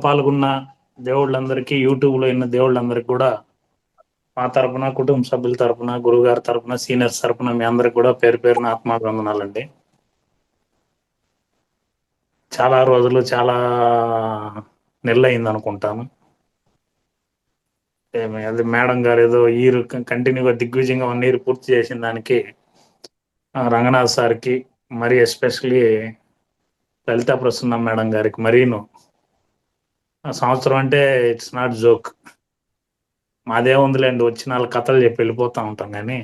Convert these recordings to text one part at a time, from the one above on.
పాల్గొన్న దేవుళ్ళందరికీ, యూట్యూబ్లో ఉన్న దేవుళ్ళందరికీ కూడా మా తరపున, కుటుంబ సభ్యుల తరపున, గురువుగారి తరపున, సీనియర్స్ తరపున మీ అందరికి కూడా పేరు పేరున ఆత్మాభివందనాలండి. చాలా రోజులు, చాలా నెలలైంది అనుకుంటాను. అది మేడం గారు ఏదో ఇయర్ కంటిన్యూగా దిగ్విజయంగా 1 ఇయర్ పూర్తి చేసిన దానికి రంగనాథ్ సార్కి, మరి ఎస్పెషలీ లలితా ప్రసన్న మేడం గారికి మరీను. సంవత్సరం అంటే ఇట్స్ నాట్ జోక్. మాదే ఉందిలేండి, వచ్చి 4 కథలు చెప్పి వెళ్ళిపోతూ ఉంటాం కానీ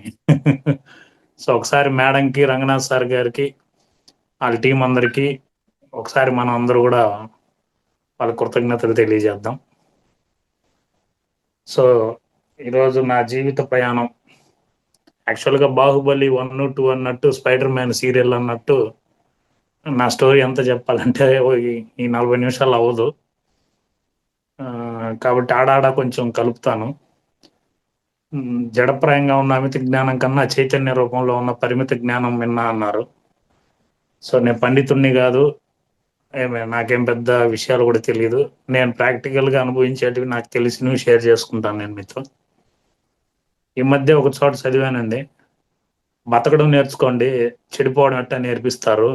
సో ఒకసారి మేడంకి, రంగనాథ్ సార్ గారికి, వాళ్ళ టీం అందరికీ ఒకసారి మనం అందరూ కూడా వాళ్ళ కృతజ్ఞతలు తెలియజేద్దాం. సో ఈరోజు నా జీవిత ప్రయాణం యాక్చువల్గా బాహుబలి 1, 2 అన్నట్టు, స్పైడర్ మ్యాన్ సీరియల్ అన్నట్టు నా స్టోరీ ఎంత చెప్పాలంటే ఈ 40 నిమిషాలు అవ్వదు. కాబట్టి ఆడాడ కొంచెం కలుపుతాను. జడప్రాయంగా ఉన్న అమిత జ్ఞానం కన్నా చైతన్య రూపంలో ఉన్న పరిమిత జ్ఞానం విన్నా అన్నారు. సో నేను పండితుణ్ణి కాదు, నాకేం పెద్ద విషయాలు కూడా తెలియదు. నేను ప్రాక్టికల్గా అనుభవించేటివి, నాకు తెలిసినవి షేర్ చేసుకుంటాను నేను మీతో. ఈ మధ్య ఒక చోట చదివానండి, బతకడం నేర్చుకోండి, చెడిపోవడం ఎట్టా నేర్పిస్తారు.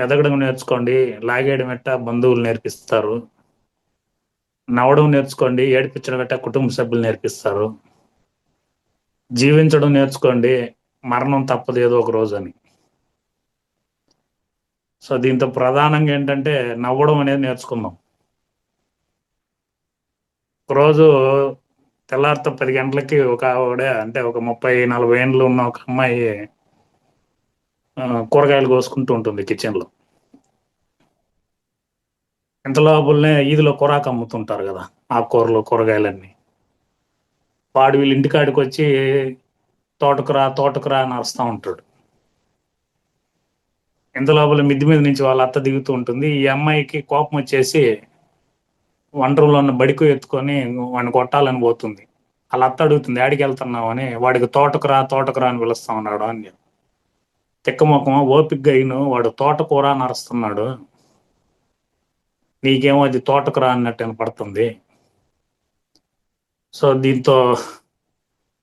ఎదగడం నేర్చుకోండి, లాగేయడం ఎట్టా బంధువులు నేర్పిస్తారు. నవ్వడం నేర్చుకోండి, ఏడిపించడం ఎట్టా కుటుంబ సభ్యులు నేర్పిస్తారు. జీవించడం నేర్చుకోండి, మరణం తప్పదు ఏదో ఒక రోజు అని. సో దీంతో ప్రధానంగా ఏంటంటే నవ్వడం అనేది నేర్చుకుందాం. ఒకరోజు తెల్లారితో 10 గంటలకి ఒక ఆవిడ, అంటే ఒక 30-40 ఏళ్ళు ఉన్న ఒక అమ్మాయి కూరగాయలు కోసుకుంటూ ఉంటుంది కిచెన్లో. ఇంత లోపలనే ఈదిలో కూరాకు అమ్ముతుంటారు కదా, ఆకుకూరలు, కూరగాయలన్నీ. వాడు వీళ్ళ ఇంటికాడికి వచ్చి తోటకురా అని అరుస్తూ ఉంటాడు. ఇంత లోపల మిద్ది మీద నుంచి వాళ్ళ అత్త దిగుతూ ఉంటుంది. ఈ అమ్మాయికి కోపం వచ్చేసి వంట రూమ్లో ఉన్న బడికు ఎత్తుకొని వాడిని కొట్టాలని పోతుంది. వాళ్ళ అత్త అడుగుతుంది, ఆడికి వెళ్తున్నావు అని. వాడికి తోటకురా అని పిలుస్తా ఉన్నాడు అని. తిక్కముఖం, ఓపిగ్గా అయిను, వాడు తోటకూర అని అరుస్తున్నాడు, నీకేమో అది తోటకురా అన్నట్టు వినపడుతుంది. సో దీంతో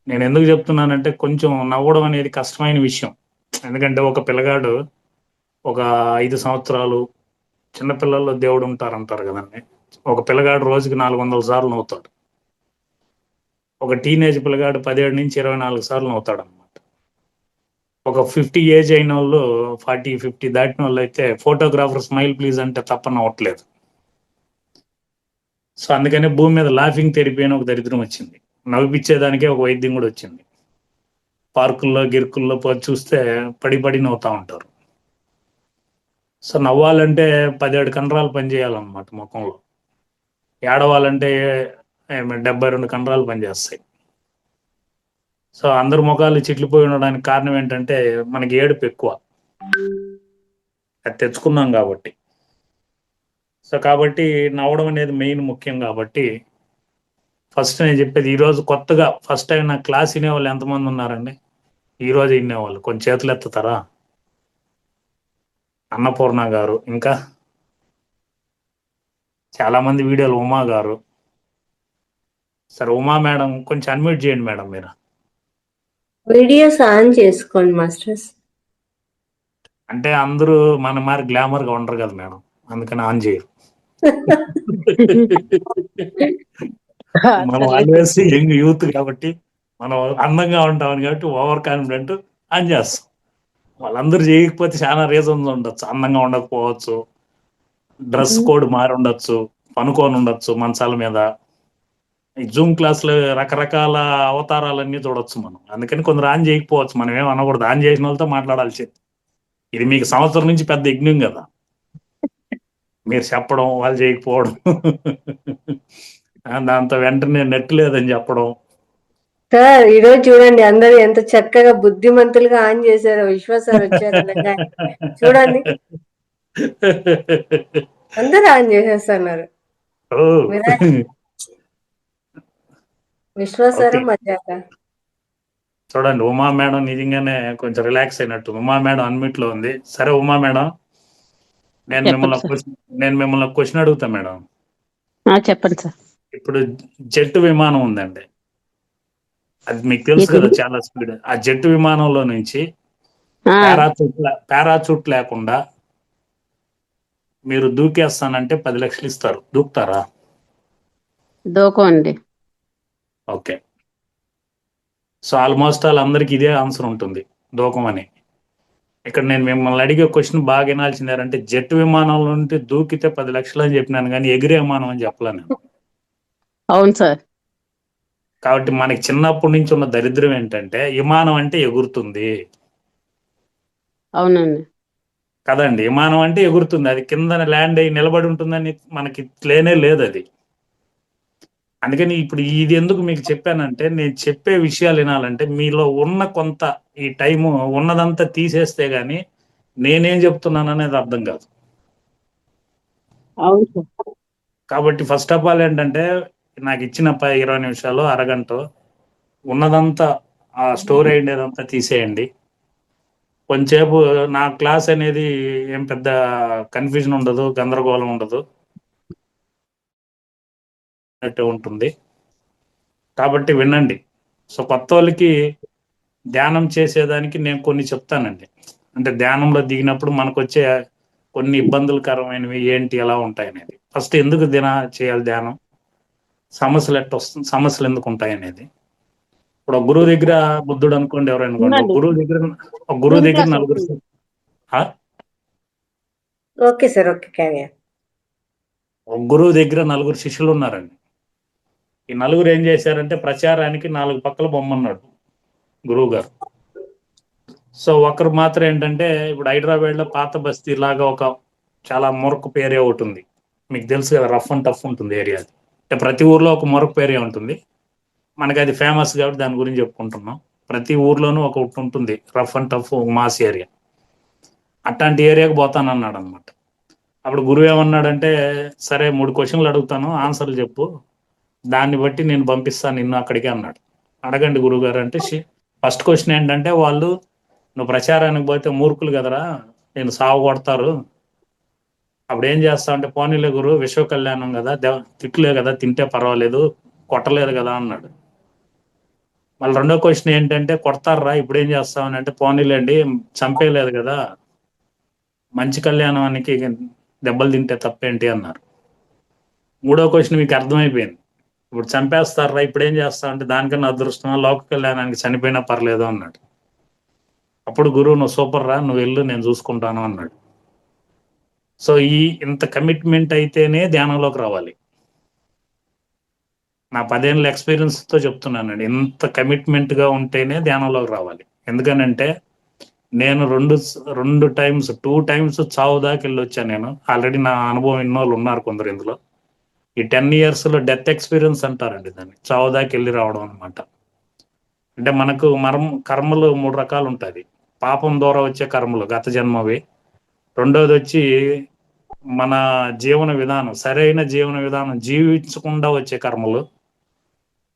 నేను ఎందుకు చెప్తున్నానంటే, కొంచెం నవ్వడం అనేది కష్టమైన విషయం. ఎందుకంటే ఒక పిల్లగాడు ఒక 5 సంవత్సరాలు, చిన్నపిల్లల్లో దేవుడు ఉంటారంటారు కదండి. ఒక పిల్లగాడు రోజుకి 400 సార్లు నవ్వుతాడు. ఒక టీనేజ్ పిల్లగాడు 17 నుంచి 24 సార్లు నవ్వుతాడు అనమాట. ఒక 50 ఏజ్ అయిన వాళ్ళు, 40-50 దాటిన వాళ్ళు అయితే ఫోటోగ్రాఫర్ స్మైల్ ప్లీజ్ అంటే తప్ప నవ్వట్లేదు. సో అందుకనే భూమి మీద లాఫింగ్ థెరపీ అని ఒక దరిద్రం వచ్చింది. నవ్విపించేదానికే ఒక వైద్యం కూడా వచ్చింది. పార్కుల్లో, గిర్కుల్లో చూస్తే పడి నవ్వుతూ ఉంటారు. సో నవ్వాలంటే 17 కండరాలు పనిచేయాలన్నమాట ముఖంలో. ఏడవాలంటే 72 కండరాలు పనిచేస్తాయి. సో అందరి ముఖాలు చిట్లిపోయి ఉండడానికి కారణం ఏంటంటే, మనకి ఏడుపు ఎక్కువ, అది తెచ్చుకున్నాం కాబట్టి. సో కాబట్టి నవ్వడం అనేది మెయిన్ ముఖ్యం. కాబట్టి ఫస్ట్ నేను చెప్పేది, ఈరోజు కొత్తగా ఫస్ట్ టైం నా క్లాస్ వినేవాళ్ళు ఎంతమంది ఉన్నారండి? ఈరోజు వినేవాళ్ళు కొంచెం చేతులు ఎత్తుతారా? అన్నపూర్ణ గారు, ఇంకా చాలామంది వీడియోలు, ఉమా గారు. సరే ఉమా మేడం కొంచెం అన్మ్యూట్ చేయండి మేడం మీరు. వీడియోస్ ఆన్ చేసుకోండి మాస్టర్స్. అంటే అందరూ మన మరి గ్లామర్గా ఉండరు కదా మేడం, అందుకని ఆన్ చేయరు. మనం ఆల్వేస్ యంగ్ యూత్ కాబట్టి, మనం అందంగా ఉంటామని కాబట్టి ఓవర్ కాన్ఫిడెంట్ ఆన్ చేస్తాం. వాళ్ళందరూ చేయకపోతే చాలా రీజన్స్ ఉండొచ్చు. అందంగా ఉండకపోవచ్చు, డ్రెస్ కోడ్ మారి ఉండొచ్చు, పనుకొని ఉండొచ్చు మంచాల మీద. ఈ జూమ్ క్లాస్లో రకరకాల అవతారాలన్నీ చూడొచ్చు మనం. అందుకని కొందరు ఆన్ చేయకపోవచ్చు, మనం ఏం అనకూడదు. ఆన్ చేసిన వాళ్ళతో మాట్లాడాల్సింది. ఇది మీకు సంవత్సరం నుంచి పెద్ద యజ్ఞం కదా, మీరు చెప్పడం, వాళ్ళు చేయకపోవడం. దాంతో వెంటనే నెట్ లేదని చెప్పడం. సార్ ఈరోజు చూడండి, అందరూ ఎంత చక్కగా బుద్ధిమంతులుగా ఆన్ చేశారో. విశ్వాసాలు వచ్చారు చూడండి, అందరూ ఆన్ చేసేస్తున్నారు. విశ్వాసారా మజాక? చూడండి, ఉమా మేడం నిజంగానే కొంచెం రిలాక్స్ అయినట్టు. ఉమా మేడం అన్మిట్లో ఉంది. సరే ఉమా మేడం, నేను మిమ్మల్ని చెప్పండి ఒక సార్. క్వశ్చన్ నేను మిమ్మల్ని ఒక క్వశ్చన్ అడుగుతా మేడం. చెప్పండి సార్. ఇప్పుడు జెట్ విమానం ఉందండి, అది మీకు తెలుసు కదా, ఏంటండి? చాలా స్పీడ్. ఆ జెట్ విమానంలో నుంచి ఆ, పారాచూట్ లేకుండా మీరు దూకేస్తానంటే 10 లక్షలు ఇస్తారు, దూకుతారా? దూకం అండి. ఓకే. సో ఆల్మోస్ట్ వాళ్ళందరికీ ఇదే ఆన్సర్ ఉంటుంది, దూకమని. ఇక్కడ నేను మిమ్మల్ని అడిగే క్వశ్చన్ బాగా వినాల్సిందారంటే, జెట్ విమానంలో నుండి దూకితే 10 లక్షలు అని చెప్పినాను, కానీ ఎగిరే విమానం అని చెప్పలే నేను. అవును సార్. కాబట్టి మనకి చిన్నప్పటి నుంచి ఉన్న దరిద్రం ఏంటంటే, విమానం అంటే ఎగురుతుంది అవునండి. కదండి. విమానం అంటే ఎగురుతుంది, అది కింద ల్యాండ్ అయ్యి నిలబడి ఉంటుందని మనకి లేనే లేదు అది. అందుకని ఇప్పుడు ఇది ఎందుకు మీకు చెప్పానంటే, నేను చెప్పే విషయాలు వినాలంటే మీలో ఉన్న కొంత ఈ టైము ఉన్నదంతా తీసేస్తే గానీ నేనేం చెప్తున్నాను అనేది అర్థం కాదు. అవును సార్. కాబట్టి ఫస్ట్ ఆఫ్ ఆల్ ఏంటంటే, నాకు ఇచ్చిన 20 నిమిషాలు అరగంట ఉన్నదంతా ఆ స్టోర్ అయ్యేదంతా తీసేయండి. కొంచెంసేపు నా క్లాస్ అనేది ఏం పెద్ద కన్ఫ్యూజన్ ఉండదు, గందరగోళం ఉండదు, అట్టే ఉంటుంది. కాబట్టి వినండి. సో కొత్త వాళ్ళకి ధ్యానం చేసేదానికి నేను కొన్ని చెప్తానండి. అంటే ధ్యానంలో దిగినప్పుడు మనకు వచ్చే కొన్ని ఇబ్బందులకరమైనవి ఏంటి, ఎలా ఉంటాయి అనేది. ఫస్ట్ ఎందుకు చేయాలి ధ్యానం, సమస్యలు ఎందుకు ఉంటాయి అనేది. ఇప్పుడు ఒక గురువు దగ్గర బుద్ధుడు అనుకోండి, ఎవరు అనుకోండి, ఉందండి. ఒక గురువు జూమ్ దగ్గర క్లాస్ నలుగురు అవుతుంది. ఆ? Okay sir, okay, carrier. ఒక గురువు దగ్గర 9 శిష్యులు ఉన్నారండి. ఈ 9 ఏం చేశారంటే, ప్రచారానికి 4 పక్కల బొమ్మన్నాడు గురువు గారు. సో ఒకరు మాత్రం ఏంటంటే, ఇప్పుడు హైదరాబాద్ లో పాత బస్తీ లాగా ఒక చాలా మొరకపు ఏరియా ఒకటి ఉంది, మీకు తెలుసు కదా, రఫ్ అండ్ టఫ్ ఉంటుంది ఏరియా. అంటే ప్రతి ఊర్లో ఒక మొరకపు ఏరియా ఉంటుంది, మనకి అది ఫేమస్ కాబట్టి దాని గురించి చెప్పుకుంటున్నాం. ప్రతి ఊర్లోనూ ఒకటి ఉంటుంది rough and tough mass area. అట్లాంటి ఏరియాకి పోతానన్నాడు అనమాట. అప్పుడు గురువు ఏమన్నాడంటే, సరే 3 క్వశ్చన్లు అడుగుతాను, ఆన్సర్లు చెప్పు, దాన్ని బట్టి నేను పంపిస్తాను నిన్ను అక్కడికి అన్నాడు. అడగండి గురువుగారు అంటే, ఫస్ట్ క్వశ్చన్ ఏంటంటే, వాళ్ళు నువ్వు ప్రచారానికి పోతే మూర్ఖులు కదరా, నేను సాగు కొడతారు, అప్పుడు ఏం చేస్తావు అంటే, పోనీలే గురు, విశ్వ కళ్యాణం కదా, తిట్లే కదా, తింటే పర్వాలేదు, కొట్టలేదు కదా అన్నాడు. మళ్ళీ రెండో క్వశ్చన్ ఏంటంటే, కొడతారా ఇప్పుడు ఏం చేస్తామని అంటే, పోనీలేండి, చంపేయలేదు కదా, మంచి కళ్యాణానికి దెబ్బలు తింటే తప్పేంటి అన్నారు. మూడో క్వశ్చన్ మీకు అర్థమైపోయింది, ఇప్పుడు చంపేస్తారా ఇప్పుడు ఏం చేస్తామంటే, దానికన్నా అదృష్టం లోక కళ్యాణానికి చనిపోయినా పర్లేదు అన్నాడు. అప్పుడు గురువు, నువ్వు సూపర్ రా, నువ్వు వెళ్ళు, నేను చూసుకుంటాను అన్నాడు. సో ఇంత కమిట్మెంట్ అయితేనే ధ్యానంలోకి రావాలి. నా 10 ఏళ్ళ ఎక్స్పీరియన్స్తో చెప్తున్నానండి, ఇంత కమిట్మెంట్గా ఉంటేనే ధ్యానంలోకి రావాలి. ఎందుకనంటే నేను రెండు టైమ్స్ 2 టైమ్స్ చావు దాకా వెళ్ళి వచ్చాను. నేను ఆల్రెడీ నా అనుభవం ఇన్నోళ్ళు ఉన్నారు కొందరు ఇందులో. ఈ 10 ఇయర్స్లో డెత్ ఎక్స్పీరియన్స్ అంటారండి దాన్ని, చావు దాకా వెళ్ళి రావడం అనమాట. అంటే మనకు కర్మలు 3 రకాలు ఉంటుంది. పాపం ద్వారా వచ్చే కర్మలు గత జన్మవి. రెండోది వచ్చి మన జీవన విధానం, సరైన జీవన విధానం జీవించకుండా వచ్చే కర్మలు.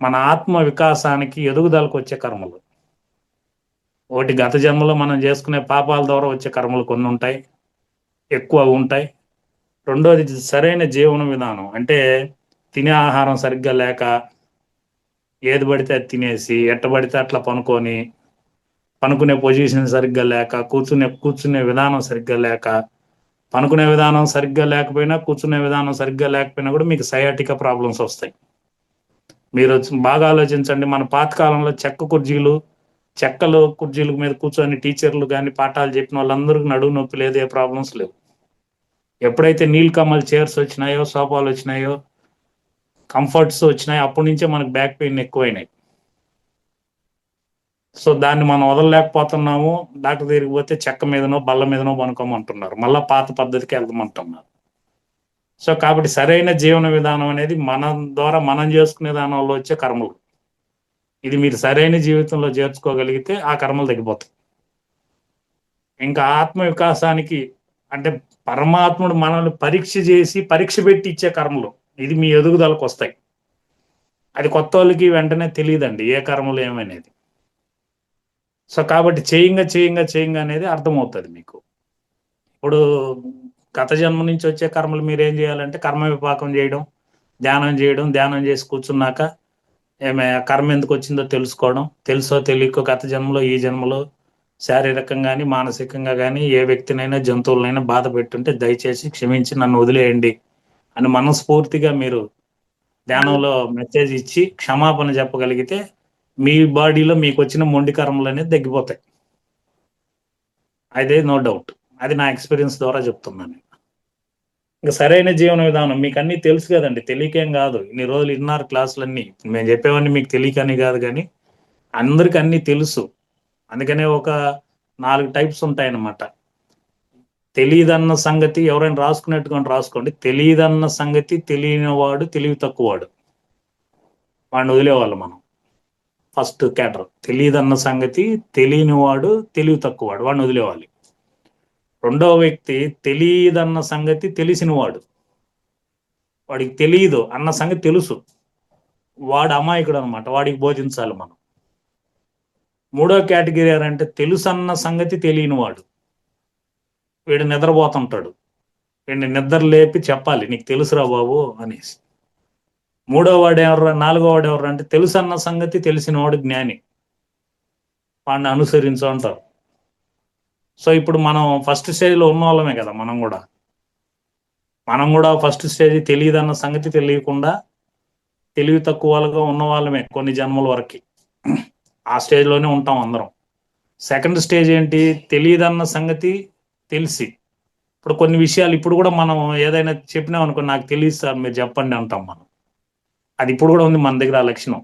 మన ఆత్మ వికాసానికి ఎదుగుదలకు వచ్చే కర్మలు. ఒకటి గత జన్మలో మనం చేసుకునే పాపాల ద్వారా వచ్చే కర్మలు కొన్ని ఉంటాయి, ఎక్కువ ఉంటాయి. రెండోది సరైన జీవన విధానం, అంటే తినే ఆహారం సరిగ్గా లేక, ఏది పడితే అది తినేసి, ఎట్టబడితే అట్లా పనుకునే పొజిషన్ సరిగ్గా లేక, కూర్చునే విధానం సరిగ్గా లేక, పనుకునే విధానం సరిగ్గా లేకపోయినా, కూర్చునే విధానం సరిగ్గా లేకపోయినా కూడా మీకు సయాటికా ప్రాబ్లమ్స్ వస్తాయి. మీరు బాగా ఆలోచించండి, మన పాతకాలంలో చెక్కలు కుర్చీల మీద కూర్చొని టీచర్లు కానీ పాఠాలు చెప్పిన వాళ్ళందరికీ నడువు నొప్పి లేదు, ఏ ప్రాబ్లమ్స్ లేవు. ఎప్పుడైతే నీలకమల్ చైర్స్ వచ్చినాయో, సోఫాలు వచ్చినాయో, కంఫర్ట్స్ వచ్చినాయో, అప్పటి నుంచే మనకు బ్యాక్ పెయిన్ ఎక్కువైనాయి. సో దాన్ని మనం వదలలేకపోతున్నాము. డాక్టర్ దగ్గరికి పోతే చెక్క మీదనో బల్ల మీదనో పనుకోమంటున్నారు, మళ్ళీ పాత పద్ధతికి వెళ్దామంటున్నారు. సో కాబట్టి సరైన జీవన విధానం అనేది మన ద్వారా మనం చేసుకునే దానివల్ల వచ్చే కర్మలు. ఇది మీరు సరైన జీవితంలో చేర్చుకోగలిగితే ఆ కర్మలు తగ్గిపోతాయి. ఇంకా ఆత్మ వికాసానికి అంటే పరమాత్ముడు మనల్ని పరీక్ష పెట్టి ఇచ్చే కర్మలు, ఇది మీ ఎదుగుదలకు వస్తాయి. అది కొత్త వాళ్ళకి వెంటనే తెలియదండి ఏ కర్మలు ఏమనేది. సో కాబట్టి చేయంగా అనేది అర్థమవుతుంది మీకు. ఇప్పుడు గత జన్మ నుంచి వచ్చే కర్మలు మీరు ఏం చేయాలంటే కర్మ విపాకం చేయడం, ధ్యానం చేసి కూర్చున్నాక ఏమే కర్మ ఎందుకు వచ్చిందో తెలుసుకోవడం, తెలుసో తెలియకో గత జన్మలో ఈ జన్మలో శారీరకంగా కానీ మానసికంగా కానీ ఏ వ్యక్తినైనా జంతువులనైనా బాధ పెట్టుంటే దయచేసి క్షమించి నన్ను వదిలేయండి అని మనస్ఫూర్తిగా మీరు ధ్యానంలో మెసేజ్ ఇచ్చి క్షమాపణ చెప్పగలిగితే మీ బాడీలో మీకు వచ్చిన మొండి కర్మలు అనేది తగ్గిపోతాయి. అదే నో డౌట్, అది నా ఎక్స్పీరియన్స్ ద్వారా చెప్తున్నాను. ఇంకా సరైన జీవన విధానం మీకు అన్నీ తెలుసు కదండి, తెలియకేం కాదు. ఇన్ని రోజులు ఇన్నారు క్లాసులన్నీ, మేము చెప్పేవన్నీ మీకు తెలియకని కాదు, కానీ అందరికి అన్నీ తెలుసు. అందుకనే ఒక 4 టైప్స్ ఉంటాయన్నమాట. తెలియదన్న సంగతి ఎవరైనా రాసుకున్నట్టుగా రాసుకోండి. తెలియదన్న సంగతి తెలియని వాడు తెలివి తక్కువవాడు, వాడిని వదిలేవాళ్ళు మనం. ఫస్ట్ క్యాటర్ తెలియదన్న సంగతి తెలియని వాడు తెలివి తక్కువవాడు, వాడిని వదిలేవాలి. రెండవ వ్యక్తి తెలియదన్న సంగతి తెలిసినవాడు, వాడికి తెలియదు అన్న సంగతి తెలుసు, వాడు అమాయకుడు అనమాట, వాడికి బోధించాలి మనం. మూడో కేటగిరీ అంటే తెలుసు అన్న సంగతి తెలియనివాడు, వీడు నిద్రపోతుంటాడు, వీడిని నిద్ర లేపి చెప్పాలి నీకు తెలుసురా బాబు అనేసి. నాలుగో వాడు ఎవరు అంటే తెలుసు అన్న సంగతి తెలిసినవాడు జ్ఞాని, వాడిని అనుసరించు అంటారు. సో ఇప్పుడు మనం ఫస్ట్ స్టేజ్లో ఉన్న వాళ్ళమే కదా, మనం కూడా ఫస్ట్ స్టేజ్ తెలియదన్న సంగతి తెలియకుండా తెలివి తక్కువ వాళ్ళగా ఉన్న వాళ్ళమే కొన్ని జన్మల వరకు, ఆ స్టేజ్లోనే ఉంటాం అందరం. సెకండ్ స్టేజ్ ఏంటి, తెలియదన్న సంగతి తెలిసి, ఇప్పుడు కొన్ని విషయాలు ఇప్పుడు కూడా మనం ఏదైనా చెప్పినాం అనుకో, నాకు తెలియదు సార్ మీరు చెప్పండి అంటాం మనం. అది ఇప్పుడు కూడా ఉంది మన దగ్గర ఆ లక్షణం.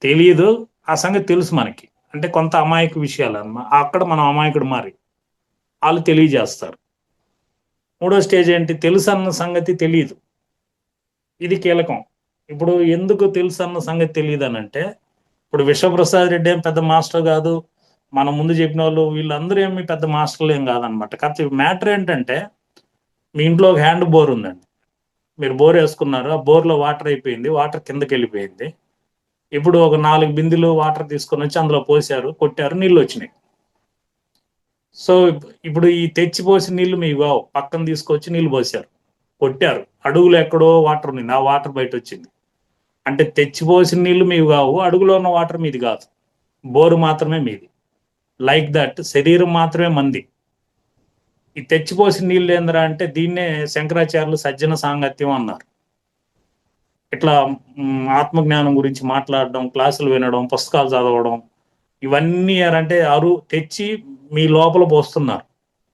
తెలియదు, ఆ సంగతి తెలుసు మనకి, అంటే కొంత అమాయక విషయాలు అన్నమాట. అక్కడ మనం అమాయకుడు మారి వాళ్ళు తెలియజేస్తారు. మూడో స్టేజ్ ఏంటి, తెలుసు అన్న సంగతి తెలియదు, ఇది కీలకం. ఇప్పుడు ఎందుకు తెలుసు అన్న సంగతి తెలియదు అని అంటే, ఇప్పుడు విశ్వప్రసాద్ రెడ్డి ఏం పెద్ద మాస్టర్ కాదు, మన ముందు చెప్పిన వాళ్ళు వీళ్ళందరూ ఏమి పెద్ద మాస్టర్లు ఏం కాదనమాట. కాకపోతే మ్యాటర్ ఏంటంటే, మీ ఇంట్లో ఒక హ్యాండ్ బోర్ ఉందండి, మీరు బోర్ వేసుకున్నారు, ఆ బోర్లో వాటర్ అయిపోయింది, వాటర్ కిందకి వెళ్ళిపోయింది. ఇప్పుడు ఒక 4 బిందెలు వాటర్ తీసుకొని వచ్చి అందులో పోసారు, కొట్టారు, నీళ్ళు వచ్చినాయి. సో ఇప్పుడు ఈ తెచ్చిపోసి నీళ్లు మీకు కావు, పక్కన తీసుకొచ్చి నీళ్లు పోసారు, కొట్టారు, అడుగులో ఎక్కడో వాటర్ ఉంది, ఆ వాటర్ బయట వచ్చింది. అంటే తెచ్చిపోసిన నీళ్లు మీకు కావు, అడుగులో ఉన్న వాటర్ మీది కాదు, బోరు మాత్రమే మీది. లైక్ దట్ శరీరం మాత్రమే మంది. ఈ తెచ్చిపోసిన నీళ్ళు ఏందిరా అంటే దీన్నే శంకరాచార్యులు సజ్జన సాంగత్యం అన్నారు. ఇట్లా ఆత్మజ్ఞానం గురించి మాట్లాడడం, క్లాసులు వినడం, పుస్తకాలు చదవడం, ఇవన్నీ అంటే తెచ్చి మీ లోపల పోస్తున్నారు.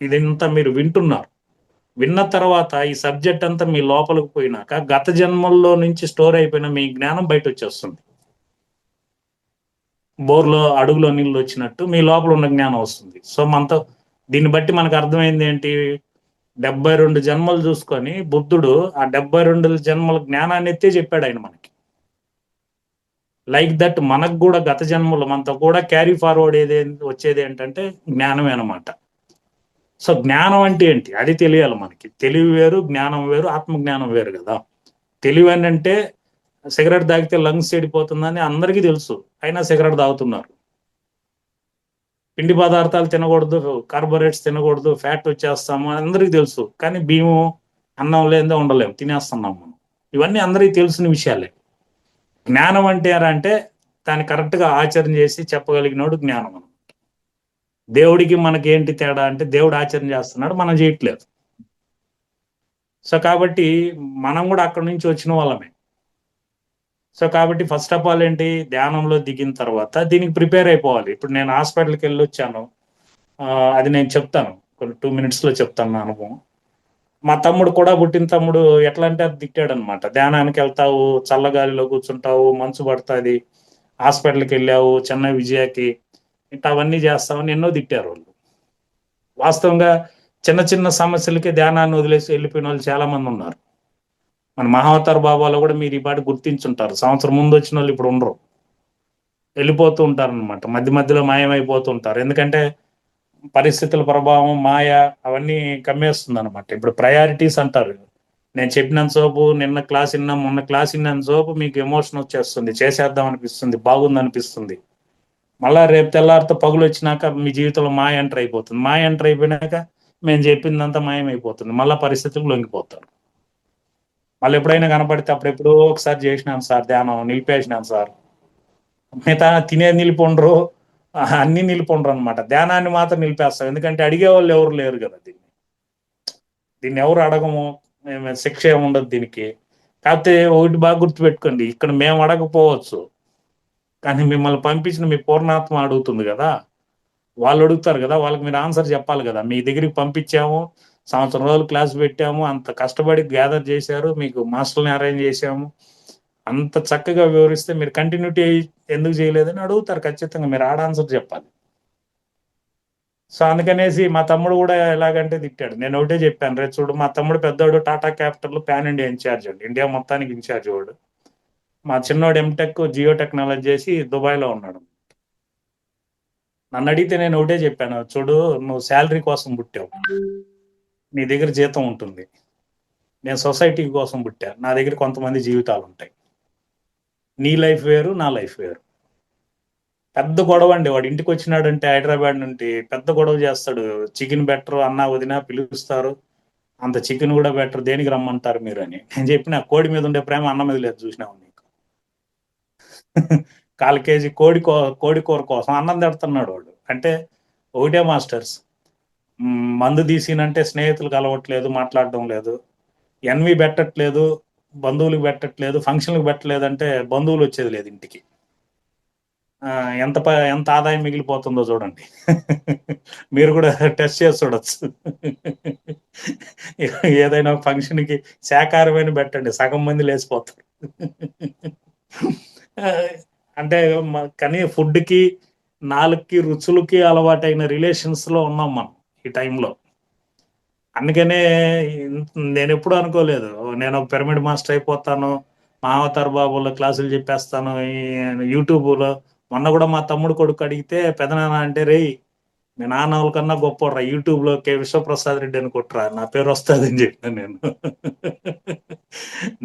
ఇదంతా మీరు వింటున్నారు. విన్న తర్వాత ఈ సబ్జెక్ట్ అంతా మీ లోపలికి పోయినాక గత జన్మల్లో నుంచి స్టోర్ అయిపోయిన మీ జ్ఞానం బయట వచ్చేస్తుంది. బోర్లో అడుగులో నీళ్ళు వచ్చినట్టు మీ లోపల ఉన్న జ్ఞానం వస్తుంది. సో మనతో దీన్ని బట్టి మనకు అర్థమైంది ఏంటి, 72 జన్మలు చూసుకొని బుద్ధుడు ఆ 72 జన్మల జ్ఞానాన్ని ఎత్తే చెప్పాడు ఆయన మనకి. లైక్ దట్ మనకు కూడా గత జన్మలు మనతో కూడా క్యారీ ఫార్వర్డ్ వచ్చేది ఏంటంటే జ్ఞానమే అనమాట. సో జ్ఞానం అంటే ఏంటి అది తెలియాలి మనకి. తెలివి వేరు, జ్ఞానం వేరు, ఆత్మజ్ఞానం వేరు కదా. తెలివి అంటే సిగరెట్ తాగితే లంగ్స్ చెడిపోతుందని అందరికీ తెలుసు, అయినా సిగరెట్ తాగుతున్నారు. పిండి పదార్థాలు తినకూడదు, కార్బోహైడ్రేట్స్ తినకూడదు, ఫ్యాట్ వచ్చేస్తాము అందరికీ తెలుసు, కానీ బియ్యం అన్నం లేదో ఉండలేము, తినేస్తున్నాం మనం. ఇవన్నీ అందరికీ తెలిసిన విషయాలే. జ్ఞానం అంటే దాన్ని కరెక్ట్గా ఆచరణ చేసి చెప్పగలిగినోడు జ్ఞానం అనమాట. దేవుడికి మనకి ఏంటి తేడా అంటే, దేవుడు ఆచరణ చేస్తున్నాడు, మనం చేయట్లేదు. సో కాబట్టి మనం కూడా అక్కడి నుంచి వచ్చిన వాళ్ళమే. సో కాబట్టి ఫస్ట్ ఆఫ్ ఆల్ ఏంటి, ధ్యానంలో దిగిన తర్వాత దీనికి ప్రిపేర్ అయిపోవాలి. ఇప్పుడు నేను హాస్పిటల్కి వెళ్ళి వచ్చాను, అది నేను చెప్తాను, కొన్ని 2 minutesలో చెప్తాను నా అనుభవం. మా తమ్ముడు కూడా పుట్టిన తమ్ముడు ఎట్లా అంటే అది తిట్టాడు అనమాట. ధ్యానానికి వెళ్తావు, చల్లగాలిలో కూర్చుంటావు, మంచు పడుతుంది, హాస్పిటల్కి వెళ్ళావు, చెన్నై విజయకి, ఇట్లా అవన్నీ చేస్తామని ఎన్నో తిట్టారు వాళ్ళు. వాస్తవంగా చిన్న చిన్న సమస్యలకే ధ్యానాన్ని వదిలేసి వెళ్ళిపోయిన వాళ్ళు చాలా మంది ఉన్నారు. మన మహావతార్ బాబాలో కూడా మీరు ఈ పాటి గుర్తించుంటారు. సంవత్సరం ముందు వచ్చిన వాళ్ళు ఇప్పుడు ఉండరు, వెళ్ళిపోతూ ఉంటారు అనమాట, మధ్య మధ్యలో మాయమైపోతుంటారు. ఎందుకంటే పరిస్థితుల ప్రభావం, మాయ అవన్నీ కమ్మేస్తుంది అనమాట. ఇప్పుడు ప్రయారిటీస్ అంటారు. నేను చెప్పినంత సోపు, నిన్న క్లాస్ విన్నా, మొన్న క్లాస్ విన్నంత సోపు మీకు ఎమోషన్ వచ్చేస్తుంది, చేసేద్దాం అనిపిస్తుంది, బాగుంది అనిపిస్తుంది. మళ్ళా రేపు తెల్లారితో పగులు వచ్చినాక మీ జీవితంలో మాయ ఎంటర్ అయిపోతుంది. మాయ ఎంటర్ అయిపోయినాక మేము చెప్పిందంతా మాయమైపోతుంది. మళ్ళా పరిస్థితులకు లొంగిపోతారు. మళ్ళీ ఎప్పుడైనా కనపడితే అప్పుడెప్పుడో ఒకసారి చేసినాను సార్ ధ్యానం, నిలిపేసినాను సార్. మిగతా తినేది నిలిపొండ్రు, అన్ని నిలిపొండ్రు అనమాట. ధ్యానాన్ని మాత్రం నిలిపేస్తాం. ఎందుకంటే అడిగే వాళ్ళు ఎవరు లేరు కదా. దీన్ని ఎవరు అడగము, శిక్ష ఏముండదు దీనికి. కాకపోతే ఒకటి బాగా గుర్తుపెట్టుకోండి, ఇక్కడ మేము అడగపోవచ్చు, కానీ మిమ్మల్ని పంపించిన మీ పూర్ణాత్మ అడుగుతుంది కదా. వాళ్ళు అడుగుతారు కదా, వాళ్ళకి మీరు ఆన్సర్ చెప్పాలి కదా. మీ దగ్గరికి పంపించాము, సంవత్సరం రోజులు క్లాస్ పెట్టాము, అంత కష్టపడి గ్యాదర్ చేశారు, మీకు మాస్టర్ని అరేంజ్ చేశాము, అంత చక్కగా వివరిస్తే మీరు కంటిన్యూటీ ఎందుకు చేయలేదని అడుగుతారు ఖచ్చితంగా. మీరు ఆడ ఆన్సర్ చెప్పాలి. సో అందుకనేసి మా తమ్ముడు కూడా ఎలాగంటే తిట్టాడు. నేను ఒకటే చెప్పాను, రేపు చూడు మా తమ్ముడు పెద్దోడు Tata Capital pan India incharge అండి, ఇండియా మొత్తానికి ఇన్ఛార్జ్ వాడు. మా చిన్నోడు ఎంటెక్ జియో టెక్నాలజీ చేసి దుబాయ్లో ఉన్నాడు. నన్ను అడిగితే నేను ఒకటే చెప్పాను, చూడు నువ్వు శాలరీ కోసం పుట్టావు, నీ దగ్గర జీతం ఉంటుంది. నేను సొసైటీ కోసం పుట్టా, నా దగ్గర కొంతమంది జీవితాలు ఉంటాయి. నీ లైఫ్ వేరు, నా లైఫ్ వేరు. పెద్ద గొడవ అండి, వాడు ఇంటికి వచ్చినాడంటే హైదరాబాద్ నుండి పెద్ద గొడవ చేస్తాడు. చికెన్ బెటర్ అన్నా వదినా పిలుస్తారు, అంత చికెన్ కూడా బెటర్, దేనికి రమ్మంటారు మీరు అని. నేను చెప్పిన కోడి మీద ఉండే ప్రేమ అన్నం మీద లేదు, చూసినావు నీకు. 1/4 కేజీ కోడి కూర కోసం అన్నం తిడుతున్నాడు వాడు. అంటే ఒకటే మాస్టర్స్, మందు తీసినంటే స్నేహితులు కలవట్లేదు, మాట్లాడడం లేదు, ఎన్వి పెట్టట్లేదు, బంధువులకు పెట్టట్లేదు, ఫంక్షన్లకు పెట్టలేదు అంటే బంధువులు వచ్చేది లేదు ఇంటికి. ఎంత ఆదాయం మిగిలిపోతుందో చూడండి. మీరు కూడా టెస్ట్ చేసి చూడొచ్చు. ఏదైనా ఫంక్షన్కి శాకాహారమైన పెట్టండి, సగం మంది లేచిపోతారు. అంటే కానీ ఫుడ్కి, నాలుగుకి, రుచులకి అలవాటైన రిలేషన్స్లో ఉన్నాం మనం ఈ టైంలో. అందుకనే నేను ఎప్పుడు అనుకోలేదు నేను ఒక పిరమిడ్ మాస్టర్ అయిపోతాను, మా అవతార్ బాబులో క్లాసులు చెప్పేస్తాను యూట్యూబ్లో. మొన్న కూడా మా తమ్ముడు కొడుకు అడిగితే, పెదనాన్న అంటే, రే మీ నాన్న వాళ్ళ కన్నా గొప్ప యూట్యూబ్లో కే విశ్వప్రసాద్ రెడ్డి అని కొట్టరా, నా పేరు వస్తుందని చెప్పాను నేను.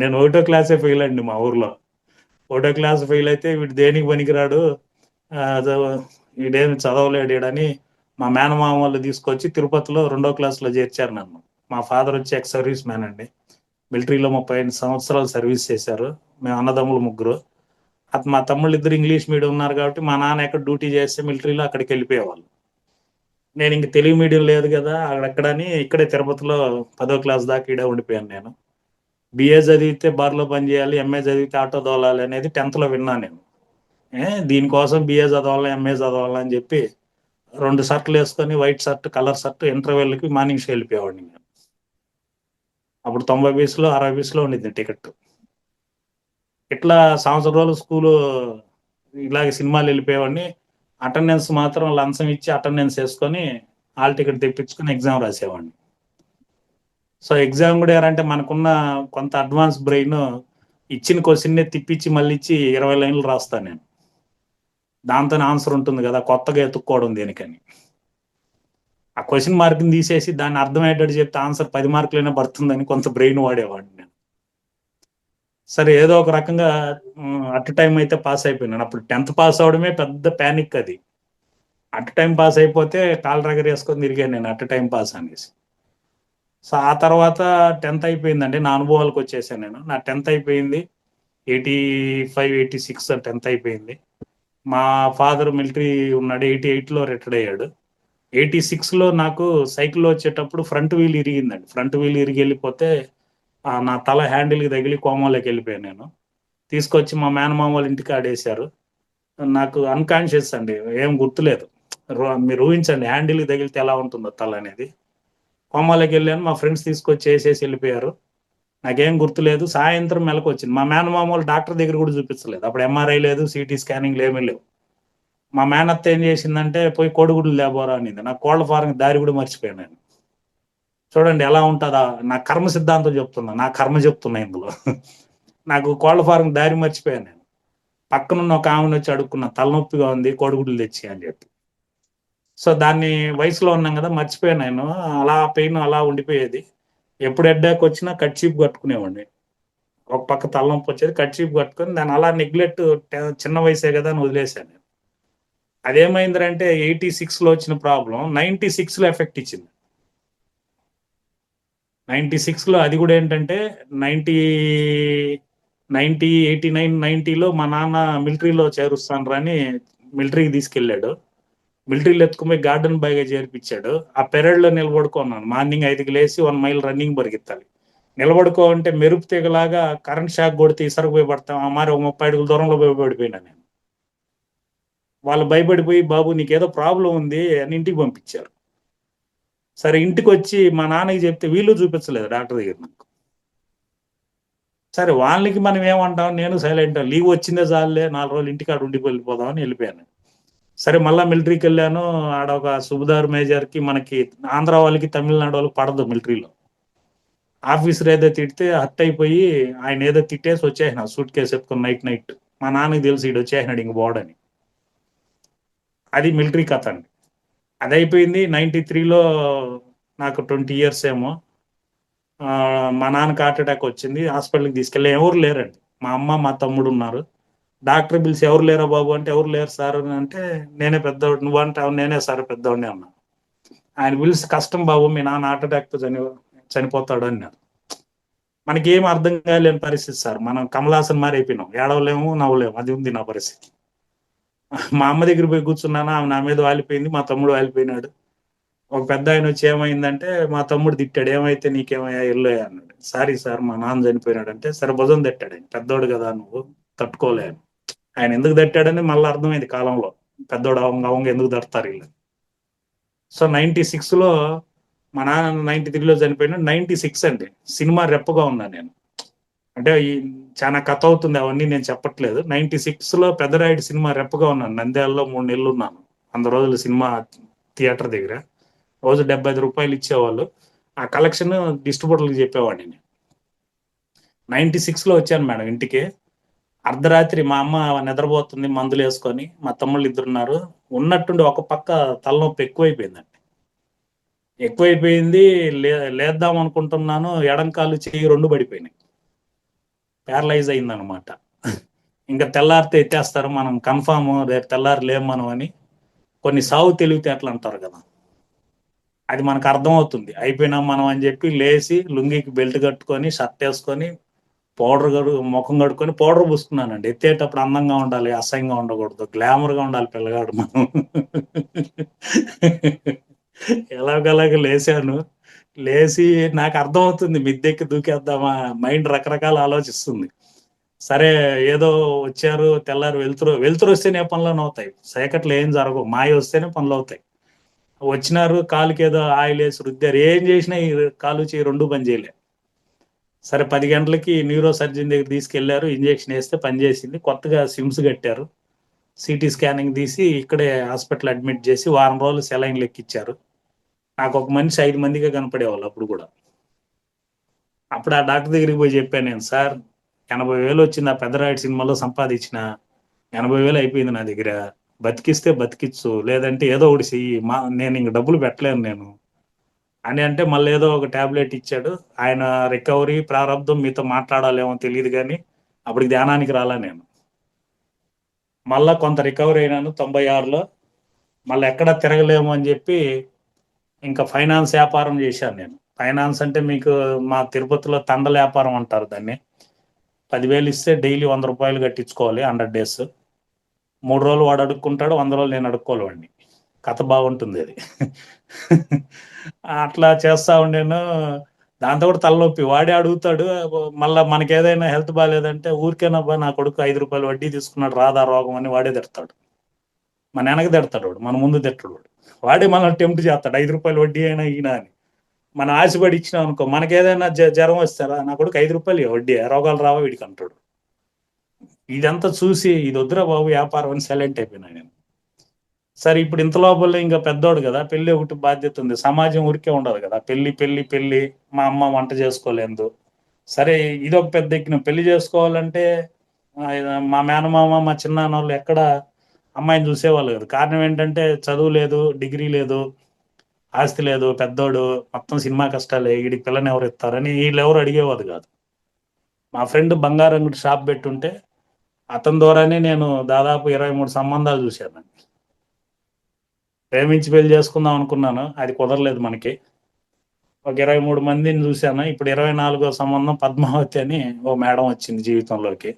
నేను 1వ క్లాసే ఫెయిల్ అండి మా ఊర్లో. 1వ క్లాస్ ఫెయిల్ అయితే వీడు దేనికి పనికిరాడు, వీడేమి చదవలేడు ఈడని మా మేనమామ వాళ్ళు తీసుకొచ్చి తిరుపతిలో 2వ క్లాస్లో చేర్చారు నన్ను. మా ఫాదర్ వచ్చి ఎక్స్ సర్వీస్ మ్యాన్ అండి, మిలిటరీలో 35 సంవత్సరాలు సర్వీస్ చేశారు. మేము అన్నదమ్ములు 3. మా తమ్ముళ్ళు 2 ఇంగ్లీష్ మీడియం ఉన్నారు కాబట్టి మా నాన్న ఎక్కడ డ్యూటీ చేస్తే మిలిటరీలో అక్కడికి వెళ్ళిపోయేవాళ్ళు. నేను ఇంక తెలుగు మీడియం లేదు కదా అక్కడెక్కడని ఇక్కడే తిరుపతిలో 10వ క్లాస్ దాకా ఇడే ఉండిపోయాను నేను. బిఏ చదివితే బార్లో పని చేయాలి, ఎంఏ చదివితే ఆటో దోలాలి అనేది 10th విన్నాను నేను. దీనికోసం బిఏ చదవాలి, ఎంఏ చదవాలి అని చెప్పి 2 షర్ట్లు వేసుకొని, వైట్ షర్ట్, కలర్ షర్ట్, ఇంటర్వెల్కి మార్నింగ్ షో వెళ్ళిపోయేవాడిని నేను. అప్పుడు 90 పైసలు 60 పైసలు ఉండింది టికెట్. ఇట్లా సంవత్సరం రోజులు స్కూలు ఇలాగే సినిమాలు వెళ్ళిపోయేవాడిని. అటెండెన్స్ మాత్రం లంచం ఇచ్చి అటెండెన్స్ వేసుకొని హాల్ టికెట్ తెప్పించుకొని ఎగ్జామ్ రాసేవాడిని. సో ఎగ్జామ్ కూడా ఏంటంటే మనకున్న కొంత అడ్వాన్స్ బ్రెయిన్, ఇచ్చిన క్వశ్చన్నే తిప్పించి మళ్ళీ ఇచ్చి 20 లైన్లు రాస్తాను నేను. దాంతోనే ఆన్సర్ ఉంటుంది కదా, కొత్తగా ఎత్తుక్కోవడం దేనికని. ఆ క్వశ్చన్ మార్క్ని తీసేసి దాన్ని అర్థమయ్యేటట్టు చెప్తే ఆన్సర్ 10 మార్కులైనా పడుతుందని కొంత బ్రెయిన్ వాడేవాడిని నేను. సరే ఏదో ఒక రకంగా అట్ టైం అయితే పాస్ అయిపోయినాను. అప్పుడు 10th పాస్ అవడమే పెద్ద ప్యానిక్ అది. అట్ టైం పాస్ అయిపోతే కాలు రగరేసుకొని తిరిగాను నేను, అట్ టైం పాస్ అనేసి. సో ఆ తర్వాత 10th అయిపోయిందండి, నా అనుభవాలకు వచ్చేసాను నేను. నా 10th అయిపోయింది 85, 86 10th అయిపోయింది. మా ఫాదర్ మిలిటరీ ఉన్నాడు, 88లో రిటైర్డ్ అయ్యాడు. 86లో నాకు సైకిల్లో వచ్చేటప్పుడు ఫ్రంట్ వీల్ ఇరిగిందండి. ఫ్రంట్ వీల్ ఇరిగి వెళ్ళిపోతే నా తల హ్యాండిల్కి తగిలి కోమాలోకి వెళ్ళిపోయాను నేను. తీసుకొచ్చి మా మేనమామ వాళ్ళ ఇంటికి ఆడేశారు. నాకు అన్కాన్షియస్ అండి, ఏం గుర్తులేదు. మీరు ఊహించండి హ్యాండిల్కి తగిలితే ఎలా ఉంటుందో తల అనేది. కోమాలోకి వెళ్ళాను, మా ఫ్రెండ్స్ తీసుకొచ్చి వేసేసి వెళ్ళిపోయారు. నాకేం గుర్తులేదు. సాయంత్రం మెలకు వచ్చింది. మా మేనమామ వాళ్ళు డాక్టర్ దగ్గర కూడా చూపించలేదు. అప్పుడు ఎంఆర్ఐ లేదు, సిటీ స్కానింగ్లు ఏమీ లేవు. మా మేనత్త ఏం చేసిందంటే, పోయి కోడిగుడ్లు లేబోరా అనింది. నాకు కోళ్ల ఫారం దారి కూడా మర్చిపోయాను నేను. చూడండి ఎలా ఉంటుందా, నా కర్మ సిద్ధాంతం చెప్తున్నా, నా కర్మ చెప్తున్నా ఇందులో. నాకు కోళ్ల ఫారం దారి మర్చిపోయాను నేను. పక్కనున్న ఒక ఆమెను వచ్చి అడుక్కున్నా, తలనొప్పిగా ఉంది కోడిగుడ్లు తెచ్చి అని చెప్పి. సో దాన్ని వయసులో ఉన్నాం కదా మర్చిపోయాను నేను. అలా పెయిన్ అలా ఉండిపోయేది. ఎప్పుడు హెడ్ఏక్ వచ్చినా కర్చీఫ్ కట్టుకునేవాడిని. ఒక పక్క తలనొప్పి వచ్చేది, కర్చీఫ్ కట్టుకొని దాన్ని అలా నెగ్లెక్ట్, చిన్న వయసే కదా అని వదిలేశాను. అదేమైందంటే 86లో వచ్చిన ప్రాబ్లం 96లో ఎఫెక్ట్ ఇచ్చింది. 96లో అది కూడా ఏంటంటే 90 89 90లో మా నాన్న మిలిటరీలో చేరుస్తాను అని మిలిటరీకి తీసుకెళ్ళాడు. మిలిటరీలో ఎత్తుకుపోయి గార్డెన్ బాయ్గా చేర్పించాడు. ఆ పెరడ్లో నిలబడుకున్నాను. మార్నింగ్ 5కి లేచి 1 మైల్ రన్నింగ్ పరిగెత్తాలి. నిలబడుకో అంటే మెరుపు తీగలాగా కరెంట్ షాక్ కొడితే ఇసరకు పడతాం. ఆ మరి ఒక 30 అడుగుల దూరంలో పడిపోయినా నేను. వాళ్ళు భయపడిపోయి బాబు నీకేదో ప్రాబ్లం ఉంది అని ఇంటికి పంపించారు. సరే ఇంటికి వచ్చి మా నాన్నకి చెప్తే వీళ్ళు చూపించలేదు డాక్టర్ దగ్గర నాకు. సరే వాళ్ళకి మనం ఏమంటాం, నేను సైలెంట్ లీవ్ వచ్చిందే చాలులే 4 రోజులు ఇంటికాడ ఉండి వెళ్ళిపోదామని వెళ్ళిపోయాను. సరే మళ్ళా మిలిటరీకి వెళ్ళాను. ఆడ ఒక సుబుదార్ మేజర్కి మనకి ఆంధ్ర వాళ్ళకి తమిళనాడు వాళ్ళకి పడదు మిలిటరీలో. ఆఫీసర్ ఏదో తిడితే హర్ట్ అయిపోయి ఆయన ఏదో తిట్టేసి వచ్చేసిన సూట్ కేసు ఎత్తుకుని నైట్. మా నాన్నకి తెలిసి ఇడు వచ్చేసినాడు ఇంక బోర్డని. అది మిలిటరీ కథ అండి. అది అయిపోయింది. 93లో నాకు 20 ఇయర్స్ ఏమో. మా నాన్నకి హార్ట్ అటాక్ వచ్చింది. హాస్పిటల్కి తీసుకెళ్ళి ఎవరు లేరండి. మా అమ్మ మా తమ్ముడు ఉన్నారు. డాక్టర్ పిలిచి ఎవరు లేరా బాబు అంటే ఎవరు లేరు సార్ అని అంటే నేనే పెద్దవాడు నువ్వు అంటావు నేనే సార్ పెద్దవాడిని అన్నా. ఆయన పిలిచి కష్టం బాబు మీ నాన్న హార్ట్ అటాక్తో చనిపోతాడు అన్నారు. మనకి ఏం అర్థం కాలేని పరిస్థితి సార్. మనం కమలాసన్ మారి అయిపోయినాం. ఏడవలేము నవ్వలేము. అది ఉంది నా పరిస్థితి. మా అమ్మ దగ్గర పోయి కూర్చున్నాను. ఆమె నా మీద వాలిపోయింది. మా తమ్ముడు వాలిపోయినాడు. ఒక పెద్ద ఆయన వచ్చి ఏమైందంటే మా తమ్ముడు తిట్టాడు. ఏమైతే నీకేమయ్యా ఎల్లోయా అన్నాడు. సారీ సార్ మా నాన్న చనిపోయినాడు అంటే సరే భుజం తట్టాడు. ఆయన పెద్దోడు కదా నువ్వు తట్టుకోలేను. ఆయన ఎందుకు తట్టాడని మళ్ళీ అర్థమైంది కాలంలో. పెద్దోడు అవంగ ఎందుకు తడతారు వీళ్ళు. సో 96లో మా నాన్న 93లో చనిపోయినా 96 అండి. సినిమా రెప్పగా ఉన్నాను నేను. అంటే ఈ చాలా కథ అవుతుంది అవన్నీ నేను చెప్పట్లేదు. 96లో పెద్దరాయుడు సినిమా రెప్పగా ఉన్నాను. నంద్యాలలో 3 నెలలు ఉన్నాను. 100 రోజులు సినిమా థియేటర్ దగ్గర. రోజు 75 రూపాయలు ఇచ్చేవాళ్ళు. ఆ కలెక్షన్ డిస్ట్రిబ్యూటర్లకు చెప్పేవాడిని నేను. 96లో వచ్చాను మేడం ఇంటికి. అర్ధరాత్రి మా అమ్మ నిద్రపోతుంది మందులు వేసుకొని. మా తమ్ముళ్ళు 2 ఉన్నారు. ఉన్నట్టుండి ఒక పక్క తలనొప్పి ఎక్కువైపోయిందండి. ఎక్కువైపోయింది. లేద్దాం అనుకుంటున్నాను. ఎడంకాలు చెయ్యి 2 పడిపోయినాయి. ప్యారలైజ్ అయిందనమాట. ఇంకా తెల్లారితే ఎత్తేస్తారు మనం కన్ఫామ్ రేపు తెల్లారి లేం మనం అని. కొన్ని సావు తెలివితేటలు అంటారు కదా, అది మనకు అర్థమవుతుంది. అయిపోయినాం మనం అని చెప్పి లేచి లుంగికి బెల్ట్ కట్టుకొని షర్ట్ వేసుకొని ముఖం కడుక్కొని పౌడర్ పూసుకున్నానండి. ఎత్తేటప్పుడు అందంగా ఉండాలి, అసహ్యంగా ఉండకూడదు, గ్లామర్గా ఉండాలి పిల్లగాడు మనం. ఎలాగలాగ లేచాను. లేచి నాకు అర్థమవుతుంది మిద్దెక్కి దూకేద్దామా, మైండ్ రకరకాల ఆలోచిస్తుంది. సరే ఏదో వచ్చారు తెల్లారు వెళ్తురు వస్తేనే పనులు అవుతాయి. చీకట్లో ఏం జరగవు, మాయ వస్తేనే పనులు అవుతాయి. వచ్చినారు కాలుకి ఏదో ఆయిల్ వేసి రుద్దారు. ఏం చేసినా ఈ కాలు చేయి 2 పని చేయలే. సరే 10 గంటలకి న్యూరో సర్జన్ దగ్గర తీసుకెళ్లారు. ఇంజెక్షన్ వేస్తే పనిచేసింది. కొత్తగా సిమ్స్ కట్టారు. సిటీ స్కానింగ్ తీసి ఇక్కడే హాస్పిటల్ అడ్మిట్ చేసి వారం రోజులు సెలైన్లు ఎక్కిచ్చారు. నాకు ఒక మనిషి 5 మందిగా కనపడేవాళ్ళు అప్పుడు కూడా. అప్పుడు ఆ డాక్టర్ దగ్గరికి పోయి చెప్పాను నేను, సార్ 80,000 వచ్చింది ఆ పెద్దరాయుడు సినిమాలో సంపాదించిన. 80,000 అయిపోయింది నా దగ్గర. బతికిస్తే బతికిచ్చు, లేదంటే ఏదో ఒకటి చెయ్యి, నేను ఇంక డబ్బులు పెట్టలేను నేను అని అంటే మళ్ళీ ఏదో ఒక టాబ్లెట్ ఇచ్చాడు. ఆయన రికవరీ ప్రారంభం మీతో మాట్లాడాలేమో తెలియదు కానీ అప్పటికి ధ్యానానికి రాలా నేను. మళ్ళా కొంత రికవరీ అయినాను 96లో. మళ్ళీ ఎక్కడ తిరగలేము అని చెప్పి ఇంకా ఫైనాన్స్ వ్యాపారం చేశాను నేను. ఫైనాన్స్ అంటే మీకు మా తిరుపతిలో తండల వ్యాపారం అంటారు దాన్ని. 10,000 ఇస్తే డైలీ 100 రూపాయలు కట్టించుకోవాలి 100 days. 3 రోజులు వాడు అడుక్కుంటాడు, 100 రోజులు నేను అడుక్కోవాలి వాడిని. కథ బాగుంటుంది అది. అట్లా చేస్తా ఉండేను. దాంతో కూడా తలనొప్పి. వాడే అడుగుతాడు. మళ్ళీ మనకి ఏదైనా హెల్త్ బాగాలేదంటే ఊరికేనబ్బా నా కొడుకు 5 రూపాయలు వడ్డీ తీసుకున్నాడు రాదా రోగం అని వాడే తిడతాడు. మన వెనక తిడతాడు వాడు, మన ముందు తిట్టడు వాడు. వాడే మనల్ని టెంప్ట్ చేస్తాడు 5 రూపాయలు వడ్డీ అయినా ఈయన అని. మనం ఆశపడి ఇచ్చినాం అనుకో, మనకేదైనా జ్వరం వస్తారా నా కొడుకు 5 రూపాయలు వడ్డీ, రోగాలు రావా వీడికి అంటాడు. ఇదంతా చూసి ఇది వద్దురా బాబు వ్యాపారం అని సైలెంట్ అయిపోయినా నేను. సరే ఇప్పుడు ఇంత లోపల ఇంకా పెద్దోడు కదా, పెళ్లి ఒకటి బాధ్యత ఉంది. సమాజం ఊరికే ఉండదు కదా, పెళ్లి. మా అమ్మ వంట చేసుకోలేదు. సరే ఇదొక పెద్ద ఎక్కిన. పెళ్లి చేసుకోవాలంటే మా మేనమామ మా చిన్నాన్న వాళ్ళు ఎక్కడ అమ్మాయిని చూసేవాళ్ళు కదా. కారణం ఏంటంటే చదువు లేదు, డిగ్రీ లేదు, ఆస్తి లేదు, పెద్దోడు, మొత్తం సినిమా కష్టాలే, వీడికి పిల్లని ఎవరు ఇస్తారని వీళ్ళు ఎవరు అడిగేవారు కాదు. మా ఫ్రెండ్ బంగారం అంగడి షాప్ పెట్టుంటే అతని ద్వారానే నేను దాదాపు 23 సంబంధాలు చూశాను. ప్రేమించి పెళ్లి చేసుకుందాం అనుకున్నాను, అది కుదరలేదు మనకి. ఒక 23 మందిని చూశాను. ఇప్పుడు 24వ సంబంధం పద్మావతి అని ఓ మేడం వచ్చింది జీవితంలోకి.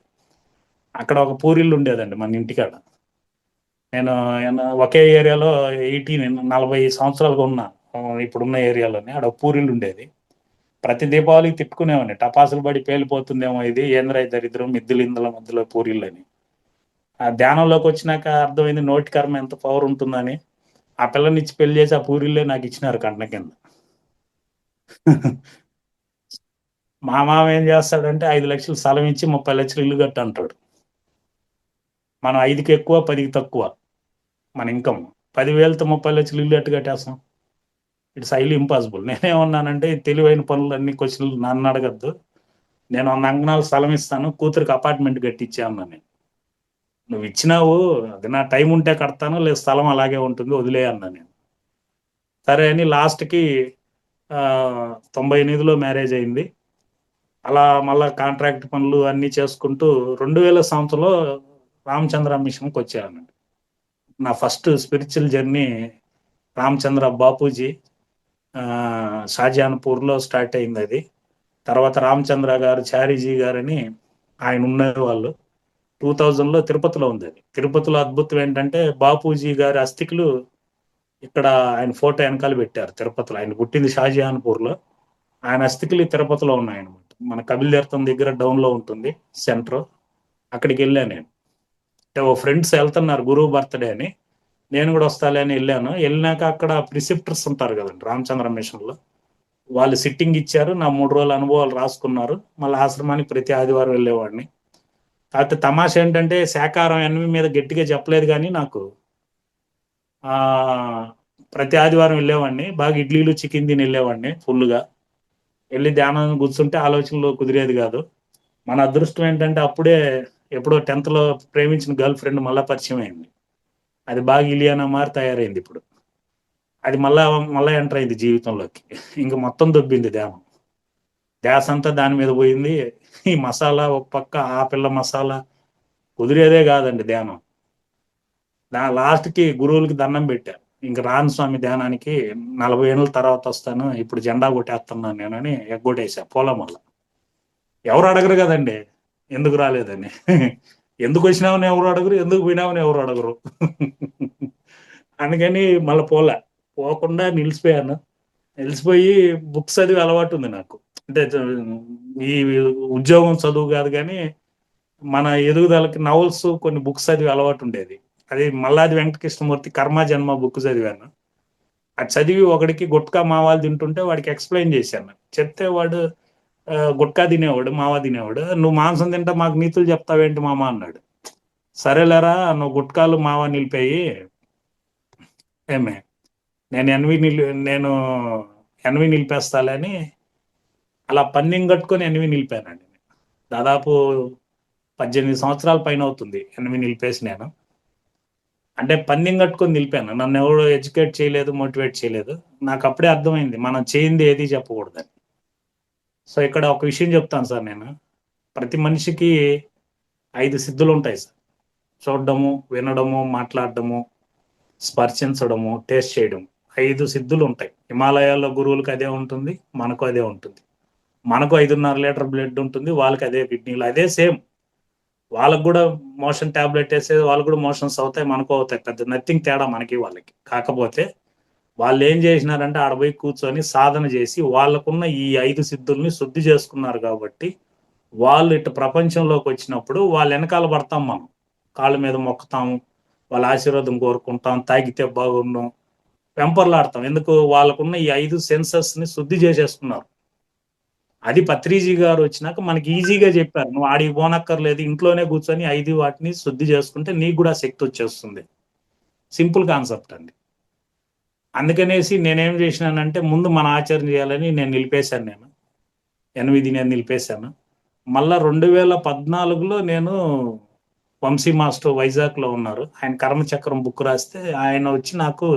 అక్కడ ఒక పూరిల్లు ఉండేదండి మన ఇంటికాడ. నేను ఒకే ఏరియాలో 40 సంవత్సరాలుగా ఉన్నా. ఇప్పుడున్న ఏరియాలోనే ఆడ ఒక పూరిల్లు ఉండేది. ప్రతి దీపావళికి తిట్టుకునేవాడిని, టపాసులు పడి పేలిపోతుందేమో ఇది, ఏంద్రా ఈ దరిద్రం, మిద్దులిందుల మధ్యలో పూరిల్లు అని. ఆ ధ్యానంలోకి వచ్చినాక అర్థమైంది నోటి కర్మ ఎంత పవర్ ఉంటుందని. ఆ పిల్లని ఇచ్చి పెళ్లి చేసి ఆ పూరిల్లే నాకు ఇచ్చినారు కంట కింద. మా మామ ఏం చేస్తాడంటే 5 లక్షలు స్థలం ఇచ్చి 30 లక్షలు ఇల్లు కట్ట అంటాడు. మనం 5కి ఎక్కువ 10కి తక్కువ మన ఇన్కమ్. 10,000తో 30 లక్షలు ఇల్లు ఎట్టు కట్టేస్తాం? It's highly impossible. నేనేమన్నానంటే తెలివైన పనులు అన్ని క్వశ్చన్లు నన్ను అడగద్దు, నేను 100 అంకణాలు స్థలం ఇస్తాను, కూతురికి అపార్ట్మెంట్ కట్టించే అన్నా. నేను నువ్వు ఇచ్చినావు, అది నా టైం ఉంటే కడతాను, లేదు స్థలం అలాగే ఉంటుంది వదిలే అన్నా నేను. సరే అని లాస్ట్కి 98లో మ్యారేజ్ అయింది. అలా మళ్ళా కాంట్రాక్ట్ పనులు అన్నీ చేసుకుంటూ 2000 సంవత్సరంలో రామచంద్ర మిషన్కి వచ్చాను. నా first spiritual journey Ramachandra Bapuji షాజహాన్పూర్లో స్టార్ట్ అయింది. అది తర్వాత రామచంద్ర గారు, చారీజీ గారని ఆయన ఉండేవాళ్ళు. 2000లో తిరుపతిలో ఉంది. అది తిరుపతిలో అద్భుతం ఏంటంటే బాపూజీ గారి అస్థికులు ఇక్కడ ఆయన ఫోటో వెనకాల పెట్టారు. తిరుపతిలో ఆయన పుట్టింది షాజహాన్పూర్లో, ఆయన అస్థికులు తిరుపతిలో ఉన్నాయన్నమాట. మన కపిల్ తీర్థం దగ్గర డౌన్లో ఉంటుంది సెంటర్. అక్కడికి వెళ్ళాను నేను. అంటే ఓ ఫ్రెండ్స్ వెళ్తున్నారు గురువు బర్త్డే అని, నేను కూడా వస్తాలే అని వెళ్ళాను. వెళ్ళినాక అక్కడ ప్రిసిప్టర్స్ ఉంటారు కదండి రామచంద్ర మిషన్లో, వాళ్ళు సిట్టింగ్ ఇచ్చారు. నా 3 రోజుల అనుభవాలు రాసుకున్నారు. మళ్ళీ ఆశ్రమానికి ప్రతి ఆదివారం వెళ్ళేవాడిని. కాకపోతే తమాషా ఏంటంటే శాకాహారం ఎన్వి మీద గట్టిగా చెప్పలేదు, కానీ నాకు ప్రతి ఆదివారం వెళ్ళేవాడిని. బాగా ఇడ్లీలు చికెన్ తిని వెళ్ళేవాడిని ఫుల్గా. వెళ్ళి ధ్యానం కూర్చుంటే ఆలోచనలు కుదిరేది కాదు. మన అదృష్టం ఏంటంటే అప్పుడే ఎప్పుడో 10th ప్రేమించిన గర్ల్ ఫ్రెండ్ మళ్ళీ పరిచయం అయింది. అది బాగా ఇలియానా మారి తయారైంది ఇప్పుడు. అది మళ్ళా ఎంటర్ అయింది జీవితంలోకి. ఇంక మొత్తం దొబ్బింది ధ్యానం. ధ్యాస అంతా దాని మీద పోయింది. ఈ మసాలా ఒక పక్క, ఆ పిల్ల మసాలా, కుదిరేదే కాదండి ధ్యానం. లాస్ట్కి గురువులకి దండం పెట్టా, ఇంక రాను స్వామి ధ్యానానికి, 40 ఏళ్ళ తర్వాత వస్తాను, ఇప్పుడు జెండా కొట్టేస్తున్నాను నేనని ఎగ్గొట్టేసా పొలం వల్ల. ఎవరు అడగరు కదండి ఎందుకు రాలేదని. ఎందుకు వచ్చినావని ఎవరు అడగరు, ఎందుకు పోయినావని ఎవరు అడగరు. అందుకని మళ్ళీ పోకుండా నిలిచిపోయాను. నిలిచిపోయి బుక్స్ చదివి అలవాటు ఉంది నాకు. అంటే ఈ ఉద్యోగం చదువు కాదు, కానీ మన ఎదుగుదలకి నవల్స్ కొన్ని బుక్స్ చదివి అలవాటు ఉండేది. అది మల్లాది వెంకటకృష్ణమూర్తి కర్మ జన్మ బుక్ చదివాను. అది చదివి ఒకడికి గుట్కా మావాలు తింటుంటే వాడికి ఎక్స్ప్లెయిన్ చేశాను. చెప్తే వాడు గుట్కా తినేవాడు, మావా తినేవాడు. నువ్వు మాంసం తింటా మాకు నీతులు చెప్తావేంటి మామ అన్నాడు. సరేలేరా, నువ్వు గుట్కాలు మావా నిలిపాయి ఏమే, నేను ఎన్వి నిలిపేస్తాలని అలా పన్నిం కట్టుకొని ఎన్వి నిలిపానండి. దాదాపు 18 సంవత్సరాల పైన అవుతుంది ఎన్వి నిలిపేసి. నేను అంటే పన్నిం కట్టుకొని నిలిపాను. నన్ను ఎవరు ఎడ్యుకేట్ చేయలేదు, మోటివేట్ చేయలేదు. నాకు అప్పుడే అర్థమైంది మనం చేయింది ఏది చెప్పకూడదని. సో ఇక్కడ ఒక విషయం చెప్తాను సార్. నేను ప్రతి మనిషికి 5 సిద్ధులు ఉంటాయి సార్. చూడడము, వినడము, మాట్లాడడము, స్పర్శించడము, టేస్ట్ చేయడం, 5 సిద్ధులు ఉంటాయి. హిమాలయాల్లో గురువులకు అదే ఉంటుంది, మనకు అదే ఉంటుంది. మనకు 5.5 లీటర్ బ్లడ్ ఉంటుంది, వాళ్ళకి అదే కిడ్నీలు, అదే సేమ్. వాళ్ళకు కూడా మోషన్ ట్యాబ్లెట్ వేసేది, వాళ్ళకు కూడా మోషన్స్ అవుతాయి, మనకు అవుతాయి. పెద్ద నథింగ్ తేడా మనకి వాళ్ళకి. కాకపోతే వాళ్ళు ఏం చేసినారంటే ఆడపోయి కూర్చొని సాధన చేసి వాళ్ళకున్న ఈ 5 సిద్ధుల్ని శుద్ధి చేసుకున్నారు. కాబట్టి వాళ్ళు ఇటు ప్రపంచంలోకి వచ్చినప్పుడు వాళ్ళ వెనకాల పడతాం, మనం కాళ్ళ మీద మొక్కుతాము, వాళ్ళ ఆశీర్వాదం కోరుకుంటాం, తాగితే బాగుండం, వెంపర్లాడతాం. ఎందుకు? వాళ్ళకున్న ఈ 5 సెన్సెస్ని శుద్ధి చేసేసుకున్నారు. అది పత్రిజీ గారు వచ్చినాక మనకి ఈజీగా చెప్పారు, నువ్వు ఆడికి పోనక్కర్లేదు, ఇంట్లోనే కూర్చొని 5 వాటిని శుద్ధి చేసుకుంటే నీకు కూడా శక్తి వచ్చేస్తుంది. సింపుల్ కాన్సెప్ట్ అండి. అందుకనేసి నేనేం చేసినానంటే ముందు మన ఆచరణ చేయాలని నేను నిలిపేశాను. నేను 8 నిలిపేశాను. మళ్ళా 2014లో నేను వంశీ మాస్టర్ వైజాగ్లో ఉన్నారు, ఆయన కర్మచక్రం బుక్ రాస్తే ఆయన వచ్చి నాకు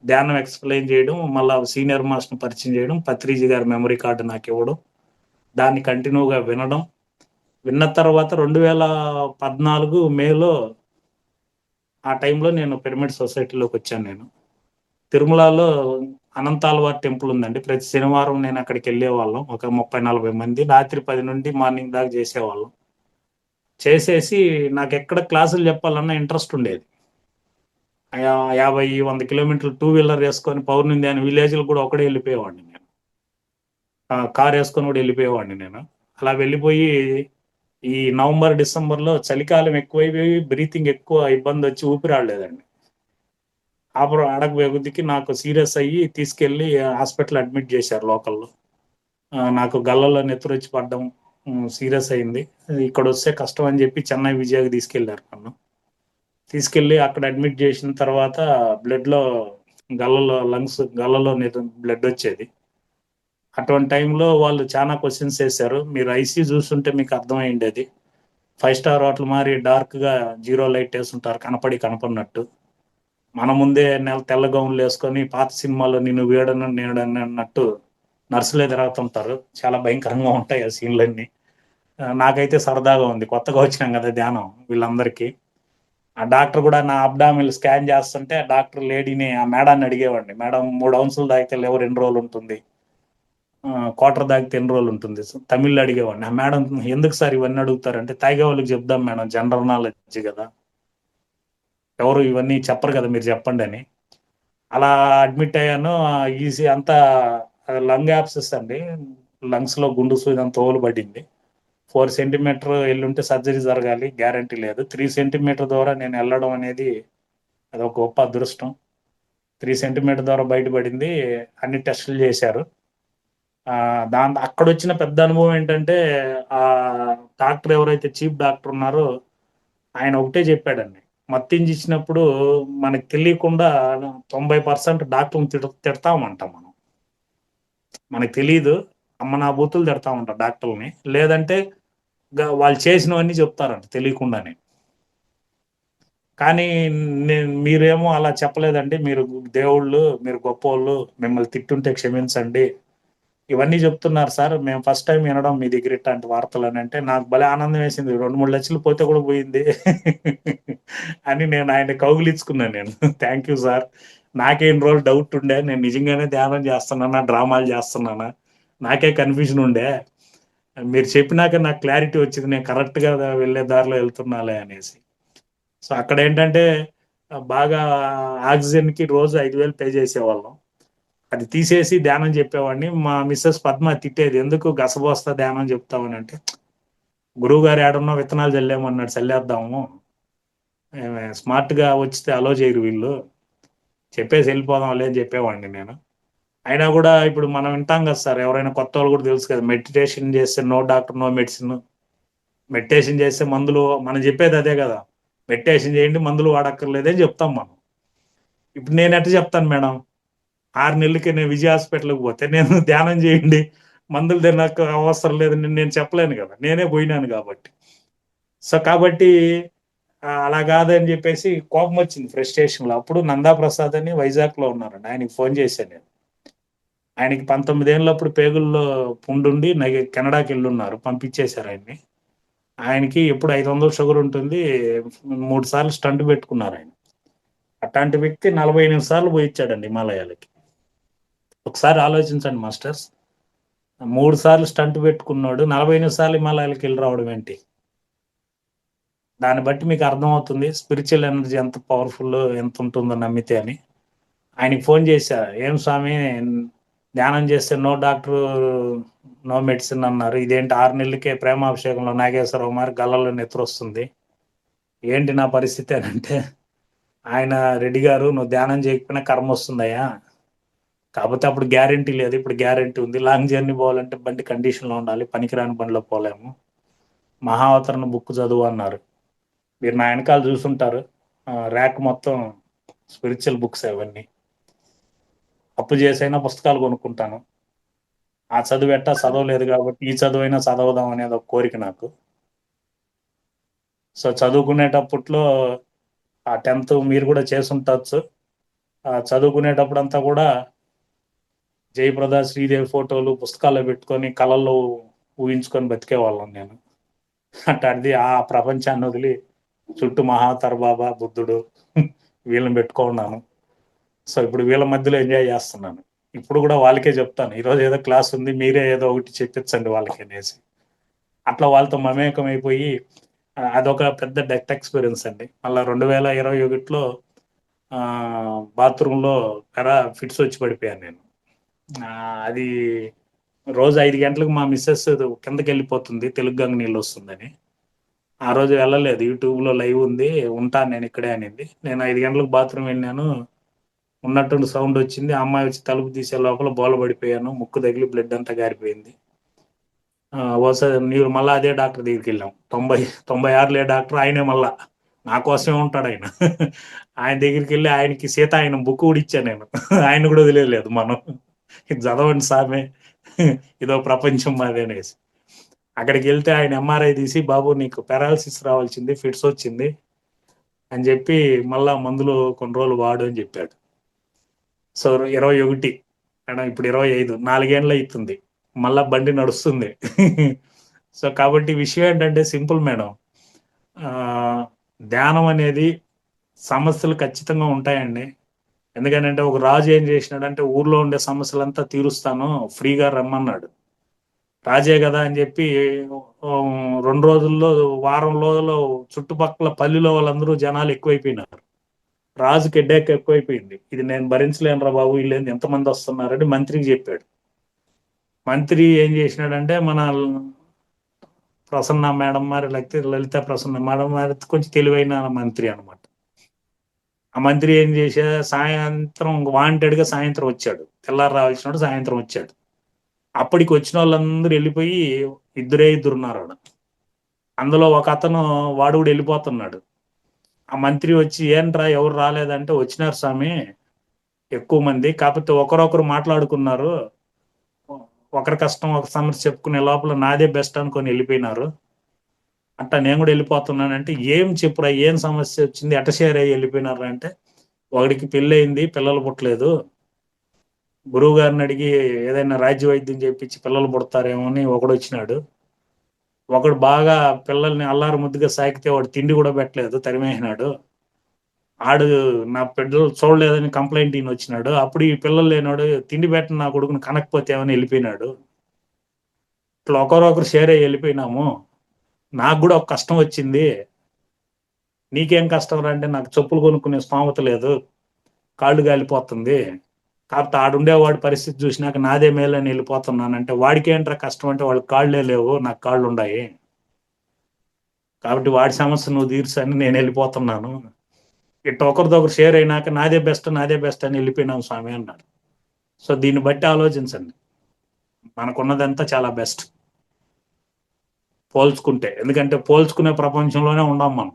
ధ్యానం ఎక్స్ప్లెయిన్ చేయడం, మళ్ళీ సీనియర్ మాస్టర్ని పరిచయం చేయడం, పత్రిజీ గారి మెమరీ కార్డు నాకు ఇవ్వడం, దాన్ని కంటిన్యూగా వినడం. విన్న తర్వాత 2014 మేలో ఆ టైంలో నేను పిరమిడ్ సొసైటీలోకి వచ్చాను. నేను తిరుమలలో అనంతాల్వార్ టెంపుల్ ఉందండి. ప్రతి శనివారం నేను అక్కడికి వెళ్ళేవాళ్ళం. ఒక 30-40 మంది రాత్రి 10 నుండి మార్నింగ్ దాకా చేసేవాళ్ళం. చేసేసి నాకు ఎక్కడ క్లాసులు చెప్పాలన్న ఇంట్రెస్ట్ ఉండేది. 50-100 కిలోమీటర్లు టూ వీలర్ వేసుకొని పౌర్ణమి అని విలేజ్లు కూడా ఒకడే వెళ్ళిపోయేవాడిని నేను. కార్ వేసుకొని కూడా వెళ్ళిపోయేవాడిని నేను. అలా వెళ్ళిపోయి ఈ నవంబర్ డిసెంబర్లో చలికాలం ఎక్కువైపోయి బ్రీతింగ్ ఎక్కువ ఇబ్బంది వచ్చి ఊపిరాడలేదండి. అప్పుడు అడగబోయేకొద్దికి నాకు సీరియస్ అయ్యి తీసుకెళ్ళి హాస్పిటల్ అడ్మిట్ చేశారు లోకల్లో. నాకు గల్లలో నెత్తురొచ్చి పడ్డం సీరియస్ అయింది. ఇక్కడ వస్తే కష్టం అని చెప్పి చెన్నై విజయకి తీసుకెళ్లారు నన్ను. తీసుకెళ్ళి అక్కడ అడ్మిట్ చేసిన తర్వాత బ్లడ్లో గల్లలో బ్లడ్ వచ్చేది. అటువంటి టైంలో వాళ్ళు చాలా క్వశ్చన్స్ వేశారు. మీరు ఐసీ చూస్తుంటే మీకు అర్థమైండేది. 5 స్టార్ హోటల్ మారి డార్క్గా జీరో లైట్ వేసుంటారు కనపడినట్టు. మన ముందే తెల్ల గౌన్లు వేసుకొని పాత సినిమాలో నేను వీడను నేడను అన్నట్టు నర్సులే తిరుగుతుంటారు. చాలా భయంకరంగా ఉంటాయి ఆ సీన్లన్నీ. నాకైతే సరదాగా ఉంది, కొత్తగా వచ్చినాం కదా ధ్యానం వీళ్ళందరికీ. ఆ డాక్టర్ కూడా నా అబ్డామిల్ స్కాన్ చేస్తుంటే ఆ డాక్టర్ లేడీని ఆ మేడాన్ని అడిగేవాడిని, మేడం 3 ounces తాగితే లివర్ ఎన్ని రోజులు ఉంటుంది, క్వార్టర్ తాగితే ఎన్ని రోజులు ఉంటుంది, తమిళ్లో అడిగేవాడిని. ఆ మేడం ఎందుకు సార్ ఇవన్నీ అడుగుతారంటే, తాగే వాళ్ళకి చెప్దాం మేడం, జనరల్ నాలెడ్జ్ కదా, ఎవరు ఇవన్నీ చెప్పరు కదా, మీరు చెప్పండి అని. అలా అడ్మిట్ అయ్యాను. ఈజీ అంతా లంగ్ యాప్సెస్ అండి, లంగ్స్లో గుండు సూదంతా తోలు పడింది. 4 సెంటీమీటర్ ఎల్లుంటే సర్జరీ జరగాలి, గ్యారంటీ లేదు. 3 సెంటీమీటర్ ద్వారా నేను వెళ్ళడం అనేది అది ఒక గొప్ప అదృష్టం. 3 సెంటీమీటర్ ద్వారా బయటపడింది. అన్ని టెస్టులు చేశారు. అక్కడ వచ్చిన పెద్ద అనుభవం ఏంటంటే, ఆ డాక్టర్ ఎవరైతే చీఫ్ డాక్టర్ ఉన్నారో ఆయన ఒకటే చెప్పాడండి, మత్తించి ఇచ్చినప్పుడు మనకు తెలియకుండా 90% డాక్టర్ని తిడతామంటాం మనం. మనకు తెలియదు, అమ్మ నా బూతులు తిడతా ఉంటాం డాక్టర్ని. లేదంటే వాళ్ళు చేసినవన్నీ చెప్తారంట తెలియకుండానే. కానీ మీరేమో అలా చెప్పలేదండి, మీరు దేవుళ్ళు, మీరు గొప్పోళ్ళు, మిమ్మల్ని తిట్టుంటే క్షమించండి, ఇవన్నీ చెప్తున్నారు సార్, మేము ఫస్ట్ టైం వినడం మీ దగ్గర ఇట్లాంటి వార్తలు అని అంటే నాకు భలే ఆనందం వేసింది. 2-3 లక్షలు పోతే కూడా పోయింది అని నేను ఆయన కౌగిలించుకున్నాను. నేను థ్యాంక్ యూ సార్, నాకేం రోజు డౌట్ ఉండే, నేను నిజంగానే ధ్యానం చేస్తున్నానా డ్రామాలు చేస్తున్నానా నాకే కన్ఫ్యూజన్ ఉండే, మీరు చెప్పినాక నాకు క్లారిటీ వచ్చింది, నేను కరెక్ట్గా వెళ్ళే దారిలో వెళ్తున్నాలే అనేసి. సో అక్కడ ఏంటంటే బాగా ఆక్సిజన్కి రోజు 5,000 పే చేసేవాళ్ళం. అది తీసేసి ధ్యానం చెప్పేవాడిని. మా మిస్సెస్ పద్మ తిట్టేది, ఎందుకు గసబోస్తా ధ్యానం చెప్తామని అంటే, గురువు గారు ఏడన్నా విత్తనాలు చల్లేమన్నాడు, చల్లేద్దాము, స్మార్ట్గా వచ్చితే అలో చేయరు వీళ్ళు, చెప్పేసి వెళ్ళిపోదాం అని చెప్పేవాడిని నేను. అయినా కూడా ఇప్పుడు మనం వింటాం కదా సార్, ఎవరైనా కొత్త వాళ్ళు కూడా తెలుసు కదా, మెడిటేషన్ చేస్తే no doctor no medicine, meditation చేస్తే మందులు, మనం చెప్పేది అదే కదా, మెడిటేషన్ చేయండి మందులు వాడక్కర్లేదని చెప్తాం మనం. ఇప్పుడు నేను ఎట్లా చెప్తాను మేడం, 6 నెలలకి నేను విజయ హాస్పిటల్కి పోతే నేను ధ్యానం చేయండి మందులు తినక అవసరం లేదని నేను చెప్పలేను కదా, నేనే పోయినాను కాబట్టి. సో కాబట్టి అలా కాదని చెప్పేసి కోపం వచ్చింది ఫ్రస్ట్రేషన్లో. అప్పుడు నందాప్రసాద్ అని వైజాగ్లో ఉన్నారండి, ఆయనకి ఫోన్ చేశాను నేను. ఆయనకి 19 ఏళ్ళప్పుడు పేగుల్లో పుండుండి కెనడాకి వెళ్ళున్నారు, పంపించేశారు ఆయన్ని. ఆయనకి ఎప్పుడు 500 షుగర్ ఉంటుంది, 3 సార్లు స్టంట్ పెట్టుకున్నారు ఆయన. అట్లాంటి వ్యక్తి 48 సార్లు పోయిచ్చాడండి హిమాలయాలకి. ఒకసారి ఆలోచించండి మాస్టర్స్, 3 సార్లు స్టంట్ పెట్టుకున్నాడు, 48 సార్లు హిమాలయాలకి వెళ్ళి రావడం ఏంటి? దాన్ని బట్టి మీకు అర్థమవుతుంది స్పిరిచువల్ ఎనర్జీ ఎంత పవర్ఫుల్, ఎంత ఉంటుందో నమ్మితే అని. ఆయనకి ఫోన్ చేశా, ఏం స్వామి ధ్యానం చేస్తే నో డాక్టర్ నో మెడిసిన్ అన్నారు, ఇదేంటి 6 నెలలకే ప్రేమాభిషేకంలో నాగేశ్వరరావు మారి గల్లలో నెత్తురు వస్తుంది, ఏంటి నా పరిస్థితి అని అంటే, ఆయన రెడ్డి గారు నువ్వు ధ్యానం చేయకపోయినా కర్మ వస్తుందయ్యా, కాకపోతే అప్పుడు గ్యారంటీ లేదు, ఇప్పుడు గ్యారంటీ ఉంది. లాంగ్ జర్నీ పోవాలంటే బండి కండిషన్లో ఉండాలి, పనికిరాని బండిలో పోలేము, మహావతరణ బుక్ చదువు అన్నారు. మీరు నా వెనకాల చూసుంటారు, ర్యాక్ మొత్తం స్పిరిచువల్ బుక్స్ అవన్నీ. అప్పు చేసైనా పుస్తకాలు కొనుక్కుంటాను, ఆ చదువు ఎట్టా చదవలేదు కాబట్టి ఈ చదువు అయినా చదవదాం అనేది ఒక కోరిక నాకు. సో చదువుకునేటప్పట్లో ఆ 10th మీరు కూడా చేసుంటచ్చు, చదువుకునేటప్పుడు అంతా కూడా జయప్రద శ్రీదేవి ఫోటోలు పుస్తకాల్లో పెట్టుకొని కళల్లో ఊహించుకొని బతికేవాళ్ళం నేను. అట్లాంటిది ఆ ప్రపంచాన్ని వదిలి చుట్టూ మహాతర్ బాబా, బుద్ధుడు వీళ్ళని పెట్టుకున్నాను. సో ఇప్పుడు వీళ్ళ మధ్యలో ఎంజాయ్ చేస్తున్నాను. ఇప్పుడు కూడా వాళ్ళకే చెప్తాను, ఈరోజు ఏదో క్లాస్ ఉంది, మీరే ఏదో ఒకటి చెప్పించండి వాళ్ళకి అనేసి. అట్లా వాళ్ళతో మమేకం అయిపోయి అదొక పెద్ద డెత్ ఎక్స్పీరియన్స్ అండి. మళ్ళీ 2021లో బాత్రూంలో ఫిట్స్ వచ్చి పడిపోయాను నేను. అది రోజు 5 గంటలకు మా మిస్సెస్ కిందకి వెళ్ళిపోతుంది, తెలుగు గంగ నీళ్ళు వస్తుందని. ఆ రోజు వెళ్ళలేదు, యూట్యూబ్లో లైవ్ ఉంది, ఉంటాను నేను ఇక్కడే అనింది. నేను 5 గంటలకు బాత్రూమ్ వెళ్ళాను, ఉన్నట్టుండి సౌండ్ వచ్చింది, ఆ అమ్మాయి వచ్చి తలుపు తీసే లోపల బోల పడిపోయాను, ముక్కు తగిలి బ్లడ్ అంతా గారిపోయింది. ఒకసారి నీవు మళ్ళీ అదే డాక్టర్ దగ్గరికి వెళ్ళాం, 96 డాక్టర్, ఆయనే మళ్ళా నా కోసమే ఉంటాడు ఆయన. ఆయన దగ్గరికి వెళ్ళి ఆయనకి ఆయన బుక్ కూడా ఇచ్చాను నేను. ఆయన కూడా వదిలేదు, మనం ఇది చదవండి సామే, ఇదో ప్రపంచం మాది అనేసి. అక్కడికి వెళ్తే ఆయన ఎంఆర్ఐ తీసి, బాబు నీకు పారాలసిస్ రావాల్సింది, ఫిట్స్ వచ్చింది అని చెప్పి మళ్ళా మందులు కొన్ని రోజులు వాడు అని చెప్పాడు. సో 21 మేడం, ఇప్పుడు 25, 4 ఏళ్ళు అవుతుంది, మళ్ళా బండి నడుస్తుంది. సో కాబట్టి విషయం ఏంటంటే సింపుల్ మేడం, ధ్యానం అనేది సమస్యలు ఖచ్చితంగా ఉంటాయండి. ఎందుకంటే ఒక రాజు ఏం చేసినాడంటే, ఊర్లో ఉండే సమస్యలంతా తీరుస్తాను, ఫ్రీగా రమ్మన్నాడు. రాజే కదా అని చెప్పి 2 రోజుల్లో, వారం రోజుల్లో చుట్టుపక్కల పల్లెలో వాళ్ళందరూ జనాలు ఎక్కువైపోయినారు. రాజుకి హెడ్ఏక్ ఎక్కువైపోయింది, ఇది నేను భరించలేను రా బాబు, వీళ్ళు ఎంతమంది వస్తున్నారని మంత్రికి చెప్పాడు. మంత్రి ఏం చేసినాడంటే, మన ప్రసన్న మేడం మరి, లేకపోతే లలిత ప్రసన్న మేడం మరి, కొంచెం తెలివైన మంత్రి అనమాట. ఆ మంత్రి ఏం చేసా, సాయంత్రం వాంటెడ్గా సాయంత్రం వచ్చాడు, తెల్లారు రావాల్సినాడు, సాయంత్రం వచ్చాడు. అప్పటికి వచ్చిన వాళ్ళందరూ వెళ్ళిపోయి ఇద్దరు ఉన్నారు ఆడ. అందులో ఒక అతను వాడు కూడా వెళ్ళిపోతున్నాడు. ఆ మంత్రి వచ్చి, ఏంట్రా ఎవరు రాలేదంటే, వచ్చినారు స్వామి ఎక్కువ మంది, కాకపోతే ఒకరొకరు మాట్లాడుకున్నారు, ఒకరి కష్టం ఒక సమస్య చెప్పుకునే లోపల నాదే బెస్ట్ అనుకొని వెళ్ళిపోయినారు, అట్టా నేను కూడా వెళ్ళిపోతున్నానంటే, ఏం చెప్పురా, ఏం సమస్య వచ్చింది, ఎట షేర్ అయ్యి వెళ్ళిపోయినారు అంటే, ఒకడికి పెళ్ళి అయింది, పిల్లలు పుట్టలేదు, గురువు గారిని అడిగి ఏదైనా రాజ్య వైద్యం చేయించి పిల్లలు పుడతారేమో అని ఒకడు వచ్చినాడు, ఒకడు బాగా పిల్లల్ని అల్లారు ముద్దుగా సాకితే వాడు తిండి కూడా పెట్టలేదు, తరిమేసినాడు, ఆడు నా బిడ్డలు చూడలేదని కంప్లైంట్ ఈయన వచ్చినాడు, అప్పుడు ఈ పిల్లలు లేనాడు తిండి పెట్టిన నా కొడుకుని కనకపోతే ఏమని వెళ్ళిపోయినాడు. ఇట్లా ఒకరొకరు షేర్ అయ్యి వెళ్ళిపోయినాము, నాకు కూడా ఒక కష్టం వచ్చింది, నీకేం కష్టం రా అంటే, నాకు చెప్పులు కొనుక్కునే స్తోమత లేదు, కాళ్ళు గాలిపోతుంది, కాకపోతే ఆడుండేవాడి పరిస్థితి చూసినాక నాదే మేలని వెళ్ళిపోతున్నానంటే, వాడికి ఏంట్రా కష్టం అంటే, వాళ్ళకి కాళ్ళే లేవు, నాకు కాళ్ళు ఉన్నాయి, కాబట్టి వాడి సమస్య నువ్వు తీర్చని నేను వెళ్ళిపోతున్నాను. ఇట్లా ఒకరిదొకరు షేర్ అయినాక నాదే బెస్ట్ అని వెళ్ళిపోయినాం స్వామి అన్నాడు. సో దీన్ని బట్టి ఆలోచించండి, మనకున్నదంతా చాలా బెస్ట్ పోల్చుకుంటే. ఎందుకంటే పోల్చుకునే ప్రపంచంలోనే ఉండాం మనం.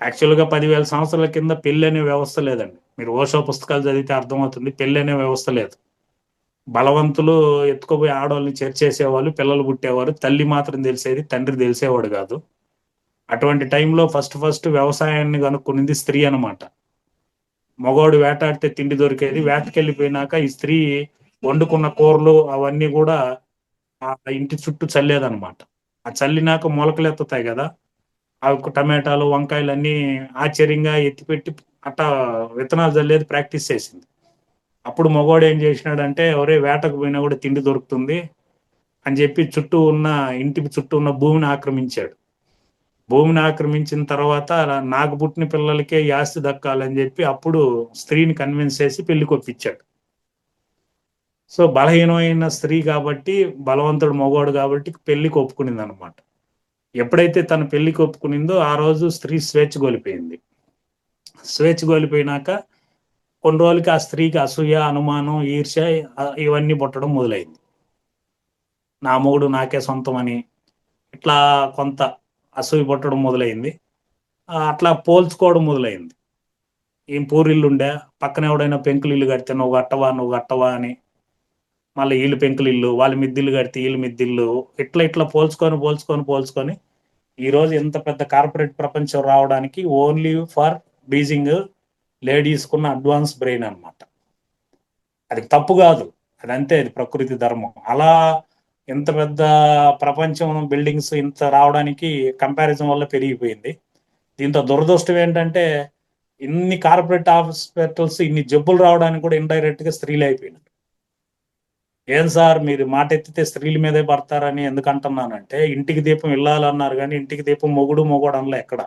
యాక్చువల్గా 10,000 సంవత్సరాల కింద పెళ్ళి అనే వ్యవస్థ లేదండి. మీరు ఓషో పుస్తకాలు చదివితే అర్థమవుతుంది, పెళ్ళి అనే వ్యవస్థ లేదు. బలవంతులు ఎత్తుకుపోయి ఆడవాళ్ళని చేర్చేసేవాళ్ళు, పిల్లలు పుట్టేవారు, తల్లి మాత్రం తెలిసేది, తండ్రి తెలిసేవాడు కాదు. అటువంటి టైంలో ఫస్ట్ వ్యవసాయాన్ని కనుక్కునింది స్త్రీ అనమాట. మగవాడు వేటాడితే తిండి దొరికేది, వేటకెళ్ళిపోయినాక ఈ స్త్రీ వండుకున్న కూరలు అవన్నీ కూడా ఆ ఇంటి చుట్టూ చల్లేదనమాట. ఆ చల్లినాక మొలకలు ఎత్తుతాయి కదా, అవి టమాటాలు వంకాయలు అన్నీ ఆశ్చర్యంగా ఎత్తిపెట్టి అట్టా విత్తనాలు చల్లేది ప్రాక్టీస్ చేసింది. అప్పుడు మగవాడు ఏం చేసినాడంటే, ఒరే వేటకు పోయినా కూడా తిండి దొరుకుతుంది అని చెప్పి ఇంటికి చుట్టూ ఉన్న భూమిని ఆక్రమించాడు. భూమిని ఆక్రమించిన తర్వాత నాకు పుట్టిన పిల్లలకే ఈ ఆస్తి దక్కాలని చెప్పి అప్పుడు స్త్రీని కన్విన్స్ చేసి పెళ్లి కొప్పించాడు. సో బలహీనమైన స్త్రీ కాబట్టి, బలవంతుడు మగవాడు కాబట్టి పెళ్లికి ఒప్పుకునింది అనమాట. ఎప్పుడైతే తన పెళ్లికి ఒప్పుకునిందో ఆ రోజు స్త్రీ స్వేచ్ఛ కోల్పోయింది. స్వేచ్ఛ కోల్పోయినాక కొన్ని రోజులకి ఆ స్త్రీకి అసూయ, అనుమానం, ఈర్ష్య ఇవన్నీ పుట్టడం మొదలైంది. నా మొగుడు నాకే సొంతం అని ఇట్లా కొంత అసూయ పుట్టడం మొదలైంది. అట్లా పోల్చుకోవడం మొదలైంది. ఏం పూరిల్లు ఉండే, పక్కన ఎవడైనా పెంకులు ఇల్లు కడితే నువ్వు కట్టవా అని, మళ్ళీ వీళ్ళు పెంకులు ఇల్లు, వాళ్ళు మిద్దిల్లు కడితే వీళ్ళు మిద్దిల్లు, ఇట్లా పోల్చుకొని ఈరోజు ఎంత పెద్ద కార్పొరేట్ ప్రపంచం రావడానికి ఓన్లీ ఫర్ బీజింగ్ లేడీస్కున్న అడ్వాన్స్ బ్రెయిన్ అనమాట. అది తప్పు కాదు, అదంతే, అది ప్రకృతి ధర్మం. అలా ఇంత పెద్ద ప్రపంచం, బిల్డింగ్స్ ఇంత రావడానికి కంపారిజన్ వల్ల పెరిగిపోయింది. దీంతో దురదృష్టం ఏంటంటే, ఇన్ని కార్పొరేట్ హాస్పిటల్స్ ఇన్ని జబ్బులు రావడానికి కూడా ఇండైరెక్ట్ గా స్త్రీలే అయిపోయినారు. ఏం సార్ మీరు మాట ఎత్తితే స్త్రీల మీదే పడతారని ఎందుకు అంటున్నానంటే, ఇంటికి దీపం ఇల్లాలన్నారు కానీ ఇంటికి దీపం మొగుడు అనలే ఎక్కడ.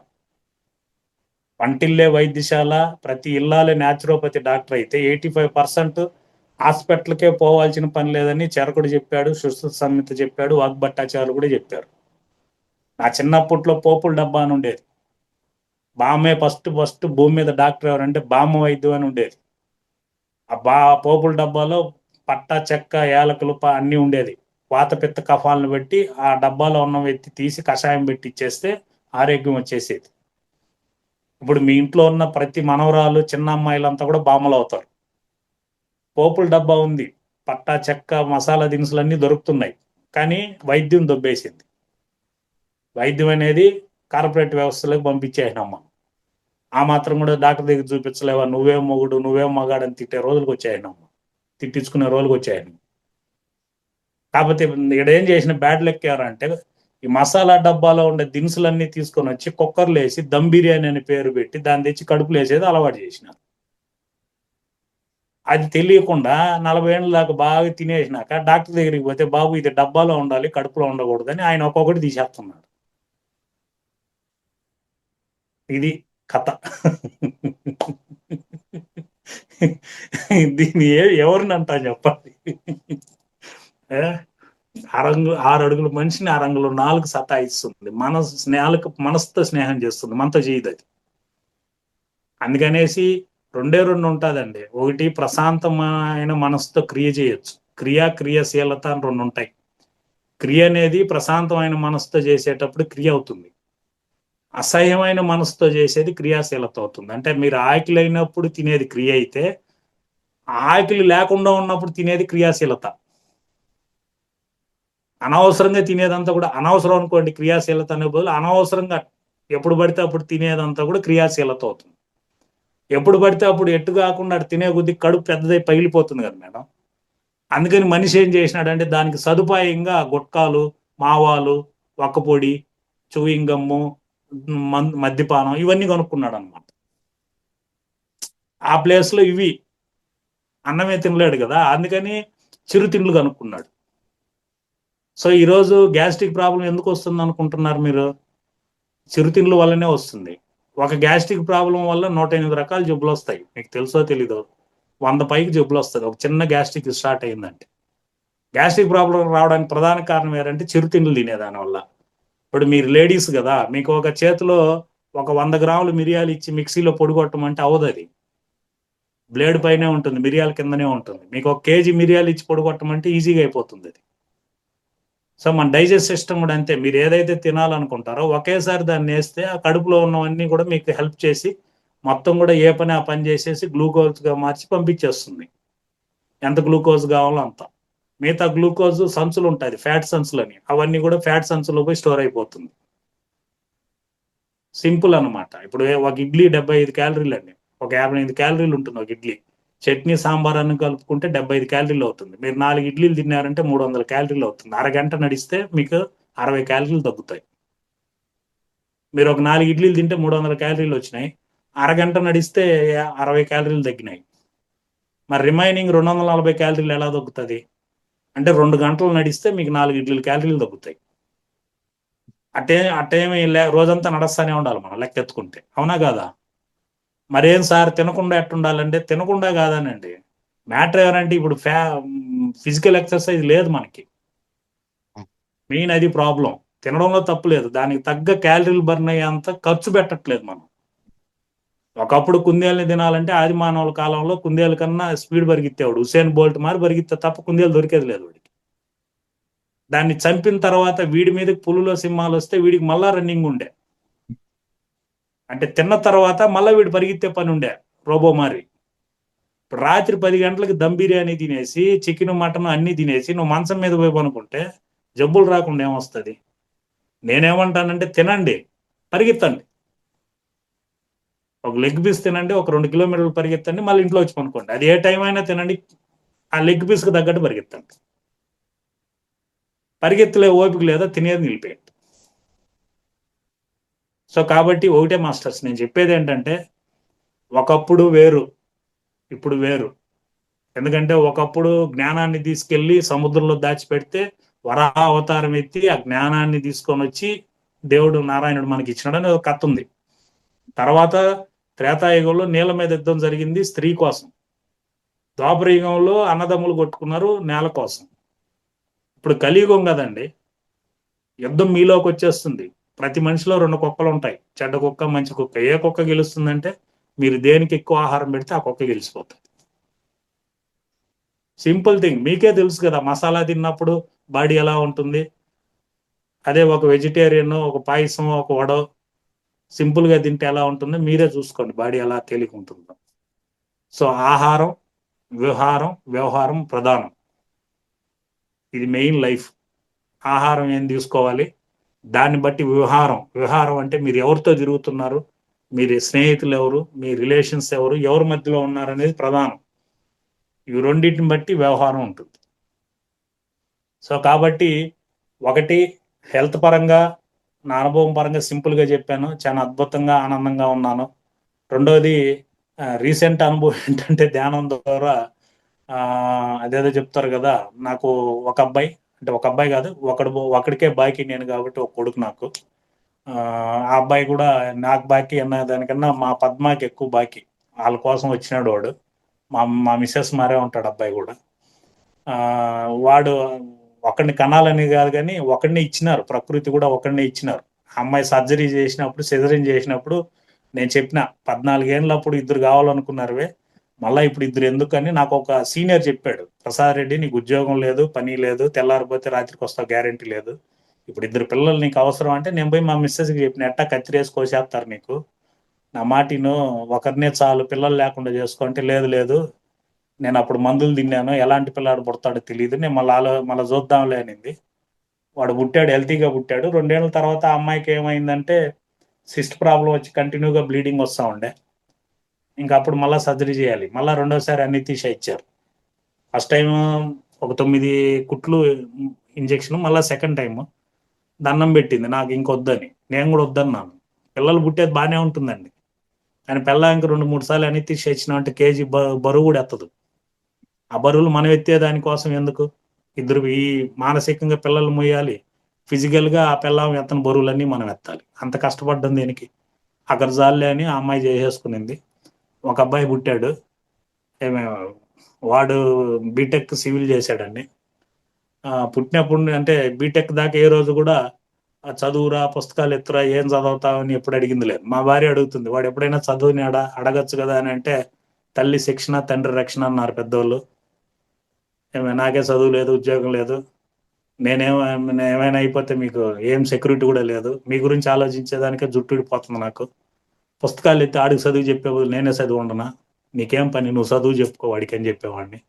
వంటిల్లే వైద్యశాల, ప్రతి ఇల్లాలే న్యాచురోపతి డాక్టర్ అయితే 85% హాస్పిటల్కే పోవాల్సిన పని లేదని చరకుడు చెప్పాడు, సుశ్రుత సంహిత చెప్పాడు, వాగ్భట్టాచార్యులు కూడా చెప్పారు. నా చిన్నప్పట్లో పోపుల డబ్బా అని ఉండేది. బామ్మే ఫస్ట్ భూమి మీద డాక్టర్ ఎవరంటే బామ్మ వైద్యం అని ఉండేది. ఆ పోపుల డబ్బాలో పట్ట, చెక్క, యాలకులు అన్నీ ఉండేది. వాత పిత్త కఫాలను పెట్టి ఆ డబ్బాలో ఉన్న వ్యక్తి తీసి కషాయం పెట్టి ఇచ్చేస్తే ఆరోగ్యం వచ్చేసేది. ఇప్పుడు మీ ఇంట్లో ఉన్న ప్రతి మనవరాలు, చిన్న అమ్మాయిలంతా కూడా బామ్మలు అవుతారు. పోపుల డబ్బా ఉంది, పట్ట, చెక్క, మసాలా దినుసులు అన్నీ దొరుకుతున్నాయి, కానీ వైద్యం దొబ్బేసింది. వైద్యం అనేది కార్పొరేట్ వ్యవస్థలోకి పంపించేసినాం మనం. ఆ మాత్రం కూడా డాక్టర్ దగ్గర చూపించలేవా, నువ్వేం మొగుడు, నువ్వేం మగాడని తిట్టే రోజులకు వచ్చాయినాం, తిట్టించుకునే రోజులకు వచ్చాయని. కాకపోతే ఇక్కడ ఏం చేసిన బ్యాడ్ లెక్క ఎవరంటే, ఈ మసాలా డబ్బాలో ఉండే దినుసులన్నీ తీసుకొని వచ్చి కుక్కర్లు వేసి దమ్ బిర్యానీ అని పేరు పెట్టి దాన్ని తెచ్చి కడుపులో వేసేది అలవాటు చేసినారు. అది తెలియకుండా 40 ఏళ్ళ దాకా బాగా తినేసినాక డాక్టర్ దగ్గరికి పోతే, బాబు ఇది డబ్బాలో ఉండాలి, కడుపులో ఉండకూడదని ఆయన ఒక్కొక్కటి తీసేస్తున్నాడు. ఇది కథ. దీన్ని ఎవరిని అంటా చెప్పండి. ఆరు అడుగుల మనిషిని 6 అంగుళం 4 సతాయిస్తుంది. మనసుతో స్నేహం చేస్తుంది, మనతో చేయదు అది. అందుకనేసి 2 ఉంటుందండి. ఒకటి ప్రశాంతమైన మనసుతో క్రియ చేయొచ్చు, క్రియాశీలత అని 2 ఉంటాయి. క్రియ అనేది ప్రశాంతమైన మనసుతో చేసేటప్పుడు క్రియ అవుతుంది, అసహ్యమైన మనసుతో చేసేది క్రియాశీలత అవుతుంది. అంటే మీరు ఆకలి అయినప్పుడు తినేది క్రియ అయితే, ఆకలి లేకుండా ఉన్నప్పుడు తినేది క్రియాశీలత. అనవసరంగా తినేదంతా కూడా అనవసరం అనుకోండి, క్రియాశీలత అనే బదులు అనవసరంగా ఎప్పుడు పడితే అప్పుడు తినేదంతా కూడా క్రియాశీలత అవుతుంది. ఎప్పుడు పడితే అప్పుడు ఎట్టు కాకుండా అటు తినే కొద్ది కడుపు పెద్దదై పగిలిపోతుంది కదా మేడం. అందుకని మనిషి ఏం చేసినాడంటే దానికి సదుపాయంగా గుట్కాలు, మావాలు, ఒక్కపొడి, చూయింగ్ గమ్ము, మద్యపానం ఇవన్నీ కొనుక్కున్నాడు అనమాట. ఆ ప్లేస్లో ఇవి అన్నమే తినలేడు కదా, అందుకని చిరుతిండ్లు కనుక్కున్నాడు. సో ఈరోజు గ్యాస్ట్రిక్ ప్రాబ్లం ఎందుకు వస్తుంది అనుకుంటున్నారు మీరు? చిరుతిండ్ల వల్లనే వస్తుంది. ఒక గ్యాస్ట్రిక్ ప్రాబ్లం వల్ల 108 రకాల జబ్బులు వస్తాయి, మీకు తెలుసో తెలీదో. 100 పైకి జబ్బులు వస్తుంది ఒక చిన్న గ్యాస్ట్రిక్ స్టార్ట్ అయిందంటే. గ్యాస్ట్రిక్ ప్రాబ్లం రావడానికి ప్రధాన కారణం ఏంటంటే చిరుతిండ్లు తినేదాని వల్ల. ఇప్పుడు మీరు లేడీస్ కదా, మీకు ఒక చేతిలో ఒక 100 గ్రాములు మిరియాలు ఇచ్చి మిక్సీలో పొడి కొట్టమంటే అవదు, అది బ్లేడ్ పైనే ఉంటుంది, మిరియాల కిందనే ఉంటుంది. మీకు 1 కేజీ మిరియాలు ఇచ్చి పొడి కొట్టమంటే ఈజీగా అయిపోతుంది అది. సో మన డైజెస్ట్ సిస్టమ్ కూడా అంతే. మీరు ఏదైతే తినాలనుకుంటారో ఒకేసారి దాన్ని వేస్తే ఆ కడుపులో ఉన్నవన్నీ కూడా మీకు హెల్ప్ చేసి మొత్తం కూడా ఏ పని ఆ పని చేసేసి గ్లూకోజ్గా మార్చి పంపించేస్తుంది, ఎంత గ్లూకోజ్ కావాలో అంత. మిగతా గ్లూకోజ్ సంచులు ఉంటుంది, ఫ్యాట్ సంచులని, అవన్నీ కూడా ఫ్యాట్ సంచులో పోయి స్టోర్ అయిపోతుంది. సింపుల్ అనమాట. ఇప్పుడు ఒక ఇడ్లీ 75 క్యాలరీలు అండి, ఒక 55 క్యాలరీలు ఉంటుంది ఒక ఇడ్లీ. చట్నీ సాంబార్ అన్ని కలుపుకుంటే 75 క్యాలరీలు అవుతుంది. మీరు 4 ఇడ్లీలు తిన్నారంటే 300 క్యాలరీలు అవుతుంది. అరగంట నడిస్తే మీకు 60 క్యాలరీలు తగ్గుతాయి. మీరు ఒక 4 ఇడ్లీలు తింటే 300 క్యాలరీలు వచ్చినాయి, అరగంట నడిస్తే 60 క్యాలరీలు తగ్గినాయి. మరి రిమైనింగ్ 240 క్యాలరీలు ఎలా తగ్గుతుంది అంటే 2 గంటలు నడిస్తే మీకు 4 ఇడ్లీలు క్యాలరీలు తగ్గుతాయి. అట్టేమి రోజంతా నడుస్తూనే ఉండాలి మనం లెక్క ఎత్తుకుంటే, అవునా కాదా? మరేం సార్ తినకుండా ఎట్టుండాలంటే, తినకుండా కాదానండి, మ్యాటర్ ఏమంటే ఇప్పుడు ఫిజికల్ ఎక్సర్సైజ్ లేదు మనకి, మెయిన్ అది ప్రాబ్లం. తినడంలో తప్పు లేదు, దానికి తగ్గ క్యాలరీలు బర్న్ అయ్యేంత ఖర్చు పెట్టట్లేదు మనం. ఒకప్పుడు కుందేళ్ళని తినాలంటే ఆది మానవుల కాలంలో కుందేలు కన్నా స్పీడ్ పరిగెత్తేవాడు, హుసేన్ బోల్ట్ మారి పరిగెత్తే తప్ప కుందేలు దొరికేది లేదు వాడికి. దాన్ని చంపిన తర్వాత వీడి మీదకి పులులో సింహాలు వస్తే వీడికి మళ్ళా రన్నింగ్ ఉండే, అంటే తిన్న తర్వాత మళ్ళీ వీడు పరిగెత్తే పని ఉండే రోబో మారి. ఇప్పుడు రాత్రి 10 గంటలకు దమ్ బిర్యానీ తినేసి చికెన్ మటన్ అన్ని తినేసి నువ్వు మంచం మీద పోయి పనుకుంటే జబ్బులు రాకుండా ఏమొస్తుంది? నేనేమంటానంటే తినండి, పరిగెత్తండి, ఒక లెగ్ పీస్ తినండి, ఒక 2 కిలోమీటర్లు పరిగెత్తండి, మళ్ళీ ఇంట్లో వచ్చి పనుకోండి. అది ఏ టైం అయినా తినండి, ఆ లెగ్ పీస్కి తగ్గట్టు పరిగెత్తండి. పరిగెత్తలే ఓపిక లేదా తినేది నిలిపేయండి. సో కాబట్టి ఒకటే మాస్టర్స్, నేను చెప్పేది ఏంటంటే ఒకప్పుడు వేరు, ఇప్పుడు వేరు. ఎందుకంటే ఒకప్పుడు జ్ఞానాన్ని తీసుకెళ్లి సముద్రంలో దాచిపెడితే వరాహ అవతారం ఎత్తి ఆ జ్ఞానాన్ని తీసుకొని వచ్చి దేవుడు నారాయణుడు మనకి ఇచ్చినాడని ఒక కథ ఉంది. తర్వాత త్రేతాయుగంలో నీళ్ళ మీద యుద్ధం జరిగింది స్త్రీ కోసం. ద్వాపర యుగంలో అన్నదమ్ములు కొట్టుకున్నారు నేల కోసం. ఇప్పుడు కలియుగం కదండి, యుద్ధం మీలోకి వచ్చేస్తుంది. ప్రతి మనిషిలో 2 కుక్కలు ఉంటాయి, చెడ్డ కుక్క మంచి కుక్క. ఏ కుక్క గెలుస్తుందంటే మీరు దేనికి ఎక్కువ ఆహారం పెడితే ఆ కుక్క గెలిచిపోతుంది. సింపుల్ థింగ్, మీకే తెలుసు కదా మసాలా తిన్నప్పుడు బాడీ ఎలా ఉంటుంది. అదే ఒక వెజిటేరియన్ ఒక పాయసం ఒక వడ సింపుల్గా తింటే ఎలా ఉంటుందో మీరే చూసుకోండి, బాడీ ఎలా తేలిక ఉంటుందో. సో ఆహారం వ్యవహారం ప్రధానం. ఇది మెయిన్ లైఫ్. ఆహారం ఏం తీసుకోవాలి, దాన్ని బట్టి వ్యవహారం అంటే మీరు ఎవరితో తిరుగుతున్నారు, మీరు స్నేహితులు ఎవరు, మీ రిలేషన్స్ ఎవరు, ఎవరి మధ్యలో ఉన్నారు అనేది ప్రధానం. ఇవి రెండింటిని బట్టి వ్యవహారం ఉంటుంది. సో కాబట్టి ఒకటి హెల్త్ పరంగా నా అనుభవం పరంగా సింపుల్గా చెప్పాను, చాలా అద్భుతంగా ఆనందంగా ఉన్నాను. రెండోది రీసెంట్ అనుభవం ఏంటంటే ధ్యానం ద్వారా అదేదో చెప్తారు కదా, నాకు ఒక అబ్బాయి కాదు ఒకడికే బాకీ నేను కాబట్టి ఒక కొడుకు నాకు. ఆ అబ్బాయి కూడా నాకు బాకీ అన్న దానికన్నా మా పద్మాకి ఎక్కువ బాకీ. వాళ్ళ కోసం వచ్చినాడు వాడు. మా మిస్సెస్ మారే ఉంటాడు అబ్బాయి కూడా. వాడు ఒకడిని కనాలని కాదు కానీ ఒకడిని ఇచ్చినారు, ప్రకృతి కూడా ఒకడిని ఇచ్చినారు. అమ్మాయి సర్జరీ చేసినప్పుడు సిజరీన్ చేసినప్పుడు నేను చెప్పిన 14 ఏళ్ళప్పుడు 2 కావాలనుకున్నారువే, మళ్ళీ ఇప్పుడు 2 ఎందుకని నాకు ఒక సీనియర్ చెప్పాడు, ప్రసాద్ రెడ్డి నీకు ఉద్యోగం లేదు పని లేదు, తెల్లారిపోతే రాత్రికి వస్తావు గ్యారెంటీ లేదు, ఇప్పుడు 2 పిల్లలు నీకు అవసరం అంటే నేను పోయి మా మిస్సెస్కి చెప్పిన, ఎట్టా కత్తిరేసి కోసేస్తారు నీకు, నా మాటిను ఒకరినే చాలు పిల్లలు లేకుండా చేసుకుంటే లేదు నేను అప్పుడు మందులు తిన్నాను, ఎలాంటి పిల్లాడు పుడతాడో తెలియదు, నేను మళ్ళీ చూద్దాంలే అనింది. వాడు పుట్టాడు, హెల్తీగా పుట్టాడు. 2 ఏళ్ళ తర్వాత ఆ అమ్మాయికి ఏమైందంటే సిస్ట్ ప్రాబ్లం వచ్చి కంటిన్యూగా బ్లీడింగ్ వస్తూ ఉండే. ఇంకా అప్పుడు మళ్ళీ సర్జరీ చేయాలి, మళ్ళీ రెండోసారి అన్ని తీసే ఇచ్చారు. ఫస్ట్ టైం ఒక 9 కుట్లు ఇంజెక్షన్, మళ్ళీ సెకండ్ టైం దండం పెట్టింది నాకు ఇంకొద్దని. నేను కూడా వద్దన్నాను. పిల్లలు పుట్టేది బాగానే ఉంటుందండి, కానీ పిల్లలకి 2-3 సార్లు అన్ని తీసి ఇచ్చినామంటే కేజీ బరువు కూడా ఎత్తదు. ఆ బరువులు మనం ఎత్తే దానికోసం ఎందుకు, ఈ మానసికంగా పిల్లలు మోయాలి, ఫిజికల్గా ఆ పిల్లలు ఎత్తని బరువులన్నీ మనం ఎత్తాలి, అంత కష్టపడ్డం దేనికి. అక్కడ జాలే అని ఆ అమ్మాయి చేసేసుకునింది. ఒక అబ్బాయి పుట్టాడు, వాడు బీటెక్ సివిల్ చేశాడండి. పుట్టినప్పుడు అంటే బీటెక్ దాకా ఏ రోజు కూడా చదువురా పుస్తకాలు ఎత్తురా ఏం చదువుతావని ఎప్పుడు అడిగింది లేదు. మా భార్య అడుగుతుంది, వాడు ఎప్పుడైనా చదువుని అడగచ్చు కదా అని అంటే, తల్లి శిక్షణ తండ్రి రక్షణ అన్నారు పెద్దోళ్ళు. నాకే చదువు లేదు ఉద్యోగం లేదు, ఏమైనా అయిపోతే మీకు ఏం సెక్యూరిటీ కూడా లేదు, మీ గురించి ఆలోచించేదానికే జుట్టు ఊడిపోతుంది నాకు, పుస్తకాలు ఎత్తి ఆడికి చదువు చెప్పే బదులు నేనే చదువు ఉండనా, నీకేం పని నువ్వు చదువు చెప్పుకో వాడికి అని చెప్పేవాడిని.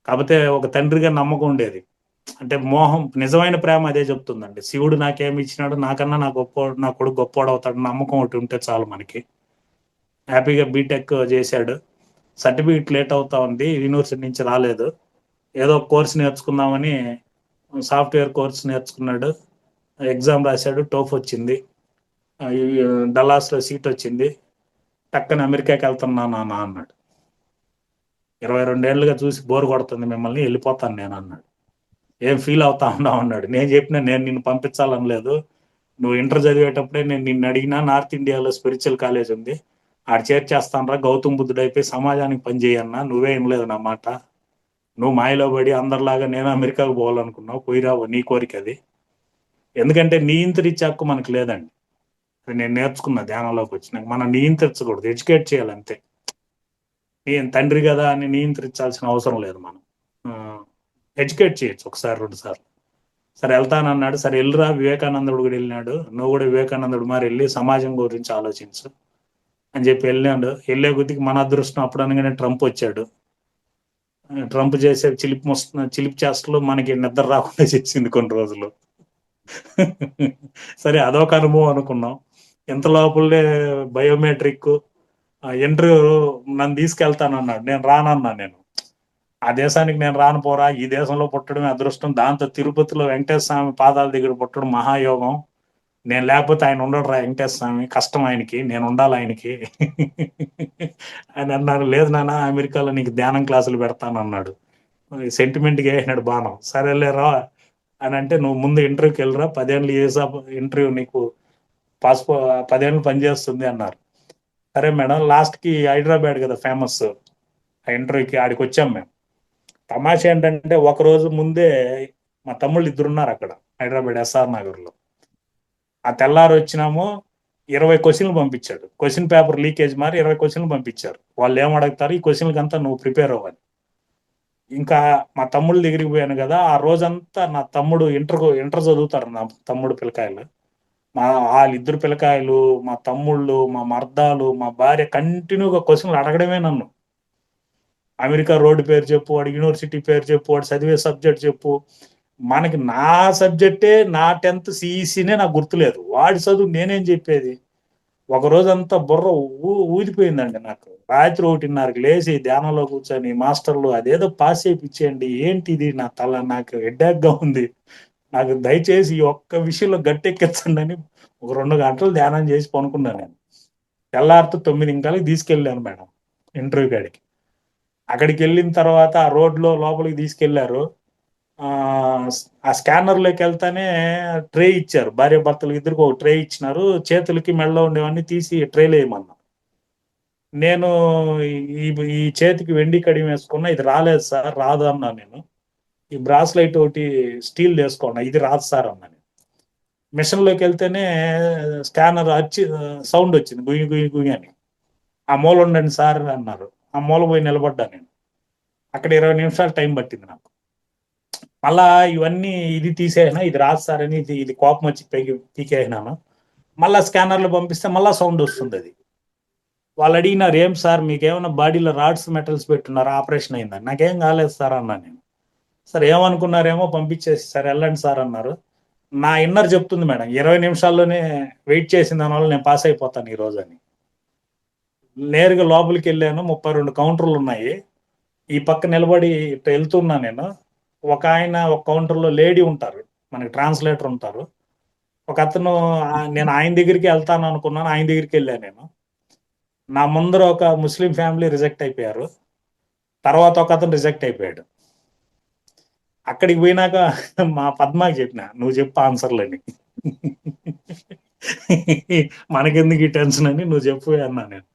కాకపోతే ఒక తండ్రిగా నమ్మకం ఉండేది, అంటే మోహం, నిజమైన ప్రేమ అదే చెప్తుందండి. శివుడు నాకేమి ఇచ్చినాడు, నాకన్నా నా కొడుకు గొప్పోడు అవుతాడు, నమ్మకం ఒకటి ఉంటే చాలు మనకి. హ్యాపీగా బీటెక్ చేశాడు. సర్టిఫికెట్ లేట్ అవుతా ఉంది, యూనివర్సిటీ నుంచి రాలేదు. ఏదో కోర్స్ నేర్చుకుందామని సాఫ్ట్వేర్ కోర్స్ నేర్చుకున్నాడు, ఎగ్జామ్ రాశాడు, టోఫ్ వచ్చింది, డల్లాస్లో సీట్ వచ్చింది. టక్కన అమెరికాకి వెళ్తున్నా నాన్న అన్నాడు. 22 ఏళ్ళుగా చూసి బోర్ కొడుతుంది మిమ్మల్ని, వెళ్ళిపోతాను నేను అన్నాడు. ఏం ఫీల్ అవుతా ఉన్నావు అన్నాడు. నేను చెప్పిన, నేను నిన్ను పంపించాలని లేదు, నువ్వు ఇంటర్ చదివేటప్పుడే నేను నిన్ను అడిగినా, నార్త్ ఇండియాలో స్పిరిచువల్ కాలేజ్ ఉంది ఆడ చేర్చేస్తానరా, గౌతమ్ బుద్ధుడు అయిపోయి సమాజానికి పనిచేయన్నా, నువ్వే ఏం లేదు నా మాట, నువ్వు మాయలో పడి అందరిలాగా నేను అమెరికాకు పోవాలనుకున్నావు, పోయిరావు నీ కోరిక అది, ఎందుకంటే నియంత్రించే హక్కు మనకు లేదండి. అది నేను నేర్చుకున్న ధ్యానంలోకి వచ్చినాక, మనం నియంత్రించకూడదు, ఎడ్యుకేట్ చేయాలంతే. నేను తండ్రి కదా అని నియంత్రించాల్సిన అవసరం లేదు, మనం ఎడ్యుకేట్ చేయొచ్చు ఒకసారి 2 సార్లు. సరే వెళ్తానన్నాడు, సరే వెళ్ళిరా, వివేకానందుడు కూడా వెళ్ళినాడు, నువ్వు కూడా వివేకానందుడు మరి వెళ్ళి సమాజం గురించి ఆలోచించు అని చెప్పి వెళ్ళాడు. వెళ్ళే కొద్దికి మన అదృష్టం, అప్పుడు అనగానే ట్రంప్ వచ్చాడు. ట్రంప్ చేసే చిలిప్ చేష్టలు మనకి నిద్ర రాకుండా చేసింది కొన్ని రోజులు. సరే అదొక అనుభవం అనుకున్నాం. ఎంత లోపలే బయోమెట్రిక్ ఇంటర్వ్యూ నన్ను తీసుకెళ్తానన్నాడు, నేను రానన్నా. నేను ఆ దేశానికి నేను రాను పోరా, ఈ దేశంలో పుట్టడమే అదృష్టం, దాంతో తిరుపతిలో వెంకటేశ్వర స్వామి పాదాల దగ్గర పుట్టడం మహాయోగం, నేను లేకపోతే ఆయన ఉండడు రా వెంకటేశ్వర స్వామి, కష్టం ఆయనకి, నేను ఉండాలి ఆయనకి అని అన్నారు. లేదు నాన్న, అమెరికాలో నీకు ధ్యానం క్లాసులు పెడతాను అన్నాడు. సెంటిమెంట్గా వేసినాడు బాణం. సరేలేరా అని అంటే, నువ్వు ముందు ఇంటర్వ్యూకి వెళ్ళరా, 10 ఏళ్ళు చేసా ఇంటర్వ్యూ, నీకు పాస్పో 10 ఏళ్ళు పనిచేస్తుంది అన్నారు. సరే మేడం, లాస్ట్కి హైదరాబాద్ కదా ఫేమస్, ఆ ఇంటర్వ్యూకి ఆడికి వచ్చాం మేము. తమాషా ఏంటంటే ఒక రోజు ముందే మా తమ్ముళ్ళు ఇద్దరు ఉన్నారు అక్కడ హైదరాబాద్ ఎస్ఆర్ నగర్లో. ఆ తెల్లారు వచ్చినాము, 20 క్వశ్చన్లు పంపించాడు. క్వశ్చన్ పేపర్ లీకేజ్ మారి 20 క్వశ్చన్లు పంపించారు. వాళ్ళు ఏం అడుగుతారు, ఈ క్వశ్చన్లకి అంతా నువ్వు ప్రిపేర్ అవ్వాలి. ఇంకా మా తమ్ముళ్ళ దగ్గరికి పోయాను కదా, ఆ రోజంతా నా తమ్ముడు ఇంటర్ చదువుతారు నా తమ్ముడు పిల్లకాయలు, వాళ్ళిద్దరు పిల్లకాయలు, మా తమ్ముళ్ళు, మా మర్దాలు, మా భార్య కంటిన్యూగా క్వశ్చన్లు అడగడమే నన్ను. అమెరికా రోడ్డు పేరు చెప్పు, వాడు యూనివర్సిటీ పేరు చెప్పు, వాడు చదివే సబ్జెక్ట్ చెప్పు. మనకి నా సబ్జెక్టే, నా 10th సిఈసినే నాకు గుర్తులేదు, వాడి చదువు నేనేం చెప్పేది. ఒక రోజంతా బుర్ర ఊదిపోయిందండి నాకు. రాత్రి 1:30కి లేచి ధ్యానంలో కూర్చొని, మాస్టర్లు అదేదో పాస్ చేయించేయండి, ఏంటి ఇది, నా తల నాకు హెడ్ఏక్గా ఉంది, నాకు దయచేసి ఈ ఒక్క విషయంలో గట్టెక్కించండి అని ఒక 2 గంటలు ధ్యానం చేసి పనుకున్నాను నేను. తెల్లారితో 9 తీసుకెళ్ళాను మేడం ఇంటర్వ్యూ కాడికి. అక్కడికి వెళ్ళిన తర్వాత ఆ రోడ్లో లోపలికి తీసుకెళ్లారు. ఆ స్కానర్లోకి వెళ్తానే ట్రే ఇచ్చారు, భార్య భర్తలకు ఇద్దరికి ఒక ట్రే ఇచ్చినారు. చేతులకి మెడలో ఉండేవన్నీ తీసి ట్రేలో వేయమన్నా. నేను ఈ ఈ చేతికి వెండి కడియం వేసుకున్నా, ఇది రాలేదు సార్, రాదు అన్నా నేను. ఈ బ్రాస్లైట్ ఒకటి స్టీల్ వేసుకున్నా, ఇది రాదు సార్ అన్నా నేను. మిషన్లోకి వెళ్తేనే స్కానర్ వచ్చి సౌండ్ వచ్చింది, గుయ్యి గుయ్యి గుయ్యి అని. ఆ మూల ఉండండి సార్ అన్నారు. ఆ మూల పోయి నిలబడ్డా నేను. అక్కడ 20 నిమిషాలు టైం పట్టింది నాకు. మళ్ళా ఇవన్నీ ఇది తీసేసినా, ఇది రాదు సార్ అని ఇది కోపం వచ్చి పీకేసినాను. మళ్ళా స్కానర్లో పంపిస్తే మళ్ళా సౌండ్ వస్తుంది. అది వాళ్ళు అడిగినారు, ఏం సార్ మీకేమైనా బాడీలో రాడ్స్ మెటల్స్ పెట్టున్నారు, ఆపరేషన్ అయిందని. నాకేం కాలేదు సార్ అన్నా నేను. సార్ ఏమనుకున్నారేమో, పంపించేసి సార్ వెళ్ళండి సార్ అన్నారు. నా ఇన్నర్ చెప్తుంది మేడం, 20 నిమిషాల్లోనే వెయిట్ చేసిన దానివల్ల నేను పాస్ అయిపోతాను ఈ రోజు అని. నేరుగా లోపలికి వెళ్ళాను. 32 కౌంటర్లు ఉన్నాయి. ఈ పక్క నిలబడి ఇట్లా వెళ్తున్నా నేను. ఒక ఆయన ఒక కౌంటర్లో లేడీ ఉంటారు, మనకి ట్రాన్స్లేటర్ ఉంటారు. ఒక అతను, నేను ఆయన దగ్గరికి వెళ్తాను అనుకున్నాను, ఆయన దగ్గరికి వెళ్ళాను నేను. నా ముందర ఒక ముస్లిం ఫ్యామిలీ రిజెక్ట్ అయిపోయారు. తర్వాత ఒక అతను రిజెక్ట్ అయిపోయాడు. అక్కడికి పోయినాక మా పద్మాకి చెప్పిన, నువ్వు చెప్పు ఆన్సర్లని, మనకెందుకు ఈ టెన్షన్ అని, నువ్వు చెప్పు అన్నా నేను.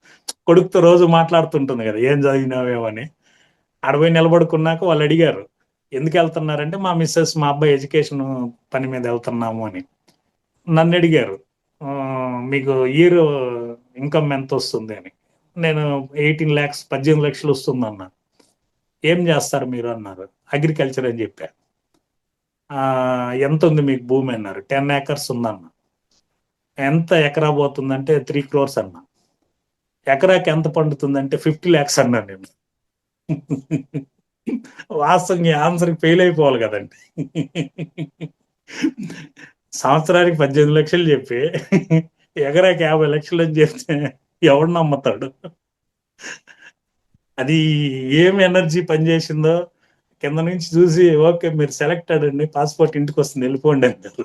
కొడుకుతో రోజు మాట్లాడుతుంటుంది కదా, ఏం చదివినావేమని. ఆడపోయి నిలబడుకున్నాక వాళ్ళు అడిగారు, ఎందుకు వెళ్తున్నారంటే, మా మిస్సెస్ మా అబ్బాయి ఎడ్యుకేషన్ పని మీద వెళ్తున్నాము అని. నన్ను అడిగారు, మీకు ఇయర్ ఇన్కమ్ ఎంత వస్తుంది అని. నేను 18 lakhs 18 లక్షలు వస్తుంది అన్నా. ఏం చేస్తారు మీరు అన్నారు. అగ్రికల్చర్ అని చెప్పా. ఎంత ఉంది మీకు భూమి అన్నారు. 10 acres ఉందన్న. ఎంత ఎకరా పోతుందంటే 3 crores అన్నా. ఎకరాకి ఎంత పండుతుందంటే 50 lakhs అన్నా నేను. వాస్తవంగా ఆన్సర్కి ఫెయిల్ అయిపోవాలి కదండి. సంవత్సరానికి 18 లక్షలు చెప్పి ఎకరాకి 50 లక్షలు అని చెప్తే ఎవడు నమ్ముతాడు. అది ఏం ఎనర్జీ పనిచేసిందో కింద నుంచి చూసి, ఓకే మీరు సెలెక్టెడ్ అండి, పాస్పోర్ట్ ఇంటికి వస్తుంది, వెళ్ళిపోండి అంటారు.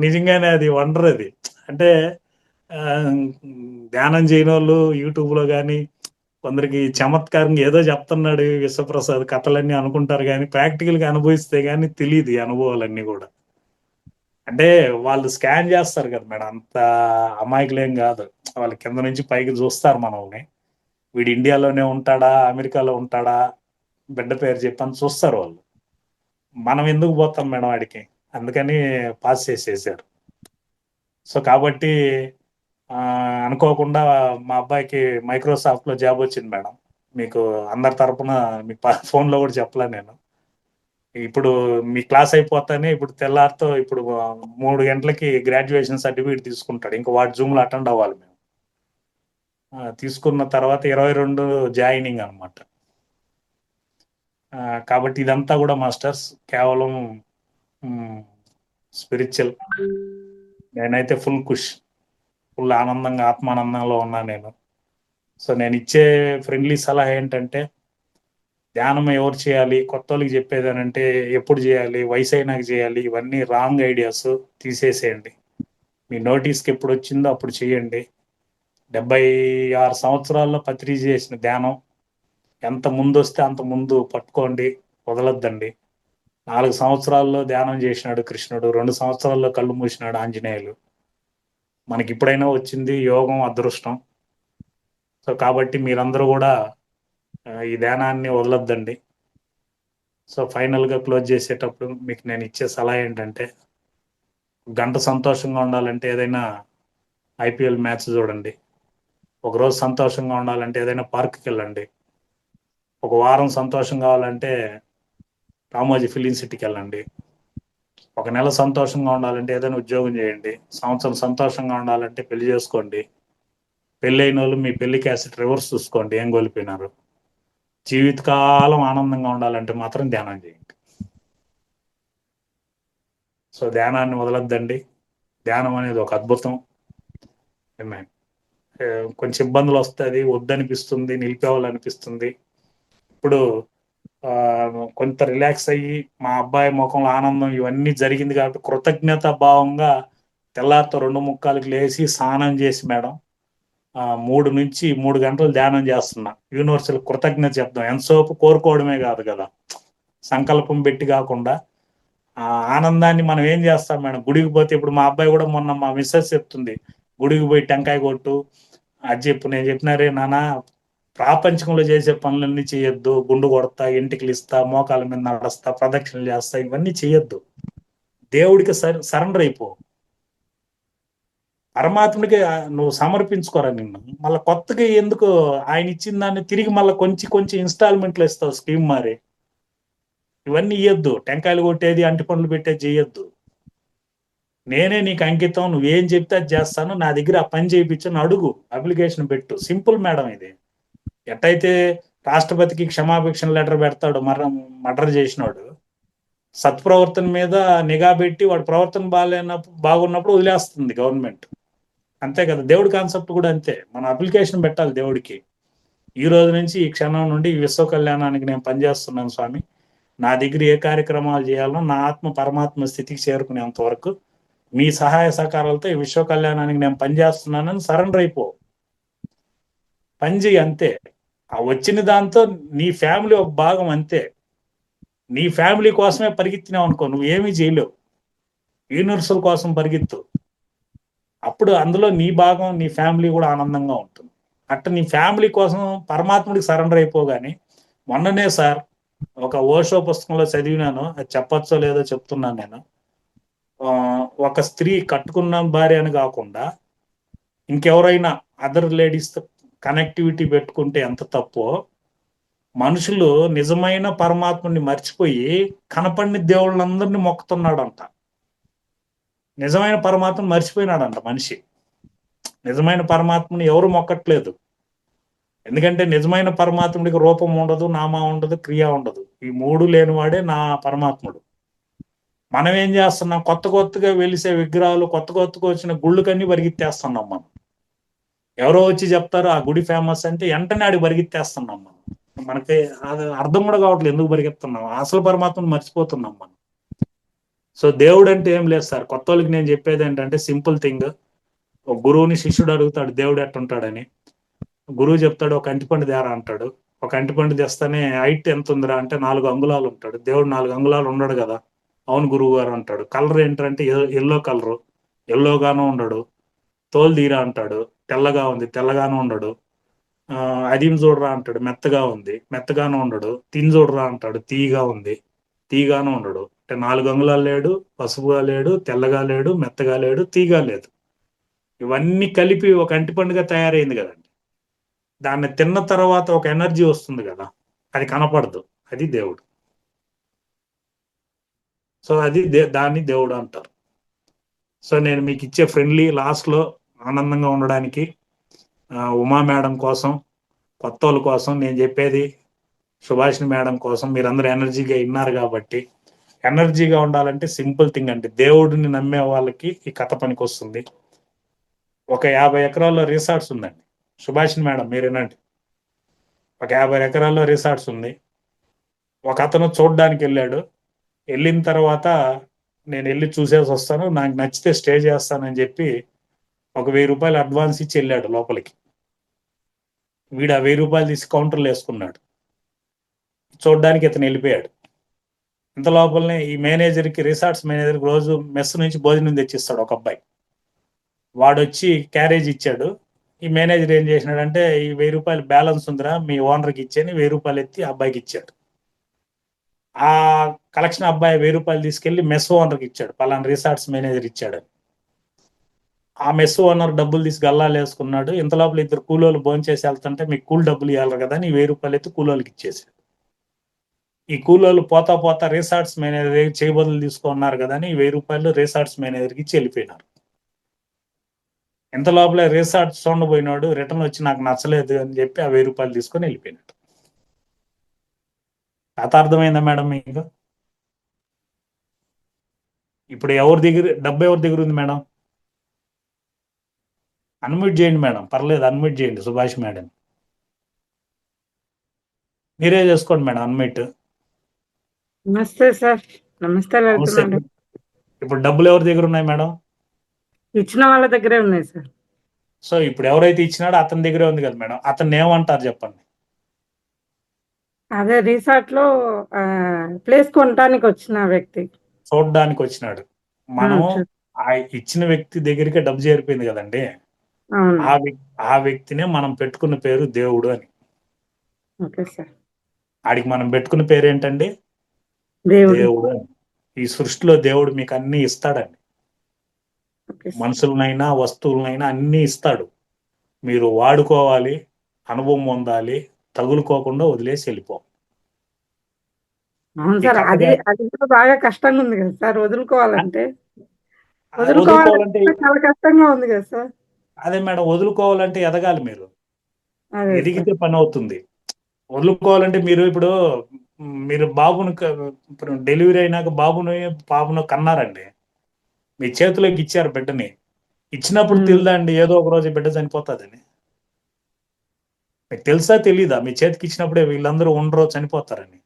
నిజంగానే అది వండర్. అది అంటే ధ్యానం చేయని వాళ్ళు యూట్యూబ్లో కానీ, కొందరికి చమత్కారంగా ఏదో చెప్తున్నాడు విశ్వప్రసాద్ కథలన్నీ అనుకుంటారు, కానీ ప్రాక్టికల్గా అనుభవిస్తే కానీ తెలియదు ఈ అనుభవాలన్నీ కూడా. అంటే వాళ్ళు స్కాన్ చేస్తారు కదా మేడం, అంత అమాయకులేం కాదు. వాళ్ళు కింద నుంచి పైకి చూస్తారు మనల్ని, వీడు ఇండియాలోనే ఉంటాడా అమెరికాలో ఉంటాడా బిడ్డ పేరు చెప్పని చూస్తారు వాళ్ళు. మనం ఎందుకు పోతాం మేడం వాడికి, అందుకని పాస్ చేసేసారు. సో కాబట్టి అనుకోకుండా మా అబ్బాయికి మైక్రోసాఫ్ట్లో జాబ్ వచ్చింది మేడం. మీకు అందరి తరపున మీ ఫోన్లో కూడా చెప్పలే నేను. ఇప్పుడు మీ క్లాస్ అయిపోతానే ఇప్పుడు తెల్లారితో ఇప్పుడు 3 గంటలకి గ్రాడ్యుయేషన్ సర్టిఫికేట్ తీసుకుంటాడు. ఇంకా వాటి జూమ్లో అటెండ్ అవ్వాలి మేము. తీసుకున్న తర్వాత 22 జాయినింగ్ అనమాట. కాబట్టి ఇదంతా కూడా మాస్టర్స్ కేవలం స్పిరిచువల్. నేనైతే ఫుల్ ఖుష్, ఫుల్ ఆనందంగా ఆత్మానందంలో ఉన్నా నేను. సో నేను ఇచ్చే ఫ్రెండ్లీ సలహా ఏంటంటే, ధ్యానం ఎవరు చేయాలి, కొత్త వాళ్ళకి చెప్పేది అంటే ఎప్పుడు చేయాలి, వయసు అయినాక చేయాలి, ఇవన్నీ రాంగ్ ఐడియాస్ తీసేసేయండి. మీ నోటీస్కి ఎప్పుడు వచ్చిందో అప్పుడు చేయండి. 76 సంవత్సరాల్లో పత్రి చేసిన ధ్యానం ఎంత ముందు వస్తే అంత ముందు పట్టుకోండి, వదలొద్దండి. 4 సంవత్సరాల్లో ధ్యానం చేసినాడు కృష్ణుడు, 2 సంవత్సరాల్లో కళ్ళు మూసినాడు ఆంజనేయులు. మనకి ఇప్పుడైనా వచ్చింది యోగం, అదృష్టం. సో కాబట్టి మీరందరూ కూడా ఈ ధ్యానాన్ని వదలొద్దండి. సో ఫైనల్గా క్లోజ్ చేసేటప్పుడు మీకు నేను ఇచ్చే సలహా ఏంటంటే, గంట సంతోషంగా ఉండాలంటే ఏదైనా ఐపీఎల్ మ్యాచ్ చూడండి. ఒకరోజు సంతోషంగా ఉండాలంటే ఏదైనా పార్క్కి వెళ్ళండి. ఒక వారం సంతోషం కావాలంటే రామోజీ ఫిలిం సిటీకి వెళ్ళండి. ఒక నెల సంతోషంగా ఉండాలంటే ఏదైనా ఉద్యోగం చేయండి. సంవత్సరం సంతోషంగా ఉండాలంటే పెళ్లి చేసుకోండి. పెళ్ళి అయిన వాళ్ళు మీ పెళ్లి క్యాసెట్ రివర్స్ చూసుకోండి, ఏం కోల్పోయినారు. జీవితకాలం ఆనందంగా ఉండాలంటే మాత్రం ధ్యానం చేయండి. సో ధ్యానాన్ని వదలొద్దండి. ధ్యానం అనేది ఒక అద్భుతం. కొంచెం ఇబ్బందులు వస్తుంది, వద్దనిపిస్తుంది, నిలిపేవాలనిపిస్తుంది. ఇప్పుడు కొంత రిలాక్స్ అయ్యి మా అబ్బాయి ముఖంలో ఆనందం ఇవన్నీ జరిగింది కాబట్టి కృతజ్ఞత భావంగా తెల్లారితో 2:45కి లేచి స్నానం చేసి మేడం 3 నుంచి 3 గంటలు ధ్యానం చేస్తున్నా. యూనివర్సల్ కృతజ్ఞత చెప్దాం. ఎంతసేపు కోరుకోవడమే కాదు కదా, సంకల్పం పెట్టి కాకుండా ఆ ఆనందాన్ని మనం ఏం చేస్తాం మేడం, గుడికి పోతే ఇప్పుడు మా అబ్బాయి కూడా మొన్న మా మిస్సెస్ చెప్తుంది, గుడికి పోయి టెంకాయ కొట్టు అది చెప్పు. నేను చెప్పినారే నాన్న, ప్రాపంచకంలో చేసే పనులన్నీ చేయొద్దు. గుండు కొడతా, ఎంటికలు ఇస్తా, మోకాల మీద నడుస్తా, ప్రదక్షిణలు చేస్తా, ఇవన్నీ చేయొద్దు. దేవుడికి సరెండర్ అయిపో. పరమాత్ముడికి నువ్వు సమర్పించుకోరా. నిన్ను మళ్ళీ కొత్తగా ఎందుకు ఆయన ఇచ్చిన దాన్ని తిరిగి మళ్ళీ కొంచెం కొంచెం ఇన్స్టాల్మెంట్లు ఇస్తావు, స్కీమ్ మారి. ఇవన్నీ ఇయ్యొద్దు. టెంకాయలు కొట్టేది, అంటి పనులు పెట్టేది చేయొద్దు. నేనే నీకు అంకితం, నువ్వేం చెప్తే అది చేస్తాను, నా దగ్గర ఆ పని చేయించని అడుగు, అప్లికేషన్ పెట్టు. సింపుల్ మేడం ఇది. ఎట్టయితే రాష్ట్రపతికి క్షమాభిక్షణ లెటర్ పెడతాడు మర్డర్ చేసినాడు, సత్ప్రవర్తన మీద నిఘా పెట్టి వాడు ప్రవర్తన బాగున్నప్పుడు వదిలేస్తుంది గవర్నమెంట్. అంతే కదా, దేవుడి కాన్సెప్ట్ కూడా అంతే. మనం అప్లికేషన్ పెట్టాలి దేవుడికి. ఈ రోజు నుంచి, ఈ క్షణం నుండి ఈ విశ్వ కళ్యాణానికి నేను పనిచేస్తున్నాను స్వామి, నా దగ్గర ఏ కార్యక్రమాలు చేయాలనో నా ఆత్మ పరమాత్మ స్థితికి చేరుకునేంత వరకు మీ సహాయ సహకారాలతో ఈ విశ్వ కళ్యాణానికి నేను పనిచేస్తున్నానని సరెండర్ అయిపో. పని చేయి అంతే. ఆ వచ్చిన దాంతో నీ ఫ్యామిలీ ఒక భాగం అంతే. నీ ఫ్యామిలీ కోసమే పరిగెత్తినావు అనుకో, నువ్వేమీ చేయలేవు. యూనివర్సల్ కోసం పరిగెత్తు. అప్పుడు అందులో నీ భాగం, నీ ఫ్యామిలీ కూడా ఆనందంగా ఉంటుంది. అట్ట నీ ఫ్యామిలీ కోసం పరమాత్ముడికి సరెండర్ అయిపోగాని. మొన్ననే సార్ ఒక ఓషో పుస్తకంలో చదివినాను, అది చెప్పచ్చో లేదో చెప్తున్నాను నేను. ఒక స్త్రీ కట్టుకున్న భార్య అని కాకుండా ఇంకెవరైనా అదర్ లేడీస్తో కనెక్టివిటీ పెట్టుకుంటే ఎంత తప్పో, మనుషులు నిజమైన పరమాత్ముడిని మర్చిపోయి కనపడిన దేవుళ్ళందరినీ మొక్కుతున్నాడంట. నిజమైన పరమాత్మను మర్చిపోయినాడంట మనిషి. నిజమైన పరమాత్మని ఎవరు మొక్కట్లేదు. ఎందుకంటే నిజమైన పరమాత్ముడికి రూపం ఉండదు, నామా ఉండదు, క్రియ ఉండదు. ఈ 3 లేనివాడే నా పరమాత్ముడు. మనం ఏం చేస్తున్నాం, కొత్తగా వెలిసే విగ్రహాలు, కొత్తగా వచ్చిన గుళ్ళకన్నీ పరిగెత్తేస్తున్నాం మనం. ఎవరో వచ్చి చెప్తారు ఆ గుడి ఫేమస్ అంటే వెంటనే ఆడికి పరిగెత్తేస్తున్నాం మనం. మనకి అది అర్థం కూడా కావట్లేదు ఎందుకు పరిగెత్తున్నాం. అసలు పరమాత్మను మర్చిపోతున్నాం మనం. సో దేవుడు అంటే ఏం లేదు సార్. కొత్త వాళ్ళకి నేను చెప్పేది ఏంటంటే సింపుల్ థింగ్. ఒక గురువుని శిష్యుడు అడుగుతాడు దేవుడు ఎట్టుంటాడని. గురువు చెప్తాడు ఒక అంటిపండు తేరా అంటాడు. ఒక అంటిపండు తెస్తానే హైట్ ఎంత ఉందిరా అంటే 4 అంగుళాలు ఉంటాడు. దేవుడు 4 అంగుళాలు ఉండడు కదా. అవును గురువు గారు అంటాడు. కలర్ ఏంటంటే ఎల్లో కలరు, ఎల్లోగాను ఉండడు. తోలు తీరా అంటాడు, తెల్లగా ఉంది, తెల్లగాను ఉండడు. అదిం చూడరా అంటాడు, మెత్తగా ఉంది, మెత్తగాను ఉండడు. తిని చూడరా అంటాడు, తీయగా ఉంది, తీయగాను ఉండడు. అంటే 4 అంగుళాలు లేడు, పసుపుగా లేడు, తెల్లగా లేడు, మెత్తగా లేడు, తీయగా లేదు. ఇవన్నీ కలిపి ఒక అంటిపండుగా తయారైంది కదండి. దాన్ని తిన్న తర్వాత ఒక ఎనర్జీ వస్తుంది కదా, అది కనపడదు. అది దేవుడు. సో అది దాన్ని దేవుడు అంటారు. సో నేను మీకు ఇచ్చే ఫ్రెండ్లీ లాస్ట్లో ఆనందంగా ఉండడానికి ఉమా మేడం కోసం, కొత్త వాళ్ళ కోసం నేను చెప్పేది, సుభాషిణి మేడం కోసం. మీరందరూ ఎనర్జీగా విన్నారు కాబట్టి, ఎనర్జీగా ఉండాలంటే సింపుల్ థింగ్ అండి. దేవుడిని నమ్మే వాళ్ళకి ఈ కథ పనికి వస్తుంది. ఒక 50 ఎకరాల్లో రిసార్ట్స్ ఉందండి. సుభాషిణి మేడం మీరు వినండి, ఒక 50 ఎకరాల్లో రిసార్ట్స్ ఉంది. ఒక అతను చూడడానికి వెళ్ళాడు. వెళ్ళిన తర్వాత నేను వెళ్ళి చూసేసి వస్తాను, నాకు నచ్చితే స్టే చేస్తానని చెప్పి ఒక 1000 రూపాయలు అడ్వాన్స్ ఇచ్చి వెళ్ళాడు లోపలికి. వీడు ఆ 1000 రూపాయలు తీసి కౌంటర్లో వేసుకున్నాడు. చూడడానికి ఇతను వెళ్ళిపోయాడు. ఇంత లోపలనే ఈ మేనేజర్కి, రిసార్ట్స్ మేనేజర్కి రోజు మెస్ నుంచి భోజనం తెచ్చిస్తాడు ఒక అబ్బాయి. వాడు వచ్చి క్యారేజ్ ఇచ్చాడు. ఈ మేనేజర్ ఏం చేసినాడంటే, ఈ 1000 రూపాయలు బ్యాలెన్స్ ఉందిరా మీ ఓనర్కి ఇచ్చాని 1000 రూపాయలు ఎత్తి అబ్బాయికి ఇచ్చాడు. ఆ కలెక్షన్ అబ్బాయి 1000 రూపాయలు తీసుకెళ్లి మెస్ ఓనర్కి ఇచ్చాడు, పలానా రిసార్ట్స్ మేనేజర్ ఇచ్చాడు. ఆ మెస్ ఓనర్ డబ్బులు తీసి గల్లాలు వేసుకున్నాడు. ఇంత లోపల ఇద్దరు కూలోళ్ళు భోంచేసి వెళ్తుంటే, మీకు కూల్ డబ్బులు ఇవ్వాలి కదా అని 1000 రూపాయలు ఎత్తి కూలోళ్ళకి ఇచ్చేసాడు. ఈ కూలోళ్ళు పోతా పోతా రిసార్ట్స్ మేనేజర్ చేయబదులు తీసుకున్నారు కదా అని 1000 రూపాయలు రిసార్ట్స్ మేనేజర్కి ఇచ్చి వెళ్ళిపోయినారు. ఇంత లోపల రిసార్ట్స్ చూడబోయినాడు, రిటర్న్ వచ్చి నాకు నచ్చలేదు అని చెప్పి ఆ 1000 రూపాయలు తీసుకొని వెళ్ళిపోయినాడు. కథ అర్థమైందా మేడం మీకు? ఇప్పుడు ఎవరి దగ్గర డబ్బు, ఎవరి దగ్గర ఉంది మేడం? అన్మ్యూట్ చేయండి మేడం, పర్లేదు అన్మ్యూట్ చేయండి సుభాష్ మేడం. మీరే చేసుకోండి మేడం అన్మ్యూట్. నమస్తే సార్. నమస్తే లలిత మేడం. ఇప్పుడు డబ్బులు ఎవరి దగ్గర ఉన్నాయి మేడం? ఇచ్చిన వాళ్ళ దగ్గరే ఉన్నాయి సార్. సో ఇప్పుడు ఎవరైతే ఇచ్చినాడో అతని దగ్గరే ఉంది కదా మేడం, అతన్ని ఏమంటారు చెప్పండి? అదే రిసార్ట్ లో ప్లేస్ కొనడానికి వచ్చిన వ్యక్తి. చూడడానికి వచ్చినాడు. మనం ఆ ఇచ్చిన వ్యక్తి దగ్గరికే డబ్బు చేరిపోయింది కదండి. అవును. ఆ వ్యక్తినే మనం పెట్టుకున్న పేరు దేవుడు అని. Okay sir. ఆడికి మనం పెట్టుకున్న పేరు ఏంటండి? దేవుడు. ఈ సృష్టిలో దేవుడు మీకు అన్ని ఇస్తాడండి. మనుషులనైనా వస్తువులనైనా అన్ని ఇస్తాడు. మీరు వాడుకోవాలి, అనుభవం పొందాలి, తగులుకోకుండా వదిలేసి వెళ్ళిపో. అవును సార్. అది కూడా బాగా కష్టంగా ఉంది కదా సార్ వదులుకోవాలంటే. చాలా కష్టంగా ఉంది కదా సార్. అదే మేడం, వదులుకోవాలంటే ఎదగాలి మీరు. ఎదిగితే పని అవుతుంది. వదులుకోవాలంటే మీరు బాబును డెలివరీ అయినాక పాపను కన్నారండి, మీ చేతిలోకి ఇచ్చారు బిడ్డని. ఇచ్చినప్పుడు తెలుదండి ఏదో ఒక రోజు బిడ్డ చనిపోతుందని? మీకు తెలుసా తెలీదా? మీ చేతికి ఇచ్చినప్పుడే వీళ్ళందరూ ఉండరో చనిపోతారని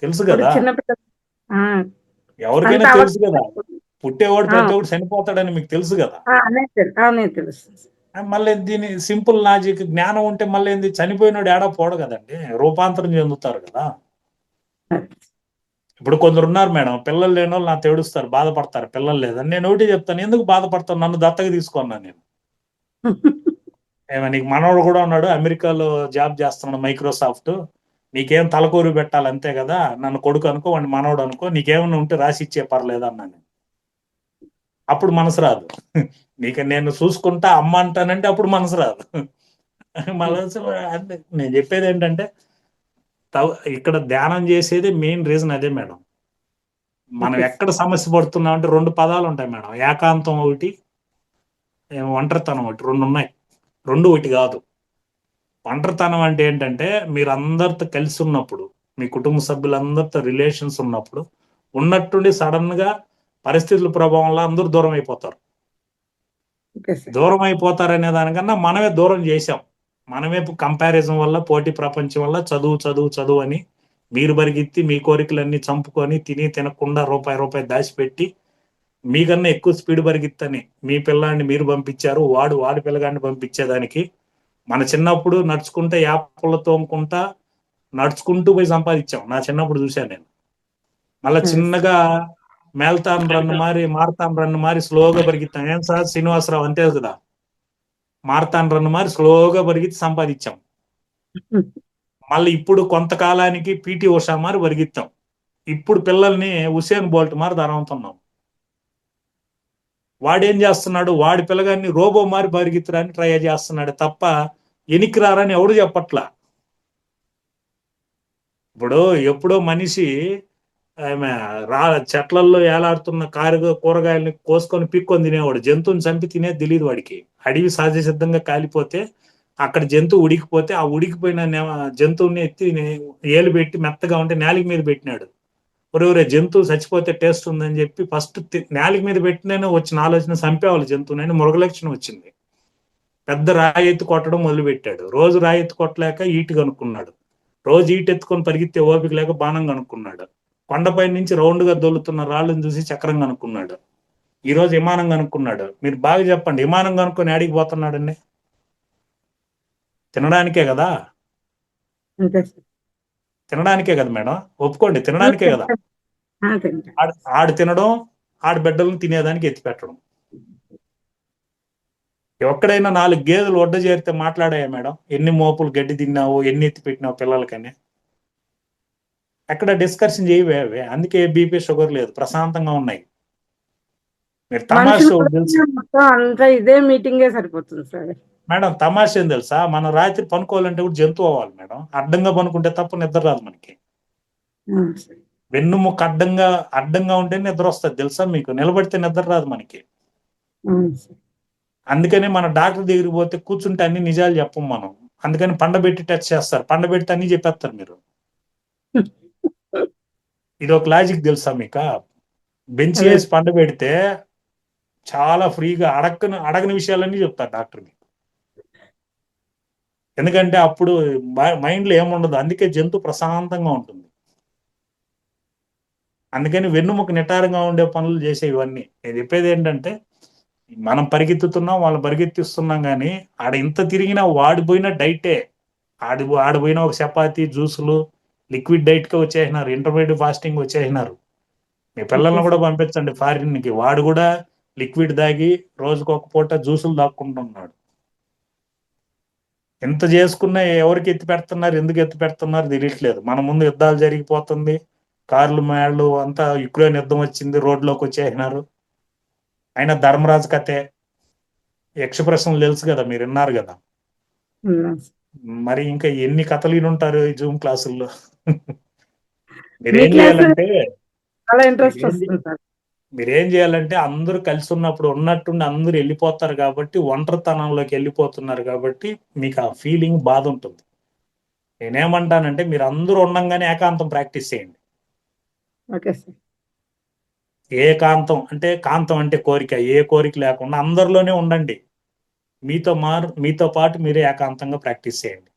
తెలుసు కదా. ఎవరికైనా తెలుసు కదా, పుట్టేవాడు ప్రతి ఒక్కటి చనిపోతాడని మీకు తెలుసు కదా. మళ్ళీ దీని సింపుల్ లాజిక్ జ్ఞానం ఉంటే మళ్ళీ ఏంది, చనిపోయినాడు ఏడా పోడు కదండి, రూపాంతరం చెందుతారు కదా. ఇప్పుడు కొందరు ఉన్నారు మేడం, పిల్లలు లేని వాళ్ళు నాకు ఏడుస్తారు, బాధపడతారు పిల్లలు లేదని. నేను ఒకటి చెప్తాను, ఎందుకు బాధపడతాను, నన్ను దత్తగా తీసుకున్నాను నేను. నీకు మనోడు కూడా ఉన్నాడు, అమెరికాలో జాబ్ చేస్తున్నాడు మైక్రోసాఫ్ట్, నీకేం తలకూరు పెట్టాలి అంతే కదా, నన్ను కొడుకు అనుకో, వాడిని మనోడు అనుకో, నీకేమన్నా ఉంటే రాసి ఇచ్చే పర్లేదు అన్నాను. అప్పుడు మనసు రాదు. నీకు నేను చూసుకుంటా అమ్మ అంటానంటే అప్పుడు మనసు రాదు. నేను చెప్పేది ఏంటంటే, ఇక్కడ ధ్యానం చేసేది మెయిన్ రీజన్ అదే మేడం. మనం ఎక్కడ సమస్య పడుతున్నాం అంటే 2 పదాలు ఉంటాయి మేడం, ఏకాంతం ఒకటి, ఒంటరితనం ఒకటి, 2 ఉన్నాయి. 2 ఒకటి కాదు. ఒంటరితనం అంటే ఏంటంటే, మీరు అందరితో కలిసి ఉన్నప్పుడు, మీ కుటుంబ సభ్యులందరితో రిలేషన్స్ ఉన్నప్పుడు ఉన్నట్టుండి సడన్ గా పరిస్థితుల ప్రభావంలో అందరూ దూరం అయిపోతారు. దూరం అయిపోతారనే దానికన్నా మనమే దూరం చేశాం. మనమే కంపారిజన్ వల్ల, పోటీ ప్రపంచం వల్ల చదువు అని మీరు పరిగెత్తి మీ కోరికలన్నీ చంపుకొని తినకుండా రూపాయి దాచిపెట్టి మీకన్నా ఎక్కువ స్పీడ్ పరిగెత్తని మీ పిల్లాన్ని మీరు పంపించారు, వాడి పిల్లగాన్ని పంపించేదానికి. మన చిన్నప్పుడు నడుచుకుంటే యాపల తోముకుంటా నడుచుకుంటూ పోయి సంపాదించాం. నా చిన్నప్పుడు చూశాను నేను. మళ్ళా చిన్నగా మేల్తాన్ రన్ను మారి స్లోగా పరిగెత్తాం. ఏం సార్ శ్రీనివాసరావు అంతే కదా, మారతాన్ రన్ను మారి స్లోగా పరిగెత్తి సంపాదించాం. మళ్ళీ ఇప్పుడు కొంతకాలానికి పీటీ ఉషా మారి పరిగెత్తాం. ఇప్పుడు పిల్లల్ని హుసేన్ బోల్ట్ మారి ధరవుతున్నాం. వాడేం చేస్తున్నాడు, వాడి పిల్లగాన్ని రోబో మారి పరిగెత్తడానికి ట్రై చేస్తున్నాడు తప్ప ఎనికి రారని ఎవడు చెప్పట్లా. ఇప్పుడు ఎప్పుడో మనిషి చెట్లల్లో ఏలాడుతున్న కూరగాయలని కోసుకొని పిక్కొని తినేవాడు, జంతువుని చంపి తినేది తెలియదు వాడికి. అడవి సహజ సిద్ధంగా కాలిపోతే అక్కడ జంతువు ఉడికిపోతే ఆ ఉడికిపోయిన జంతువుని ఎత్తి ఏలు పెట్టి మెత్తగా ఉంటే నేలిక మీద పెట్టినాడు. ఒరే జంతువు చచ్చిపోతే టేస్ట్ ఉందని చెప్పి ఫస్ట్ నేలిక మీద పెట్టినైనా వచ్చిన ఆలోచన చంపేవాళ్ళు జంతువునని మృగలక్షణం వచ్చింది. పెద్ద రాయి ఎత్తి కొట్టడం మొదలు పెట్టాడు. రోజు రాయి ఎత్తి కొట్టలేక ఈటు కనుక్కున్నాడు. రోజు ఈటెత్తుకొని పరిగెత్తే ఓపిక లేక బాణం కనుక్కున్నాడు. కొండపై నుంచి రౌండ్గా దొల్లుతున్న రాళ్ళని చూసి చక్రం కనుక్కున్నాడు. ఈ రోజు విమానం కనుక్కున్నాడు. మీరు బాగా చెప్పండి, విమానం కనుక్కొని ఆడికి పోతున్నాడండి? తినడానికే కదా, అంతే సార్. తినడానికే కదా మేడం, ఒప్పుకోండి, తినడానికే కదా. తింటా. ఆడు తినడం, ఆడి బిడ్డలను తినేదానికి ఎత్తి పెట్టడం. ఎక్కడైనా 4 గేదెలు ఒడ్డ చేరితే మాట్లాడాయా మేడం? ఎన్ని మోపులు గడ్డి తిన్నావు, ఎన్ని ఎత్తి పెట్టినావు పిల్లలకని? ఎక్కడ డిస్కషన్ చేయవే అవి. అందుకే బీపీ షుగర్ లేదు, ప్రశాంతంగా ఉన్నాయి. మీరు తమాషా తెలుసు మొత్తం అంతా ఇదే మీటింగే సరిపోతుంది సార్. మేడం, తమాషా ఏం తెలుసా, మనం రాత్రి పనుకోవాలంటే కూడా జంతువు అవ్వాలి మేడం. అడ్డంగా పనుకుంటే తప్ప నిద్ర రాదు మనకి. వెన్నుముక్క అడ్డంగా ఉంటే నిద్ర వస్తుంది తెలుసా మీకు? నిలబడితే నిద్ర రాదు మనకి. అందుకని మన డాక్టర్ దగ్గరికి పోతే కూర్చుంటే అన్ని నిజాలు చెప్పం మనం. అందుకని పండబెట్టి టెస్ట్ చేస్తారు, పండబెడితే అన్ని చెప్పేస్తారు మీరు. ఇది ఒక లాజిక్ తెలుసా మీకు? బెంచ్ వేసి పండబెడితే చాలా ఫ్రీగా అడగని విషయాలన్నీ చెప్తారు డాక్టర్ మీకు. ఎందుకంటే అప్పుడు మైండ్లో ఏముండదు, అందుకే జంతువు ప్రశాంతంగా ఉంటుంది. అందుకని వెన్నుముక నిటారంగా ఉండే పనులు చేసే ఇవన్నీ. నేను చెప్పేది ఏంటంటే, మనం పరిగెత్తుతున్నాం, వాళ్ళు పరిగెత్తిస్తున్నాం, కానీ ఆడ ఇంత తిరిగినా వాడిపోయిన డైటే. ఆడిపోయిన ఒక చపాతీ, జ్యూసులు, లిక్విడ్ డైట్గా వచ్చేసినారు, ఇంటర్మీడియట్ ఫాస్టింగ్ వచ్చేసినారు. మీ పిల్లల్ని కూడా పంపించండి ఫారిన్కి, వాడు కూడా లిక్విడ్ దాగి రోజుకు ఒక పూట జ్యూసులు దాక్కుంటున్నాడు. ఎంత చేసుకున్నా ఎవరికి ఎత్తి పెడుతున్నారు, ఎందుకు ఎత్తి పెడుతున్నారు తెలియట్లేదు. మన ముందు యుద్ధాలు జరిగిపోతుంది, కార్లు మేళ్ళు అంతా, యుక్రెయిన్ యుద్ధం వచ్చింది, రోడ్లోకి వచ్చేసినారు. అయినా ధర్మరాజు కథే, యక్షప్రశ్నలు తెలుసు కదా, మీరు విన్నారు కదా. మరి ఇంకా ఎన్ని కథలు వినుంటారు ఈ జూమ్ క్లాసుల్లో. మీరేం చేయాలంటే చాలా ఇంట్రెస్ట్ వస్తుంది సార్. మీరేం చేయాలంటే, అందరూ కలిసి ఉన్నప్పుడు ఉన్నట్టుండి అందరూ వెళ్ళిపోతారు కాబట్టి, ఒంటరితనంలోకి వెళ్ళిపోతున్నారు కాబట్టి మీకు ఆ ఫీలింగ్ బాధ ఉంటుంది. నేనేమంటానంటే, మీరు అందరూ ఉండంగానే ఏకాంతం ప్రాక్టీస్ చేయండి. Okay sir. ఏకాంతం అంటే, కాంతం అంటే కోరిక, ఏ కోరిక లేకుండా అందరిలోనే ఉండండి. మీతో పాటు మీరే ఏకాంతంగా ప్రాక్టీస్ చేయండి.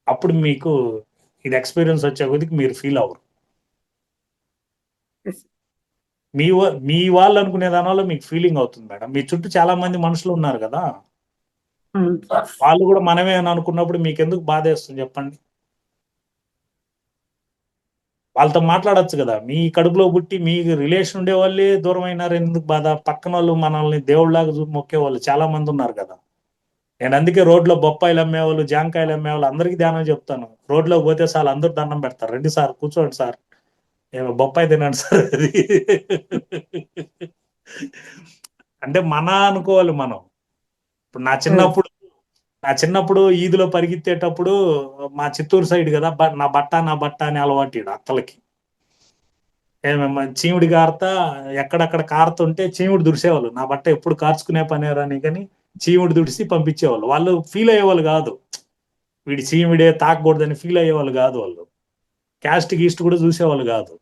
అప్పుడు మీకు ఇది ఎక్స్పీరియన్స్ వచ్చే కొద్దికి మీరు ఫీల్ అవ్వరు. మీ వాళ్ళు అనుకునే దానివల్ల మీకు ఫీలింగ్ అవుతుంది మేడం. మీ చుట్టూ చాలా మంది మనుషులు ఉన్నారు కదా, వాళ్ళు కూడా మనమే అని అనుకున్నప్పుడు మీకు ఎందుకు బాధ వేస్తుంది చెప్పండి? వాళ్ళతో మాట్లాడచ్చు కదా. మీ కడుపులో పుట్టి మీకు రిలేషన్ ఉండే వాళ్ళే దూరం అయినారు, ఎందుకు బాధ? పక్కన వాళ్ళు మనల్ని దేవుళ్ళలాగా మొక్కే వాళ్ళు చాలా మంది ఉన్నారు కదా. నేను అందుకే రోడ్లో బొప్పాయిలు అమ్మేవాళ్ళు, జాంకాయలు అమ్మేవాళ్ళు అందరికీ ధ్యానం చెప్తాను. రోడ్లో పోతే సార్ అందరూ దండం పెడతారు, రండి సార్ కూర్చోండి సార్, బొప్పాయి తినండి సార్. అది అంటే మన అనుకోవాలి మనం. ఇప్పుడు నా చిన్నప్పుడు ఈదులో పరిగెత్తేటప్పుడు, మా చిత్తూరు సైడ్ కదా, నా బట్ట అని అలవాటు అత్తలకి. చీముడి కారుతా ఎక్కడెక్కడ కారుతుంటే చీముడు దుడిసేవాళ్ళు. నా బట్ట ఎప్పుడు కార్చుకునే పనేరని కానీ చీముడు దుడిసి పంపించేవాళ్ళు. వాళ్ళు ఫీల్ అయ్యేవాళ్ళు కాదు, వీడి చీమిడే తాకకూడదని ఫీల్ అయ్యేవాళ్ళు కాదు. వాళ్ళు క్యాస్ట్ గీస్ట్ కూడా చూసేవాళ్ళు కాదు.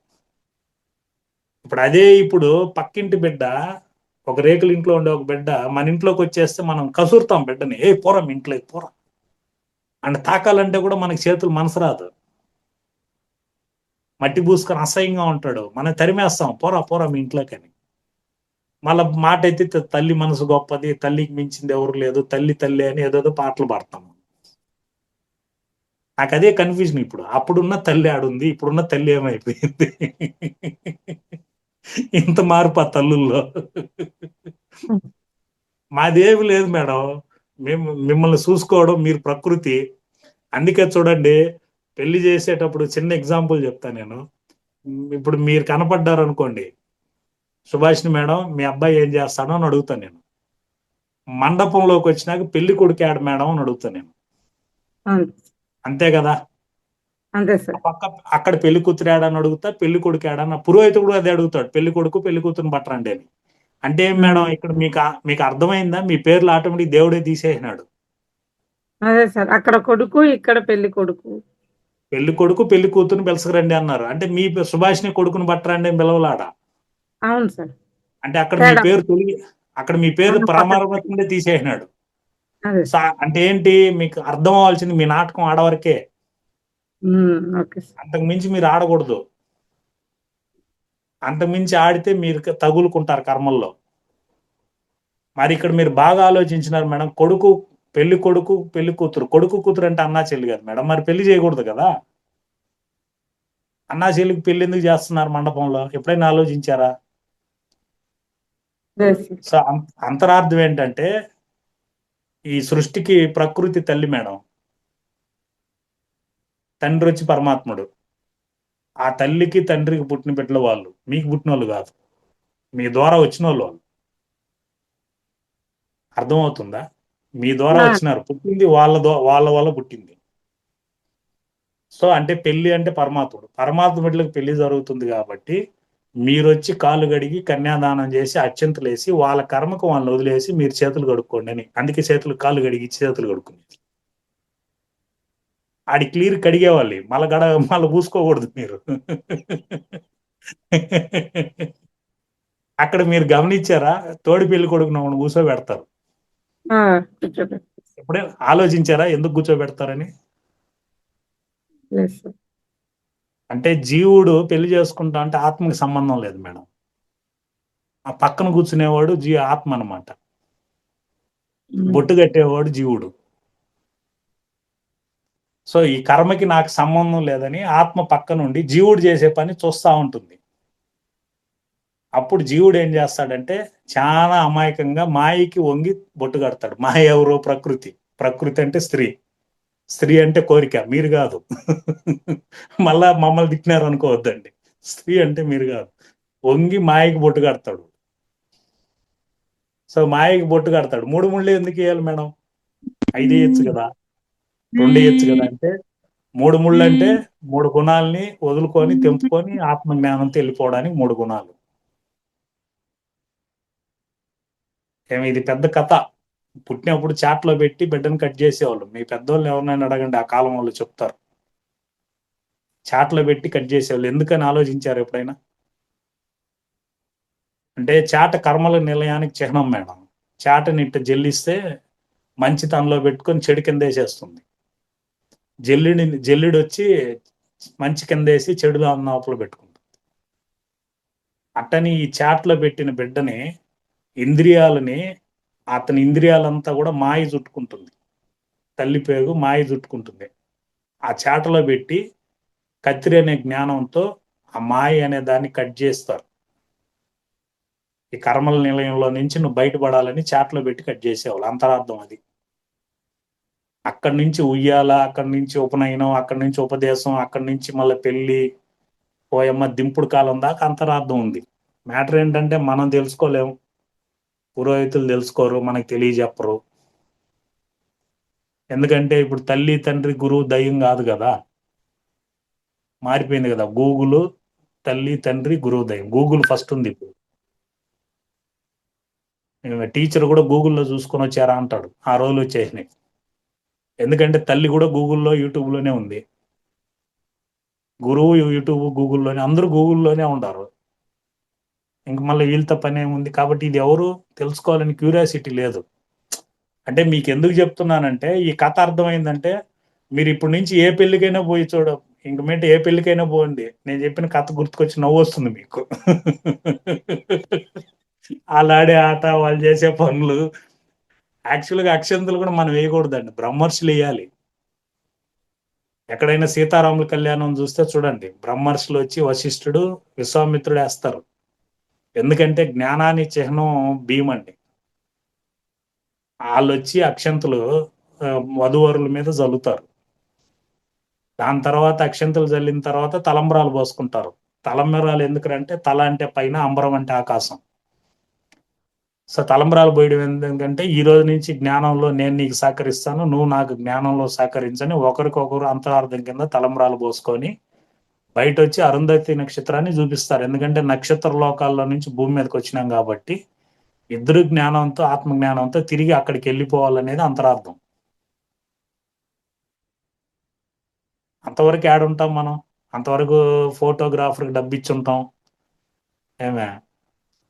ఇప్పుడు పక్కింటి బిడ్డ, ఒక రేకుల ఇంట్లో ఉండే ఒక బిడ్డ మన ఇంట్లోకి వచ్చేస్తే మనం కసురుతాం బిడ్డని, పోరా మీ ఇంట్లో పోరా అంటే. తాకాలంటే కూడా మనకి చేతులు మనసు రాదు, మట్టి పూసుకొని అసహ్యంగా ఉంటాడు, మనం తరిమేస్తాం, పోరా మీ ఇంట్లోకి అని. మళ్ళా మాట అయితే తల్లి మనసు గొప్పది, తల్లికి మించింది ఎవరు లేదు, తల్లి అని ఏదో పాటలు పాడతాం. నాకు అదే కన్ఫ్యూజన్. అప్పుడున్న తల్లి ఆడుంది, ఇప్పుడున్న తల్లి ఏమైపోయింది? ఇంత మార్పు ఆ తల్లుల్లో. మాదేమి లేదు మేడం, మిమ్మల్ని చూసుకోవడం, మీరు ప్రకృతి. అందుకే చూడండి, పెళ్లి చేసేటప్పుడు చిన్న ఎగ్జాంపుల్ చెప్తా నేను. ఇప్పుడు మీరు కనపడ్డారు అనుకోండి, సుభాషిణి మేడం మీ అబ్బాయి ఏం చేస్తాడో అని అడుగుతాను నేను. మండపంలోకి వచ్చినాక పెళ్లి కొడుకు ఆడ మేడం అని అడుగుతాను నేను. అంతే కదా? అంతే సార్. అక్కడ పెళ్లి కూతురు ఆడని అడుగుతా, పెళ్లి కొడుకు ఆడన్న. పురోహితుడు కూడా అదే అడుగుతాడు, పెళ్లి కొడుకు పెళ్లి కూతురుని పట్టరండి అని. అంటే ఏం మేడం, ఇక్కడ మీకు అర్థమైందా? మీ పేర్లు ఆటోమేటిక్ దేవుడే తీసేసినాడు. అదే సార్, అక్కడ కొడుకు, ఇక్కడ పెళ్లి కొడుకు. పెళ్లి కొడుకు పెళ్లి కూతురుని పిలసకరండి అన్నారు. అంటే మీ సుభాషిని కొడుకుని పట్టరండి అని పిలవలాడా? అవును సార్. అంటే అక్కడ మీ పేరు పరమారంభంగా తీసేసినాడు. అదే. అంటే ఏంటి మీకు అర్థం అవ్వాల్సింది, మీ నాటకం ఆడవరకే, ఓకే సార్. అంతకు మించి మీరు ఆడకూడదు. అంతకు మించి ఆడితే మీరు తగులుకుంటారు కర్మల్లో. మరి ఇక్కడ మీరు బాగా ఆలోచించినారు మేడం. పెళ్లి కొడుకు పెళ్లి కూతురు, కొడుకు కూతురు అంటే అన్నా చెల్లి కదా మేడం, మరి పెళ్లి చేయకూడదు కదా. అన్నా చెల్లికి పెళ్లి ఎందుకు చేస్తున్నారు మండపంలో, ఎప్పుడైనా ఆలోచించారా? లేదు సార్. సో అంతరార్థం ఏంటంటే, ఈ సృష్టికి ప్రకృతి తల్లి మేడం, తండ్రి వచ్చి పరమాత్ముడు. ఆ తల్లికి తండ్రికి పుట్టిన బిడ్డలు వాళ్ళు, మీకు పుట్టిన వాళ్ళు కాదు, మీ ద్వారా వచ్చిన వాళ్ళు. అర్థమవుతుందా? మీ ద్వారా ఆ, వచ్చినారు, పుట్టింది వాళ్ళ వల్ల పుట్టింది. సో అంటే పెళ్లి అంటే పరమాత్మ బిడ్డలకు పెళ్లి జరుగుతుంది కాబట్టి మీరు వచ్చి కాళ్ళు గడిగి కన్యాదానం చేసి అత్యంతలేసి వాళ్ళ కర్మకు వాళ్ళని వదిలేసి మీరు చేతులు కడుక్కోండి అని. అందుకే కాళ్ళు గడిగి చేతులు కడుక్కుని ఆడి క్లియర్ కడిగేవాళ్ళు, మళ్ళీ పూసుకోకూడదు మీరు. అక్కడ మీరు గమనించారా? తోడి పెళ్లి కొడుకు నవ్వును కూర్చోబెడతారు. కూర్చోబెట్టు. ఎప్పుడే ఆలోచించారా ఎందుకు కూర్చోబెడతారని? లేదు సార్. అంటే జీవుడు పెళ్లి చేసుకుంటా అంటే ఆత్మకి సంబంధం లేదు మేడం. ఆ పక్కన కూర్చునేవాడు ఆత్మ అనమాట. బొట్టు కట్టేవాడు జీవుడు. సో ఈ కర్మకి నాకు సంబంధం లేదని ఆత్మ పక్క నుండి జీవుడు చేసే పని చూస్తూ ఉంటుంది. అప్పుడు జీవుడు ఏం చేస్తాడంటే చాలా అమాయకంగా మాయకి వంగి బొట్టు కడతాడు. మాయ ఎవరు? ప్రకృతి. ప్రకృతి అంటే స్త్రీ. స్త్రీ అంటే కోరిక, మీరు కాదు. మళ్ళా మమ్మల్ని తిట్టినారు అనుకోవద్దండి. స్త్రీ అంటే మీరు కాదు. వంగి మాయకి బొట్టు కడతాడు. సో మాయకి బొట్టు కడతాడు. 3 ముళ్ళు ఎందుకు వేయాలి మేడం? 5 వేయచ్చు కదా, 2 వేయచ్చు కదా. అంటే 3 ముళ్ళు అంటే 3 గుణాలని వదులుకొని తెంపుకొని ఆత్మజ్ఞానంతో వెళ్ళిపోవడానికి 3 గుణాలు. ఇది పెద్ద కథ. పుట్టినప్పుడు చాట్లో పెట్టి బిడ్డను కట్ చేసేవాళ్ళు. మీ పెద్దోళ్ళు ఎవరినైనా అడగండి, ఆ కాలం వాళ్ళు చెప్తారు. చాట్లో పెట్టి కట్ చేసేవాళ్ళు. ఎందుకని ఆలోచించారు ఎప్పుడైనా? అంటే చాట కర్మల నిలయానికి చిహ్నం మేడం. చాటని ఇట్ట జల్లిస్తే మంచి తనలో పెట్టుకొని చెడు కింద వేసేస్తుంది. జల్లిడు వచ్చి మంచి కింద వేసి చెడులో లోపల పెట్టుకుంటుంది. అట్టని ఈ చాట్లో పెట్టిన బిడ్డని, ఇంద్రియాలని, అతని ఇంద్రియాలంతా కూడా మాయ చుట్టుకుంటుంది. తల్లి పేగు మాయ చుట్టుకుంటుంది. ఆ చాటలో పెట్టి కత్తిరి అనే జ్ఞానంతో ఆ మాయ అనే దాన్ని కట్ చేస్తారు. ఈ కర్మల నిలయంలో నుంచి నువ్వు బయటపడాలని చాట్లో పెట్టి కట్ చేసేవాళ్ళు. అంతరార్థం అది. అక్కడి నుంచి ఉయ్యాల, అక్కడి నుంచి ఉపనయనం, అక్కడి నుంచి ఉపదేశం, అక్కడి నుంచి మళ్ళీ పెళ్లి, పోయమ్మ దింపుడు కాలం దాకా అంతరార్థం ఉంది. మ్యాటర్ ఏంటంటే మనం తెలుసుకోలేము, పురోహితులు తెలుసుకోరు, మనకు తెలియజెప్పరు. ఎందుకంటే ఇప్పుడు తల్లి తండ్రి గురువు దయ్యం కాదు కదా, మారిపోయింది కదా. గూగుల్ తల్లి తండ్రి గురువు దయ్యం. గూగుల్ ఫస్ట్ ఉంది. ఇప్పుడు టీచర్ కూడా గూగుల్లో చూసుకొని వచ్చారా అంటాడు. ఆ రోజులు వచ్చేసినాయి. ఎందుకంటే తల్లి కూడా గూగుల్లో యూట్యూబ్లోనే ఉంది. గురువు యూట్యూబ్ గూగుల్లోనే, అందరూ గూగుల్లోనే ఉంటారు. ఇంక మళ్ళీ వీళ్ళతో పని ఏముంది? కాబట్టి ఇది ఎవరు తెలుసుకోవాలని క్యూరియాసిటీ లేదు. అంటే మీకు ఎందుకు చెప్తున్నానంటే, ఈ కథ అర్థమైందంటే మీరు ఇప్పటి నుంచి ఏ పెళ్ళికైనా పోయి ఇంక మీద ఏ పెళ్ళికైనా పోండి, నేను చెప్పిన కథ గుర్తుకొచ్చి నవ్వు వస్తుంది మీకు. వాళ్ళు ఆడే ఆట, వాళ్ళు చేసే పనులు. యాక్చువల్గా అక్షంతలు కూడా మనం వేయకూడదండి, బ్రహ్మర్షులు వేయాలి. ఎక్కడైనా సీతారాముల కళ్యాణం చూస్తే చూడండి, బ్రహ్మర్షులు వచ్చి వశిష్ఠుడు విశ్వామిత్రుడు వేస్తారు. ఎందుకంటే జ్ఞానాన్ని చిహ్నం భీమండి. వాళ్ళు వచ్చి అక్షంతలు వధువరుల మీద జల్లుతారు. దాని తర్వాత అక్షంతలు జల్లిన తర్వాత తలంబరాలు పోసుకుంటారు. తలంబరాలు ఎందుకంటే తల అంటే పైన, అంబరం అంటే ఆకాశం. సో తలంబరాలు పోయడం ఎందుకంటే ఈ రోజు నుంచి జ్ఞానంలో నేను నీకు సహకరిస్తాను, నువ్వు నాకు జ్ఞానంలో సహకరించని ఒకరికొకరు అంతరార్థం కింద తలంబరాలు పోసుకొని బయట వచ్చి అరుంధతి నక్షత్రాన్ని చూపిస్తారు. ఎందుకంటే నక్షత్ర లోకాల్లో నుంచి భూమి మీదకి వచ్చినాం కాబట్టి ఇద్దరు జ్ఞానంతో, ఆత్మజ్ఞానంతో తిరిగి అక్కడికి వెళ్ళిపోవాలనేది అంతరార్థం. అంతవరకు ఉంటాం మనం? అంతవరకు ఫోటోగ్రాఫర్కి డబ్బు ఇచ్చుంటాం ఏమే.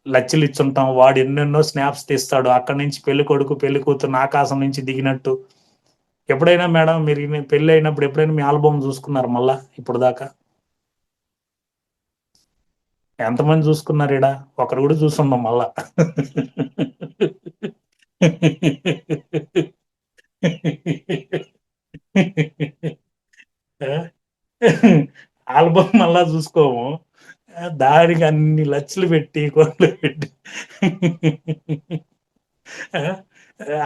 లచ్చలు ఇచ్చుంటాం, వాడు ఎన్నెన్నో స్నాప్స్ తీస్తాడు, అక్కడి నుంచి పెళ్లి కొడుకు పెళ్లి కూతురు ఆకాశం నుంచి దిగినట్టు. ఎప్పుడైనా మేడం మీరు పెళ్లి అయినప్పుడు ఎప్పుడైనా మీ ఆల్బమ్ చూసుకున్నారు మళ్ళా ఇప్పుడు దాకా? ఎంతమంది చూసుకున్నారు ఈడ? ఒకరు కూడా చూసున్నాం మళ్ళా. ఆల్బమ్ మళ్ళా చూసుకోము, దానికి అన్ని లక్షలు పెట్టి కోట్లు పెట్టి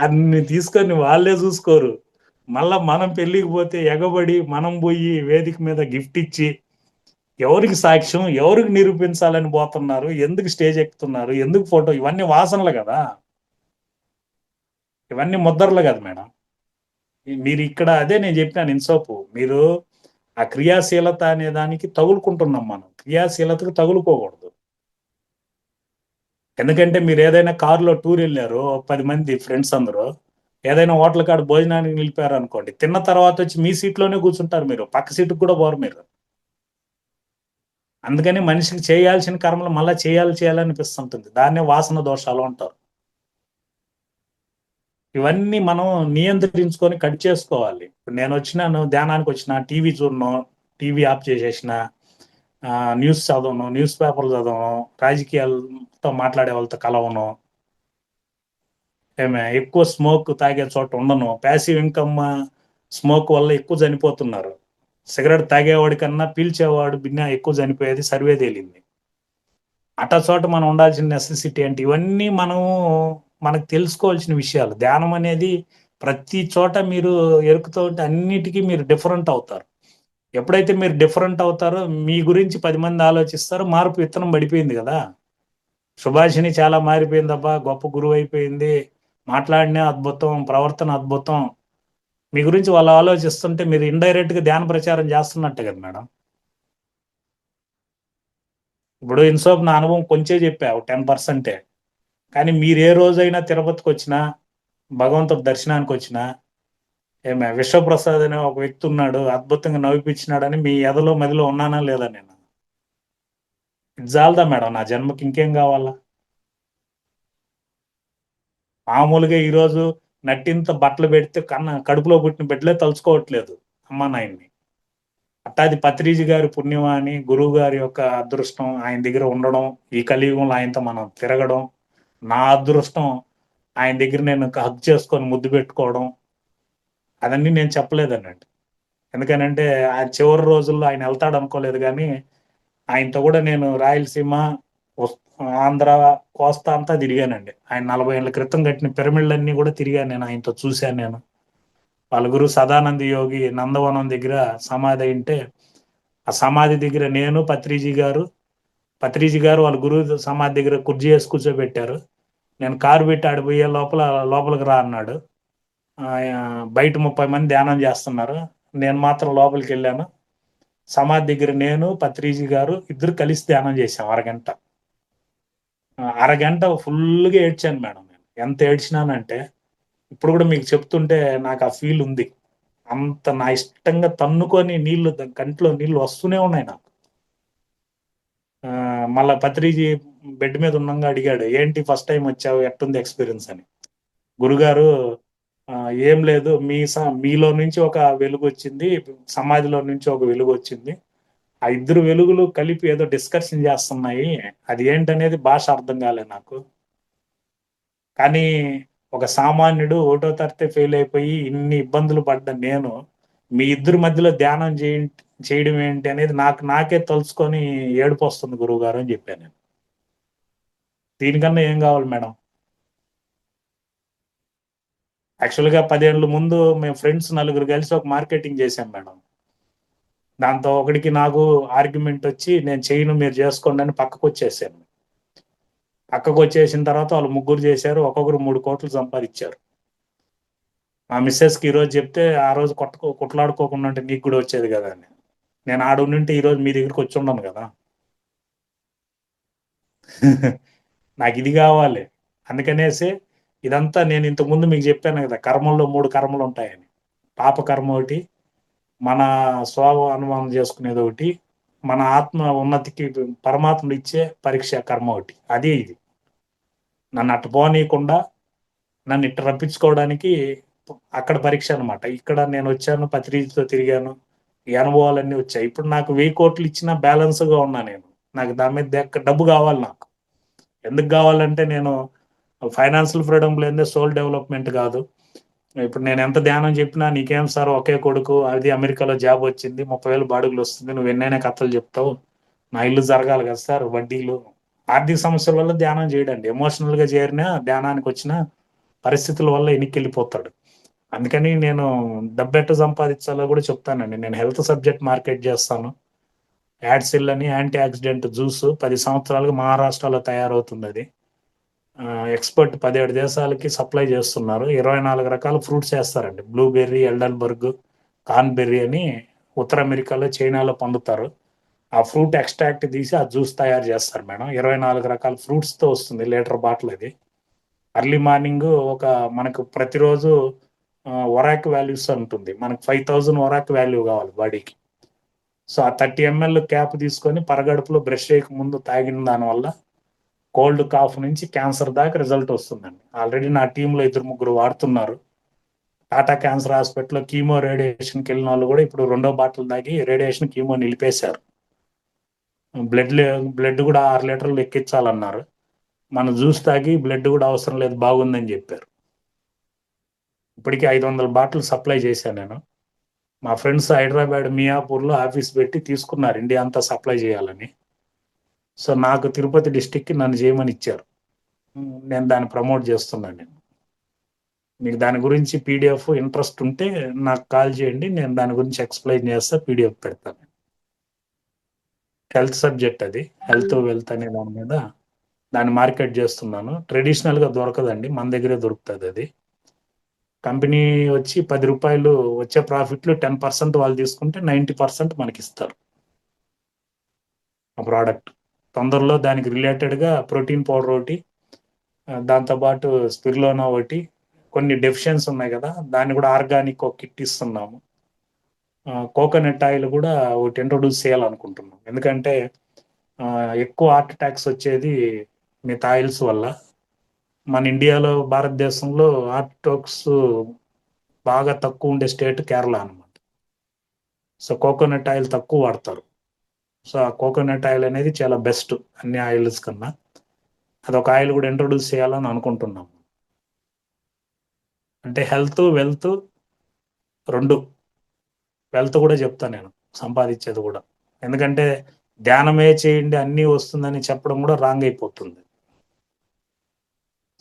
అన్ని తీసుకొని వాళ్ళే చూసుకోరు. మళ్ళా మనం పెళ్ళికి పోతే ఎగబడి మనం పోయి వేదిక మీద గిఫ్ట్ ఇచ్చి ఎవరికి సాక్ష్యం, ఎవరికి నిరూపించాలని పోతున్నారు, ఎందుకు స్టేజ్ ఎక్కుతున్నారు, ఎందుకు ఫోటో, ఇవన్నీ వాసనలు కదా, ఇవన్నీ ముద్దర్లు కదా మేడం. మీరు ఇక్కడ అదే నేను చెప్పినాను ఇన్సోపు, మీరు ఆ క్రియాశీలత అనే దానికి తగులుకుంటున్నాం, మనం క్రియాశీలతకు తగులుకోకూడదు. ఎందుకంటే మీరు ఏదైనా కారులో టూర్ వెళ్ళారు 10 మంది ఫ్రెండ్స్ అందరూ, ఏదైనా హోటల్ కాడ భోజనానికి నిలిపారు అనుకోండి, తిన్న తర్వాత వచ్చి మీ సీట్లోనే కూర్చుంటారు, మీరు పక్క సీటుకు కూడా పోరు మీరు. అందుకని మనిషికి చేయాల్సిన కర్మలు మళ్ళీ చేయాలనిపిస్తుంటుంది, దాన్నే వాసన దోషాలు అంటారు. ఇవన్నీ మనం నియంత్రించుకొని కట్ చేసుకోవాలి. ఇప్పుడు నేను వచ్చినాను, ధ్యానానికి వచ్చిన, టీవీ చూడను, టీవీ ఆఫ్ చేసేసిన, న్యూస్ చదవను, న్యూస్ పేపర్లు చదవను, రాజకీయాలతో మాట్లాడే వాళ్ళతో కలవను, ఎక్కువ స్మోక్ తాగే చోట ఉండను. ప్యాసివ్ ఇన్కమ్ స్మోక్ వల్ల ఎక్కువ చనిపోతున్నారు. సిగరెట్ తాగేవాడి కన్నా పీల్చేవాడు బిన్నా ఎక్కువ చనిపోయేది సర్వే తేలింది. అటా చోట మనం ఉండాల్సిన నెసెసిటీ అంటే ఇవన్నీ మనకు తెలుసుకోవాల్సిన విషయాలు. ధ్యానం అనేది ప్రతి చోట మీరు ఎరుకుతూ ఉంటే అన్నిటికీ మీరు డిఫరెంట్ అవుతారు. ఎప్పుడైతే మీరు డిఫరెంట్ అవుతారో మీ గురించి 10 మంది ఆలోచిస్తారో, మార్పు విత్తనం పడిపోయింది కదా. సుభాషిణి చాలా మారిపోయిందబ్బా, గొప్ప గురువు అయిపోయింది, మాట్లాడిన అద్భుతం, ప్రవర్తన అద్భుతం, మీ గురించి వాళ్ళు ఆలోచిస్తుంటే మీరు ఇండైరెక్ట్గా ధ్యాన ప్రచారం చేస్తున్నట్టే కదా మేడం. ఇప్పుడు ఇన్సోప్ నా అనుభవం కొంచెం చెప్పా, 10%. కానీ మీరు ఏ రోజైనా తిరుపతికి వచ్చినా, భగవంతుడి దర్శనానికి వచ్చినా, విశ్వప్రసాద్ అనే ఒక వ్యక్తి ఉన్నాడు, అద్భుతంగా నవ్విపించినాడని మీ ఎదలో మదిలో ఉన్నానా లేదా? నేను ఇది చాలదా మేడం నా జన్మకి, ఇంకేం కావాలా? మామూలుగా ఈరోజు నట్టింత బట్టలు పెడితే కడుపులో పుట్టిన బిడ్డలే తలుచుకోవట్లేదు అమ్మా నాయన్ని. అట్టాది పత్రిజీ గారి పుణ్యమా అని, గురువు గారి యొక్క అదృష్టం ఆయన దగ్గర ఉండడం, ఈ కలియుగంలో ఆయనతో మనం తిరగడం, నా అదృష్టం ఆయన దగ్గర నేను హక్ చేసుకొని ముద్దు పెట్టుకోవడం, అదన్నీ నేను చెప్పలేదన్నట్టు. ఎందుకనంటే ఆయన చివరి రోజుల్లో ఆయన వెళ్తాడు అనుకోలేదు, కానీ ఆయనతో కూడా నేను రాయలసీమ, ఆంధ్ర, కోస్తా అంతా తిరిగానండి. ఆయన 40 ఏళ్ళ క్రితం కట్టిన పిరమిడ్లన్నీ కూడా తిరిగాను నేను, ఆయనతో చూశాను నేను. వాళ్ళ గురువు సదానంద యోగి నందవనం దగ్గర సమాధి అయింటే, ఆ సమాధి దగ్గర నేను, పత్రిజీ గారు వాళ్ళ గురువు సమాధి దగ్గర కుర్చీ వేసి కూర్చోబెట్టారు. నేను కారు పెట్టి ఆడిపోయే లోపలికి రా అన్నాడు. బయట 30 మంది ధ్యానం చేస్తున్నారు, నేను మాత్రం లోపలికి వెళ్ళాను. సమాధి దగ్గర నేను, పత్రిజీ గారు ఇద్దరు కలిసి ధ్యానం చేశాం అరగంట ఫుల్గా ఏడ్చాను మేడం. నేను ఎంత ఏడ్చినానంటే ఇప్పుడు కూడా మీకు చెప్తుంటే నాకు ఆ ఫీల్ ఉంది. అంత నా ఇష్టంగా తన్నుకొని కంట్లో నీళ్లు వస్తూనే ఉన్నాయి నాకు. మళ్ళా పత్రిజీ బెడ్ మీద ఉన్నంగా అడిగాడు, ఏంటి ఫస్ట్ టైం వచ్చావు, ఎట్టుంది ఎక్స్పీరియన్స్ అని. గురుగారు ఏం లేదు, మీలో నుంచి ఒక వెలుగు వచ్చింది, సమాధిలో నుంచి ఒక వెలుగు వచ్చింది, ఆ ఇద్దరు వెలుగులు కలిపి ఏదో డిస్కషన్ చేస్తున్నాయి, అది ఏంటనేది భాష అర్థం కాలే నాకు. కానీ ఒక సామాన్యుడు 1వ తరగతి ఫెయిల్ అయిపోయి ఇన్ని ఇబ్బందులు పడ్డ నేను మీ ఇద్దరి మధ్యలో ధ్యానం చేయడం ఏంటి అనేది నాకే తలుచుకొని ఏడుపు వస్తుంది గురువు గారు అని చెప్పాను నేను. దీనికన్నా ఏం కావాలి మేడం? యాక్చువల్గా 10 ఏళ్ళ ముందు మేము ఫ్రెండ్స్ 4 కలిసి ఒక మార్కెటింగ్ చేశాం మేడం. దాంతో ఒకడికి నాకు ఆర్గ్యుమెంట్ వచ్చి, నేను చేయను మీరు చేసుకోండి అని పక్కకు వచ్చేసాను. పక్కకు వచ్చేసిన తర్వాత వాళ్ళు 3 చేశారు, ఒక్కొక్కరు 3 కోట్లు సంపాదించారు. మా మిస్సెస్కి ఈరోజు చెప్తే, ఆ రోజు కొట్లాడుకోకుండా ఉంటే నీకు కూడా వచ్చేది కదా అని. నేను ఆడుంటే ఈరోజు మీ దగ్గరికి వచ్చి ఉండను కదా. నాకు ఇది కావాలి. అందుకనేసి ఇదంతా నేను ఇంతకుముందు మీకు చెప్పాను కదా, కర్మల్లో 3 కర్మలు ఉంటాయని. పాప కర్మ ఒకటి, మన అనుమానం చేసుకునేది ఒకటి, మన ఆత్మ ఉన్నతికి పరమాత్ముడు ఇచ్చే పరీక్ష కర్మ ఒకటి, అదే ఇది. నన్ను అట్ట పోనీయకుండా నన్ను ఇట్ట రప్పించుకోవడానికి అక్కడ పరీక్ష అనమాట. ఇక్కడ నేను వచ్చాను, పత్రికతో తిరిగాను, ఈ అనుభవాలన్నీ వచ్చాయి. ఇప్పుడు నాకు 1000 కోట్లు ఇచ్చినా బ్యాలెన్స్గా ఉన్నా నేను. నాకు దాని మీద డబ్బు కావాలి నాకు. ఎందుకు కావాలంటే నేను ఫైనాన్షియల్ ఫ్రీడమ్ లేదే సోల్ డెవలప్మెంట్ కాదు. ఇప్పుడు నేను ఎంత ధ్యానం చెప్పినా నీకేం సార్ ఒకే కొడుకు, అది అమెరికాలో జాబ్ వచ్చింది, 30,000 బాడుగులు వస్తుంది, నువ్వు ఎన్నైనా కథలు చెప్తావు, నా ఇల్లు జరగాలి కదా సార్, వడ్డీలు, ఆర్థిక సమస్యల వల్ల ధ్యానం చేయడండి. ఎమోషనల్గా చేరినా ధ్యానానికి వచ్చిన పరిస్థితుల వల్ల ఎనికెళ్ళిపోతాడు. అందుకని నేను డబ్బెట్ట సంపాదించాలో కూడా చెప్తానండి. నేను హెల్త్ సబ్జెక్ట్ మార్కెట్ చేస్తాను. యాడ్సిల్ అని యాంటీ ఆక్సిడెంట్ జ్యూస్ 10 సంవత్సరాలుగా మహారాష్ట్రలో తయారవుతుంది. అది ఎక్స్పర్ట్ 17 దేశాలకి సప్లై చేస్తున్నారు. 24 రకాల ఫ్రూట్స్ వేస్తారండి. బ్లూబెర్రీ, ఎల్డన్బర్గ్, కార్న్బెర్రీ అని ఉత్తర అమెరికాలో, చైనాలో పొందుతారు. ఆ ఫ్రూట్ ఎక్స్ట్రాక్ట్ తీసి ఆ జ్యూస్ తయారు చేస్తారు మేడం. 24 రకాల ఫ్రూట్స్తో వస్తుంది, లీటర్ బాటిల్. అది అర్లీ మార్నింగ్ మనకు ప్రతిరోజు ఒరాక్ వాల్యూస్ ఉంటుంది. మనకు 5000 ఒరాక్ వాల్యూ కావాలి బాడీకి. సో ఆ 30 ml క్యాప్ తీసుకొని పరగడుపులో బ్రష్ చేయక ముందు తాగిన దానివల్ల కోల్డ్ కాఫ్ నుంచి క్యాన్సర్ దాకా రిజల్ట్ వస్తుందండి. ఆల్రెడీ నా టీంలో 2-3 వాడుతున్నారు. టాటా క్యాన్సర్ హాస్పిటల్లో కీమో రేడియేషన్కి వెళ్ళిన వాళ్ళు కూడా ఇప్పుడు 2వ బాటిల్ తాగి రేడియేషన్ కీమో నిలిపేశారు. బ్లడ్ కూడా 6 లీటర్లు ఎక్కించాలన్నారు. మన జ్యూస్ తాగి బ్లడ్ కూడా అవసరం లేదు, బాగుందని చెప్పారు. ఇప్పటికీ 500 బాటిల్ సప్లై చేశాను నేను. మా ఫ్రెండ్స్ హైదరాబాద్ మియాపూర్లో ఆఫీస్ పెట్టి తీసుకున్నారు ఇండియా అంతా సప్లై చేయాలని. సో నాకు తిరుపతి డిస్టిక్కి నన్ను చేయమని ఇచ్చారు. నేను దాన్ని ప్రమోట్ చేస్తున్నాను. నేను మీకు దాని గురించి పీడిఎఫ్ ఇంట్రెస్ట్ ఉంటే నాకు కాల్ చేయండి, నేను దాని గురించి ఎక్స్ప్లెయిన్ చేస్తా, పీడిఎఫ్ పెడతాను. హెల్త్ సబ్జెక్ట్ అది, హెల్త్ వెల్త్ అనే దాని మీద దాన్ని మార్కెట్ చేస్తున్నాను. ట్రెడిషనల్గా దొరకదండి, మన దగ్గరే దొరుకుతుంది. అది కంపెనీ వచ్చి ₹10 వచ్చే ప్రాఫిట్లు 10% వాళ్ళు తీసుకుంటే 90% మనకి ఇస్తారు ఆ ప్రోడక్ట్. తొందరలో దానికి రిలేటెడ్గా ప్రోటీన్ పౌడర్ ఒకటి, దాంతోపాటు స్పిరులినా ఒకటి, కొన్ని డెఫిషియన్స్ ఉన్నాయి కదా, దాన్ని కూడా ఆర్గానిక్ ఒక కిట్ ఇస్తున్నాము. కోకోనట్ ఆయిల్ కూడా ఒకటి ఇంట్రొడ్యూస్ చేయాలనుకుంటున్నాం. ఎందుకంటే ఎక్కువ హార్ట్ అటాక్స్ వచ్చేది మిగతా ఆయిల్స్ వల్ల. మన ఇండియాలో, భారతదేశంలో హార్ట్ అటాక్స్ బాగా తక్కువ ఉండే స్టేట్ కేరళ అనమాట. సో కోకోనట్ ఆయిల్ తక్కువ వాడతారు. సో ఆ కోకోనట్ ఆయిల్ అనేది చాలా బెస్ట్ అన్ని ఆయిల్స్ కన్నా. అదొక ఆయిల్ కూడా ఇంట్రొడ్యూస్ చేయాలని అనుకుంటున్నాం. అంటే హెల్త్ వెల్త్ రెండు. వెల్త్ కూడా చెప్తాను నేను, సంపాదించేది కూడా. ఎందుకంటే ధ్యానమే చేయండి అన్నీ వస్తుందని చెప్పడం కూడా రాంగ్ అయిపోతుంది.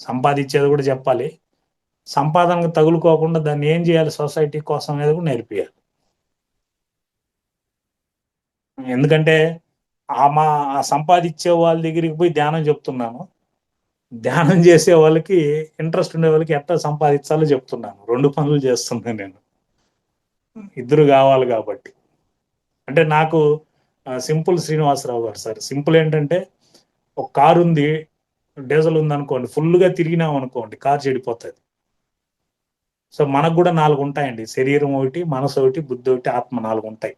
సంపాదించేది కూడా చెప్పాలి, సంపాదనకు తగులుకోకుండా దాన్ని ఏం చేయాలి సొసైటీ కోసం అనేది కూడా నేర్పియాలి. ఎందుకంటే ఆ సంపాదించే వాళ్ళ దగ్గరికి పోయి ధ్యానం చెప్తున్నాను, ధ్యానం చేసే వాళ్ళకి, ఇంట్రెస్ట్ ఉండే వాళ్ళకి ఎట్లా సంపాదించాలో చెప్తున్నాను. 2 పనులు చేస్తున్నాను నేను, ఇద్దరు కావాలి కాబట్టి. అంటే నాకు సింపుల్ శ్రీనివాసరావు గారు సార్, సింపుల్ ఏంటంటే ఒక కారు ఉంది, డీజిల్ ఉందనుకోండి, ఫుల్గా తిరిగినాం అనుకోండి కారు చెడిపోతుంది. సో మనకు కూడా 4 ఉంటాయండి, శరీరం ఒకటి, మనసు ఒకటి, బుద్ధి ఒకటి, ఆత్మ, 4 ఉంటాయి.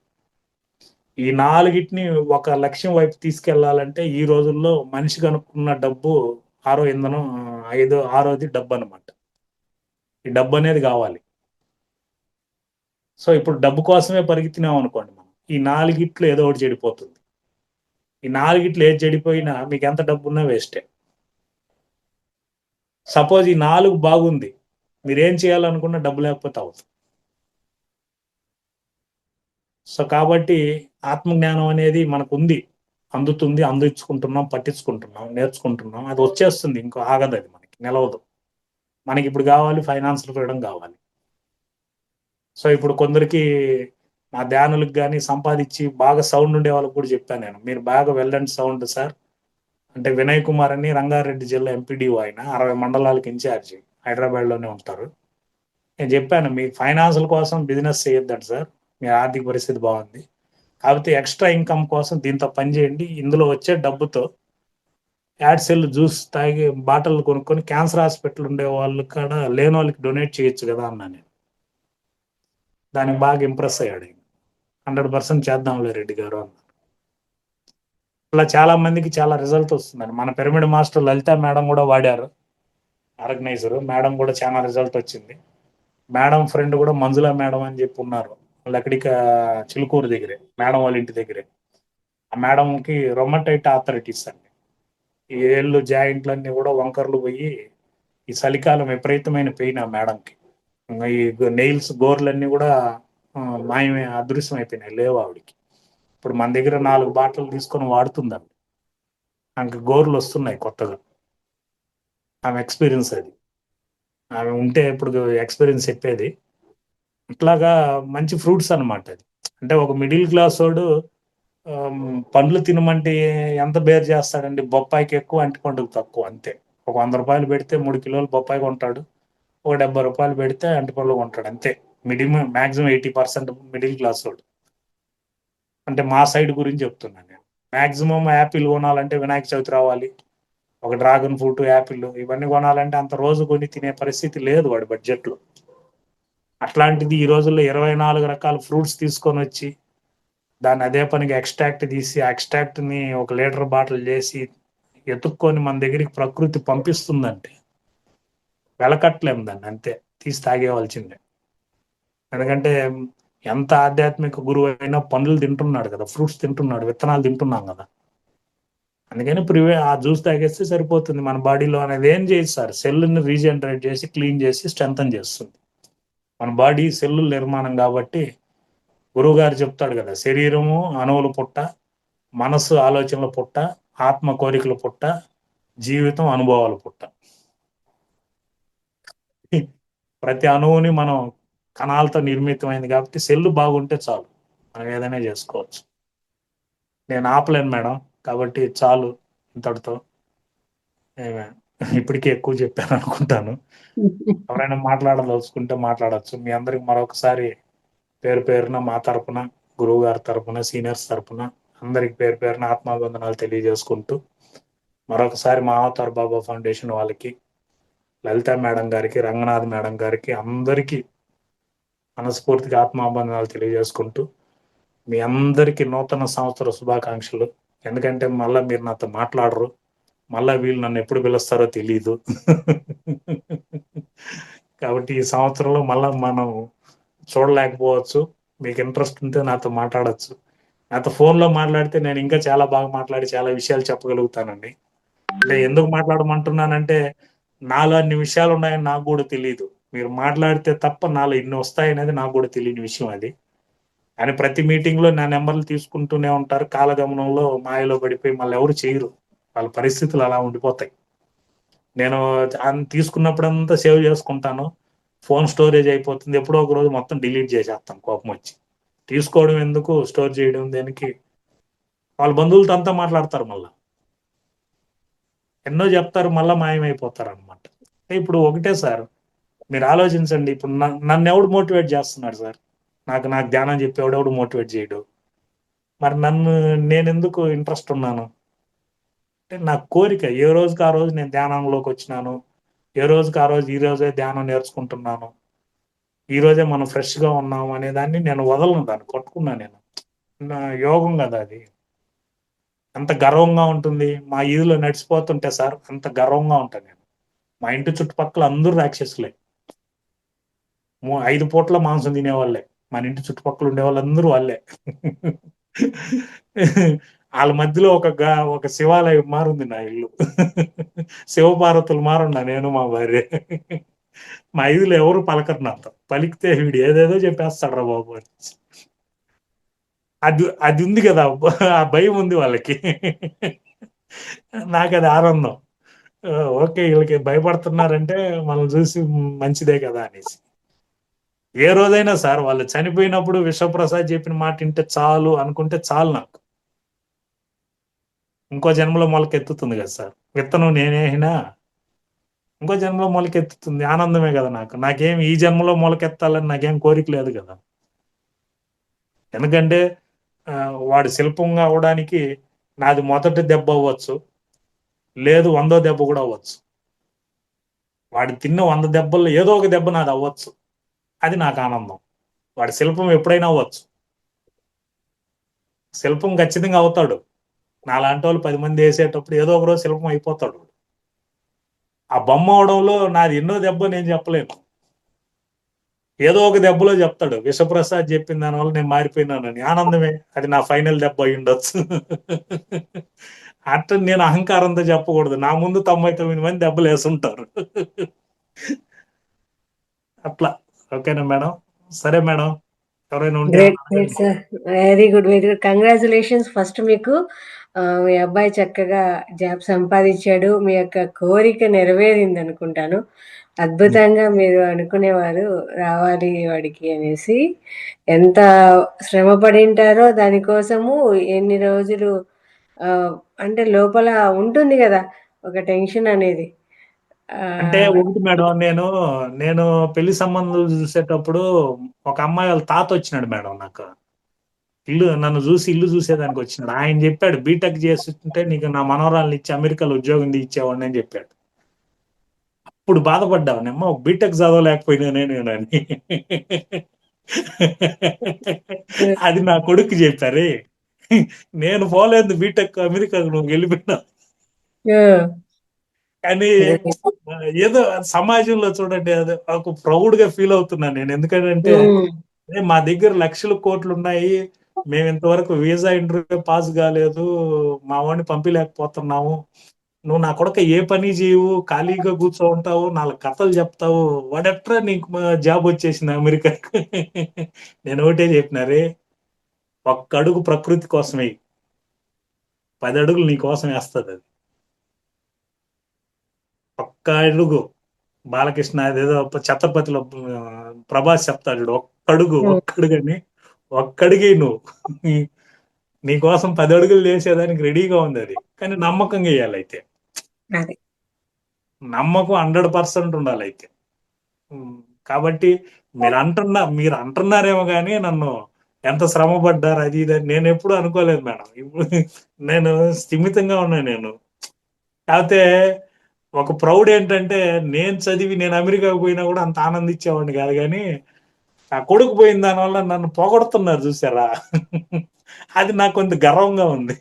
ఈ 4టిని ఒక లక్ష్యం వైపు తీసుకెళ్లాలంటే ఈ రోజుల్లో మనిషి కనుక్కున్న డబ్బు, ఇంధనం, 6వది డబ్బు అనమాట. ఈ డబ్బు అనేది కావాలి. సో ఇప్పుడు డబ్బు కోసమే పరిగెత్తినాం అనుకోండి, మనం ఈ 4టిలో ఏదో ఒకటి చెడిపోతుంది. ఈ 4టిలో ఏది చెడిపోయినా మీకు ఎంత డబ్బు ఉన్నా వేస్టే. సపోజ్ ఈ 4 బాగుంది, మీరేం చేయాలనుకున్నా డబ్బు లేకపోతే అవుతుంది. సో కాబట్టి ఆత్మజ్ఞానం అనేది మనకు ఉంది, అందుతుంది, అందించుకుంటున్నాం, పట్టించుకుంటున్నాం, నేర్చుకుంటున్నాం, అది వచ్చేస్తుంది, ఇంకో ఆగదు, అది మనకి నిలవదు. మనకి ఇప్పుడు కావాలి ఫైనాన్షియల్ ఫ్రీడమ్ కావాలి. సో ఇప్పుడు కొందరికి మా ధ్యానులకు కానీ సంపాదించి బాగా సౌండ్ ఉండే వాళ్ళకి కూడా చెప్పాను నేను, మీరు బాగా వెళ్ళండి సౌండ్ సార్ అంటే. వినయ్ కుమార్ అని రంగారెడ్డి జిల్లా ఎంపీడీఓ, ఆయన 60 మండలాలకు ఇన్ఛార్జి, హైదరాబాద్లోనే ఉంటారు. నేను చెప్పాను, మీ ఫైనాన్షియల్ కోసం బిజినెస్ చేయొద్దండి సార్, మీ ఆర్థిక పరిస్థితి బాగుంది, కాకపోతే ఎక్స్ట్రా ఇన్కమ్ కోసం దీంతో పని చేయండి, ఇందులో వచ్చే డబ్బుతో యాడ్సెల్ జ్యూస్ తాగి బాటిల్ కొనుక్కొని క్యాన్సర్ హాస్పిటల్ ఉండే వాళ్ళు కాడ లేని వాళ్ళకి డొనేట్ చేయొచ్చు కదా అన్నా నేను. దానికి బాగా ఇంప్రెస్ అయ్యాడు. 100% చేద్దాంలే రెడ్డి గారు అన్నారు. అలా చాలా మందికి చాలా రిజల్ట్ వస్తుందండి. మన పిరమిడ్ మాస్టర్ లలిత మేడం కూడా వాడారు. ఆర్గనైజర్ మేడం కూడా చాలా రిజల్ట్ వచ్చింది. మేడం ఫ్రెండ్ కూడా మంజుల మేడం అని చెప్పి ఉన్నారు, లకడిక చిలుకూరు దగ్గరే, మేడం వాళ్ళ ఇంటి దగ్గరే. ఆ మేడంకి రొమటైట్ ఆర్థరైటిస్ అండి. ఈ ఏళ్ళు జాయింట్లన్నీ కూడా వంకర్లు పోయి ఈ చలికాలం విపరీతమైన పెయిన్ ఆ మేడంకి. ఇంకా ఈ నెయిల్స్ గోర్లన్నీ కూడా మాయమే, అదృశ్యం అయిపోయినాయి, లేవు ఆవిడికి. ఇప్పుడు మన దగ్గర 4 బాటలు తీసుకొని వాడుతుందండి, ఆమెకి గోర్లు వస్తున్నాయి కొత్తగా. ఆమె ఎక్స్పీరియన్స్ అది, ఆమె ఉంటే ఇప్పుడు ఎక్స్పీరియన్స్ చెప్పేది. ఇట్లాగా మంచి ఫ్రూట్స్ అన్నమాట అది. అంటే ఒక మిడిల్ క్లాస్ వాడు పండ్లు తినమంటే ఎంత బేర్ చేస్తాడండి? బొప్పాయికి ఎక్కువ, అంటిపండుకు తక్కువ, అంతే. ఒక 100 రూపాయలు పెడితే 3 కిలోలు బొప్పాయి కొంటాడు, ఒక 70 రూపాయలు పెడితే అంటిపండ్లు కొంటాడు, అంతే. మాక్సిమం 80% మిడిల్ క్లాస్ వాడు. అంటే మా సైడ్ గురించి చెప్తున్నాను నేను. మాక్సిమం యాపిల్ కొనాలంటే వినాయక చవితి రావాలి, ఒక డ్రాగన్ ఫ్రూట్, యాపిల్ ఇవన్నీ కొనాలంటే అంత రోజు కొని తినే పరిస్థితి లేదు వాడి బడ్జెట్లో. అట్లాంటిది ఈ రోజుల్లో 24 రకాల ఫ్రూట్స్ తీసుకొని వచ్చి దాన్ని అదే పనికి ఎక్స్ట్రాక్ట్ తీసి, ఆ ఎక్స్ట్రాక్ట్ని 1 లీటర్ బాటిల్ చేసి ఎత్తుక్కొని మన దగ్గరికి ప్రకృతి పంపిస్తుందంటే వెలకట్టలేము దాన్ని, అంతే. తీసి తాగేవాల్సిందే. ఎందుకంటే ఎంత ఆధ్యాత్మిక గురువు అయినా పండ్లు తింటున్నాడు కదా, ఫ్రూట్స్ తింటున్నాడు, విత్తనాలు తింటున్నాం కదా. అందుకని ఆ జ్యూస్ తాగేస్తే సరిపోతుంది. మన బాడీలో అనేది ఏం చేయదు సార్, సెల్ని రీజనరేట్ చేసి, క్లీన్ చేసి, స్ట్రెంథన్ చేస్తుంది. మన బాడీ సెల్లుల నిర్మాణం కాబట్టి గురువు గారు చెప్తాడు కదా, శరీరము అణువుల పుట్ట, మనస్సు ఆలోచనల పుట్ట, ఆత్మ కోరికల పుట్ట, జీవితం అనుభవాల పుట్ట. ప్రతి అణువుని మనం కణాలతో నిర్మితమైంది కాబట్టి సెల్లు బాగుంటే చాలు, మనం ఏదైనా చేసుకోవచ్చు. నేను ఆపలేను మేడం, కాబట్టి చాలు ఇంతటితో. ఇప్పటికే ఎక్కువ చెప్పాను అనుకుంటాను. ఎవరైనా మాట్లాడదలుచుకుంటే మాట్లాడచ్చు. మీ అందరికి మరొకసారి పేరు పేరున మా తరపున, గురువు గారి తరపున, సీనియర్స్ తరపున అందరికి పేరు పేరున ఆత్మాబంధనాలు తెలియజేసుకుంటూ, మరొకసారి మా అవతార్ బాబా ఫౌండేషన్ వాళ్ళకి, లలిత మేడం గారికి, రంగనాథ్ మేడం గారికి, అందరికీ మనస్ఫూర్తిగా ఆత్మాబంధనాలు తెలియజేసుకుంటూ, మీ అందరికీ నూతన సంవత్సర శుభాకాంక్షలు. ఎందుకంటే మళ్ళీ మీరు నాతో మాట్లాడరు, మళ్ళీ వీళ్ళు నన్ను ఎప్పుడు పిలుస్తారో తెలీదు. కాబట్టి ఈ సంవత్సరంలో మళ్ళీ మనం చూడలేకపోవచ్చు. మీకు ఇంట్రెస్ట్ ఉంటే నాతో మాట్లాడచ్చు. నాతో ఫోన్లో మాట్లాడితే నేను ఇంకా చాలా బాగా మాట్లాడి చాలా విషయాలు చెప్పగలుగుతానండి. అంటే ఎందుకు మాట్లాడమంటున్నానంటే నాలో అన్ని విషయాలు ఉన్నాయని నాకు కూడా తెలియదు. మీరు మాట్లాడితే తప్ప నాలో ఇన్ని వస్తాయనేది నాకు కూడా తెలియని విషయం అది. అని ప్రతి మీటింగ్లో నా నెంబర్లు తీసుకుంటూనే ఉంటారు. కాలగమనంలో మాయలో పడిపోయి మళ్ళీ ఎవరు చేయరు, వాళ్ళ పరిస్థితులు అలా ఉండిపోతాయి. నేను తీసుకున్నప్పుడంతా సేవ్ చేసుకుంటాను, ఫోన్ స్టోరేజ్ అయిపోతుంది, ఎప్పుడో ఒక రోజు మొత్తం డిలీట్ చేసేస్తాను కోపం వచ్చి. తీసుకోవడం ఎందుకు, స్టోర్ చేయడం దేనికి? వాళ్ళ బంధువులతో అంతా మాట్లాడతారు, మళ్ళీ ఎన్నో చెప్తారు, మళ్ళీ మాయమైపోతారు అనమాట. ఇప్పుడు ఒకటే సార్, మీరు ఆలోచించండి. ఇప్పుడు నన్ను ఎవడు మోటివేట్ చేస్తున్నాడు సార్? నాకు ధ్యానం చెప్పి ఎవడెవడు మోటివేట్ చేయడు. మరి నేను ఎందుకు ఇంట్రెస్ట్ ఉన్నాను అంటే, నా కోరిక. ఏ రోజుకి ఆ రోజు నేను ధ్యానంలోకి వచ్చినాను, ఏ రోజుకి ఆ రోజు ఈ రోజే ధ్యానం నేర్చుకుంటున్నాను, ఈ రోజే మనం ఫ్రెష్గా ఉన్నాము అనే దాన్ని నేను వదలను, దాన్ని కొట్టుకున్నా. నేను నా యోగం కదా అది. అంత గర్వంగా ఉంటుంది మా ఈదులో నడిచిపోతుంటే సార్, అంత గర్వంగా ఉంటాను నేను. మా ఇంటి చుట్టుపక్కల అందరూ రాక్షసులే, 5 పూట్ల మాంసం తినేవాళ్ళే. మన ఇంటి చుట్టుపక్కల ఉండే వాళ్ళందరూ వాళ్ళే. వాళ్ళ మధ్యలో ఒక శివాలయం మారుంది నా ఇల్లు. శివపార్వతులు మారున్నా నేను, మా భార్య. మా ఐదులో ఎవరు పలకరు నాతో. పలికితే వీడు ఏదేదో చెప్పేస్తాడు రా బాబు అని. అది ఉంది కదా, ఆ భయం ఉంది వాళ్ళకి. నాకు అది ఆనందం. ఓకే, వీళ్ళకి భయపడుతున్నారంటే మనం చూసి మంచిదే కదా అనేసి. ఏ రోజైనా సార్ వాళ్ళు చనిపోయినప్పుడు విశ్వప్రసాద్ చెప్పిన మాట వింటే చాలు అనుకుంటే చాలు నాకు. ఇంకో జన్మలో మొలకెత్తుతుంది కదా సార్, విత్తనం నేనేనా ఇంకో జన్మలో మొలకెత్తుతుంది, ఆనందమే కదా నాకు. నాకేం ఈ జన్మలో మొలకెత్తాలని నాకేం కోరిక లేదు కదా. ఎందుకంటే వాడు శిల్పంగా అవడానికి నాది మొదటి దెబ్బ అవ్వచ్చు, లేదు 100వ దెబ్బ కూడా అవ్వచ్చు. వాడు తిన్న 100 దెబ్బల్లో ఏదో ఒక దెబ్బ నాది అవ్వచ్చు, అది నాకు ఆనందం. వాడి శిల్పం ఎప్పుడైనా అవ్వచ్చు, శిల్పం ఖచ్చితంగా అవుతాడు. నాలాంటి వాళ్ళు 10 మంది వేసేటప్పుడు ఏదో ఒక రోజు శిల్పం అయిపోతాడు. ఆ బొమ్మ అవడంలో నాది ఎన్నో దెబ్బ నేను చెప్పలేను. ఏదో ఒక దెబ్బలో చెప్తాడు విశ్వప్రసాద్ చెప్పిన దానివల్ల నేను మారిపోయినానని. ఆనందమే, అది నా ఫైనల్ దెబ్బ అయి ఉండొచ్చు. అట్లా నేను అహంకారంతో చెప్పకూడదు. నా ముందు 99 మంది దెబ్బలు వేసుంటారు. అట్లా. ఓకేనా మేడం? సరే మేడం, ఎవరైనా ఉంటే great great sir, very good very good. Congratulations first మీకు. మీ అబ్బాయి చక్కగా జాబ్ సంపాదించాడు, మీ యొక్క కోరిక నెరవేరింది అనుకుంటాను. అద్భుతంగా మీరు అనుకునేవారు రావాలి వాడికి అనేసి. ఎంత శ్రమ పడింటారో దానికోసము, ఎన్ని రోజులు ఆ, అంటే లోపల ఉంటుంది కదా ఒక టెన్షన్ అనేది. ఆ, అంటే ఒకటి మేడం, నేను నేను పెళ్లి సంబంధాలు చూసేటప్పుడు ఒక అమ్మాయి వాళ్ళ తాత వచ్చినాడు మేడం నాకు. నన్ను చూసి ఇల్లు చూసేదానికి వచ్చినాడు. ఆయన చెప్పాడు, బీటెక్ చేస్తుంటే నీకు నా మనవరాలను ఇచ్చి అమెరికాలో ఉద్యోగం ఇచ్చేవాడిని అని చెప్పాడు. ఇప్పుడు బాధపడ్డావునేమో, బీటెక్ చదవలేకపోయినానే నేను అని. అది నా కొడుకు చెప్పారే, నేను పోలేదు బీటెక్, అమెరికాకు నువ్వు వెళ్ళిపోయినా. ఆ, కానీ ఏదో సమాజంలో చూడండి, అది ఒక ప్రౌడ్ గా ఫీల్ అవుతున్నాను నేను. ఎందుకంటే ఉమ్, మా దగ్గర లక్షల కోట్లు ఉన్నాయి, మేము ఇంతవరకు వీసా ఇంటర్వ్యూ పాస్ కాలేదు, మా వాడిని పంపించలేకపోతున్నాము, నువ్వు నా కొడుకు ఏ పని చేయవు, ఖాళీగా కూర్చో ఉంటావు, నాలుగు కథలు చెప్తావు, వాడెట్రా నీకు జాబ్ వచ్చేసింది అమెరికాకు. నేను ఒకటే చెప్పినారే, ఒక్క అడుగు ప్రకృతి కోసమే, 10 అడుగులు నీ కోసం వేస్తుంది అది. ఒక్క అడుగు. బాలకృష్ణ అదేదో ఛత్రపతిలో ప్రభాస్ చెప్తాడు చూడు, ఒక్కడుగు అని, ఒక్కడిగి నువ్వు నీకోసం 10 అడుగులు చేసేదానికి రెడీగా ఉంది అది. కానీ నమ్మకంగా వేయాలి అయితే, అదే నమ్మకం 100% ఉండాలి అయితే. కాబట్టి మీరు అంటున్నారేమో కానీ నన్ను ఎంత శ్రమ పడ్డారు అది ఇది అని నేను ఎప్పుడు అనుకోలేదు మేడం. ఇప్పుడు నేను స్థిమితంగా ఉన్నాను నేను. కాకపోతే ఒక ప్రౌడ్ ఏంటంటే, నేను చదివి నేను అమెరికాకు పోయినా కూడా అంత ఆనందించేవాడిని కాదు, కానీ నా కొడుకు పోయిన దానివల్ల నన్ను పొగడుతున్నారు చూసారా, అది నాకు కొంత గర్వంగా ఉంది.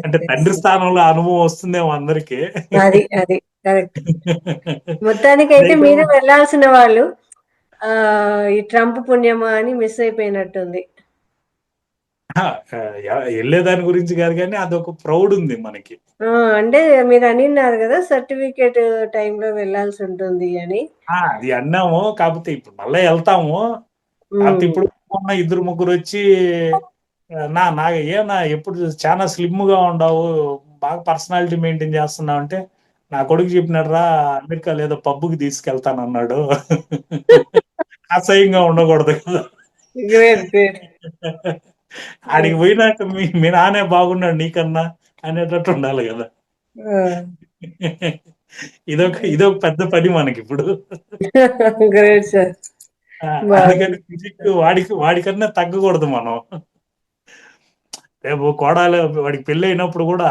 అంటే తండ్రి స్థానంలో అనుభవం వస్తుందేమో అందరికి. అది అది కరెక్ట్. మొత్తానికి అయితే అయితే మీరు వెళ్ళాల్సిన వాళ్ళు ఆ ఈ ట్రంప్ పుణ్యమా అని మిస్ అయిపోయినట్టుంది. వెళ్ళేదాని గురించి కాదు, కానీ అదొక ప్రౌడ్ ఉంది మనకి. అంటే మీరు అనిన్నారు కదా సర్టిఫికేట్ టైంలో వెళ్ళాల్సి ఉంటుంది అని. అది అన్నాము, కాకపోతే ఇప్పుడు మళ్ళీ వెళ్తాము. కాకపోతే ఇప్పుడు మొన్న 2-3 వచ్చి నా ఎప్పుడు చాలా స్లిమ్ గా ఉండవు, బాగా పర్సనాలిటీ మెయింటైన్ చేస్తున్నావు అంటే, నా కొడుకు చెప్పినాడు రా, అమెరికా లేదో పబ్బుకి తీసుకెళ్తానన్నాడు. అసహ్యంగా ఉండకూడదు కదా. Great great. ఆడికి పోయినాక మీ నానే బాగున్నాడు నీకన్నా అనేటట్టు ఉండాలి కదా. ఇదొక పెద్ద పని మనకి ఇప్పుడు. Great sir. అందుకని ఫిజిక్ వాడికన్నా తగ్గకూడదు మనం. రేపు కోడాలు వాడికి పెళ్ళి అయినప్పుడు కూడా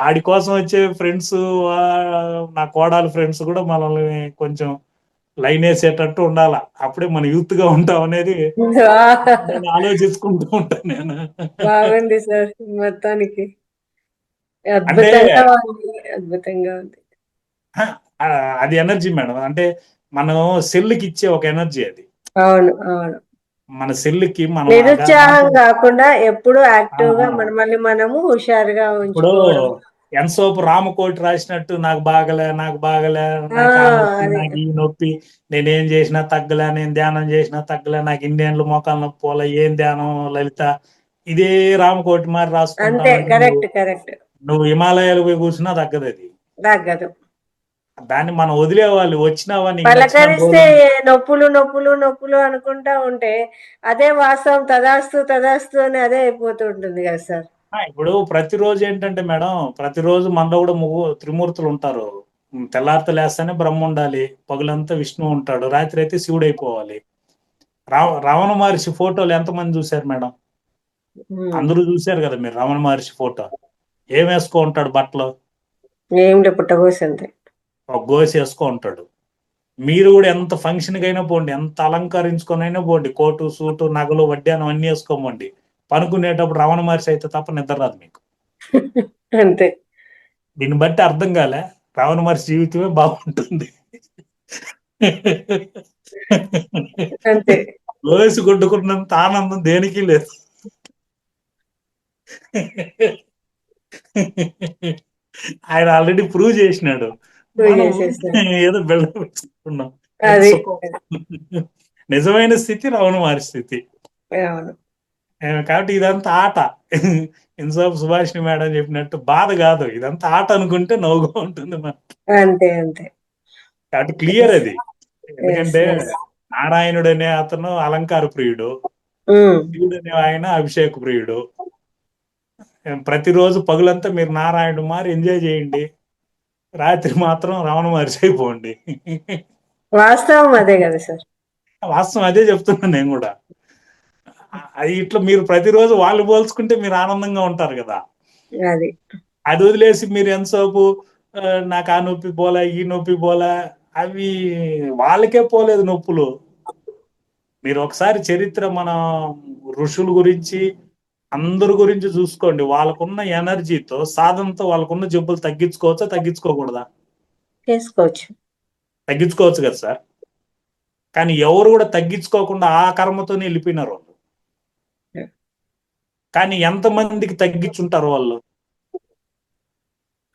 ఆడి కోసం వచ్చే ఫ్రెండ్స్, నా కోడాలు ఫ్రెండ్స్ కూడా మనల్ని కొంచెం లైన్ వేసేటట్టు ఉండాల. అప్పుడే మన యూత్ గా ఉంటాం అనేది నేను ఆలోచించుకుంటూ ఉంటాను నేను. బాగుంది సార్, మొత్తానికి అంటే అద్భుతంగా ఉంది, అద్భుతంగా ఉంది. అది ఎనర్జీ మేడం. అంటే మనం సెల్కి ఇచ్చే ఒక ఎనర్జీ అది. అవును అవును. మన సెల్కి మనం నిరుత్సాహం కాకుండా ఎప్పుడు యాక్టివ్ గా మనల్ని మనము హుషారుగా ఇప్పుడు ఉంచుకోవడం. ఎంతసేపు రామకోటి రాసినట్టు నాకు బాగలే, నాకు ఆ నొప్పి, అదే నాకు ఈ నొప్పి, నేనేం చేసినా తగ్గలే, నేను ధ్యానం చేసినా తగ్గలే, నాకు ఇన్నేళ్ళు మోకాలు నొప్పి పోలే, ఏం ధ్యానం లలిత, ఇదే రామకోటి మారి రాసుకుంటా అంతే. ఉంటే కరెక్ట్ కరెక్ట్. నువ్వు హిమాలయాలు పోయి కూర్చున్నా తగ్గదు అది. తగ్గదు. దాన్ని మనం వదిలేవాలి. వచ్చినావా, నీకు నచ్చిన పలకరిస్తే రోజు. నొప్పులు నొప్పులు నొప్పులు అనుకుంటా ఉంటే అదే వాస్తవం, తదాస్తు తదాస్తు అని అదే అయిపోతూ ఉంటుంది కదా సార్. ఇప్పుడు ప్రతిరోజు ఏంటంటే మేడం, ప్రతిరోజు మనలో కూడా త్రిమూర్తులు ఉంటారు. తెల్లారితో లేస్తానే బ్రహ్మ ఉండాలి, పగులంతా విష్ణు ఉంటాడు, రాత్రి అయితే శివుడు అయిపోవాలి. రమణ మహర్షి ఫోటోలు ఎంతమంది చూశారు మేడం? అందరూ చూశారు కదా మీరు రమణ మహర్షి ఫోటో. ఏం వేసుకో ఉంటాడు బట్టలు? ఏం పుట్టగోసి అంతే, ఒక గోసి వేసుకో ఉంటాడు. మీరు కూడా ఎంత ఫంక్షన్కి అయినా పోండి, ఎంత అలంకరించుకొని అయినా పోండి, కోటు సూటు నగలు వడ్డానం అన్ని వేసుకోమండి, పనుకునేటప్పుడు రమణ మహర్షి అయితే తప్ప నిద్ర రాదు మీకు. అంతే. దీన్ని బట్టి అర్థం కాలే రావణ మహర్షి జీవితమే బాగుంటుంది. అంతే. వేసి కొట్టుకున్నంత ఆనందం దేనికి లేదు. ఆయన ఆల్రెడీ ప్రూవ్ చేసినాడు. మనం ఏదో బెళ్ళం అది సుఖం. నిజమైన స్థితి రావణ మహర్షి స్థితి. అవును. కాబట్టి ఇదంతా ఆట. ఇన్సాఫ్ సుభాషిణి మేడం చెప్పినట్టు బాధ కాదు, ఇదంతా ఆట అనుకుంటే నవ్వుగా ఉంటుంది మనకి. అంతే అంతే. కాబట్టి క్లియర్ అది. ఎందుకంటే yes. నారాయణుడు అనే అతను అలంకార ప్రియుడు, శివుడు అనే ఆయన అభిషేక ప్రియుడు. ప్రతిరోజు పగులంతా మీరు నారాయణుడు మారి ఎంజాయ్ చేయండి, రాత్రి మాత్రం రావణ మహర్షి అయిపోండి. వాస్తవం అదే కదా సార్. వాస్తవం అదే చెప్తున్నాను నేను కూడా. అది ఇట్లా మీరు ప్రతిరోజు వాళ్ళు పోల్చుకుంటే మీరు ఆనందంగా ఉంటారు కదా. అది అది వదిలేసి మీరు ఎంతసేపు నాకు ఆ నొప్పి పోలే, ఈ నొప్పి పోలే, అవి వాళ్ళకే పోలేదు నొప్పులు. మీరు ఒకసారి చరిత్ర మన ఋషుల గురించి అందరి గురించి చూసుకోండి. వాళ్ళకున్న ఎనర్జీతో, సాధనతో వాళ్ళకున్న జబ్బులు తగ్గించుకోవచ్చా, తగ్గించుకోకూడదా? చేసుకోవచ్చు. తగ్గించుకోవచ్చు కదా సార్. కానీ ఎవరు కూడా తగ్గించుకోకుండా ఆ కర్మతోనే వెళ్ళిపోయినారు వాళ్ళు. కానీ ఎంతమందికి తగ్గించుంటారు వాళ్ళు?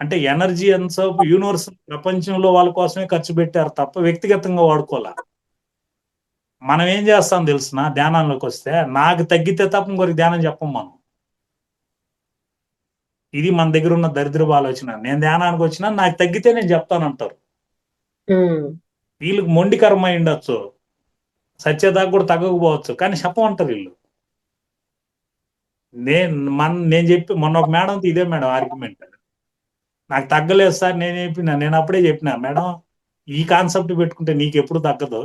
అంటే ఎనర్జీ ఎంతసేపు యూనివర్స్ ప్రపంచంలో వాళ్ళ కోసమే ఖర్చు పెట్టారు తప్ప వ్యక్తిగతంగా వాడుకోలే. మనం ఏం చేస్తాం తెలుసిన, ధ్యానంలోకి వస్తే నాకు తగ్గితే తప్ప ఇంకొకరికి ధ్యానం చెప్పం మనం. ఇది మన దగ్గర ఉన్న దరిద్రపు ఆలోచన. నేను ధ్యానానికి వచ్చినా నాకు తగ్గితే నేను చెప్తానంటారు. వీళ్ళకి మొండి కర్మ అయి ఉండొచ్చు, సత్యదాకా కూడా తగ్గకపోవచ్చు, కానీ చెప్పమంటారు వీళ్ళు. నేను చెప్పి మొన్న ఒక మేడంతో ఇదే మేడం ఆర్గ్యుమెంట్. నాకు తగ్గలేదు సార్, నేను అప్పుడే చెప్పిన మేడం, ఈ కాన్సెప్ట్ పెట్టుకుంటే నీకు ఎప్పుడు తగ్గదు.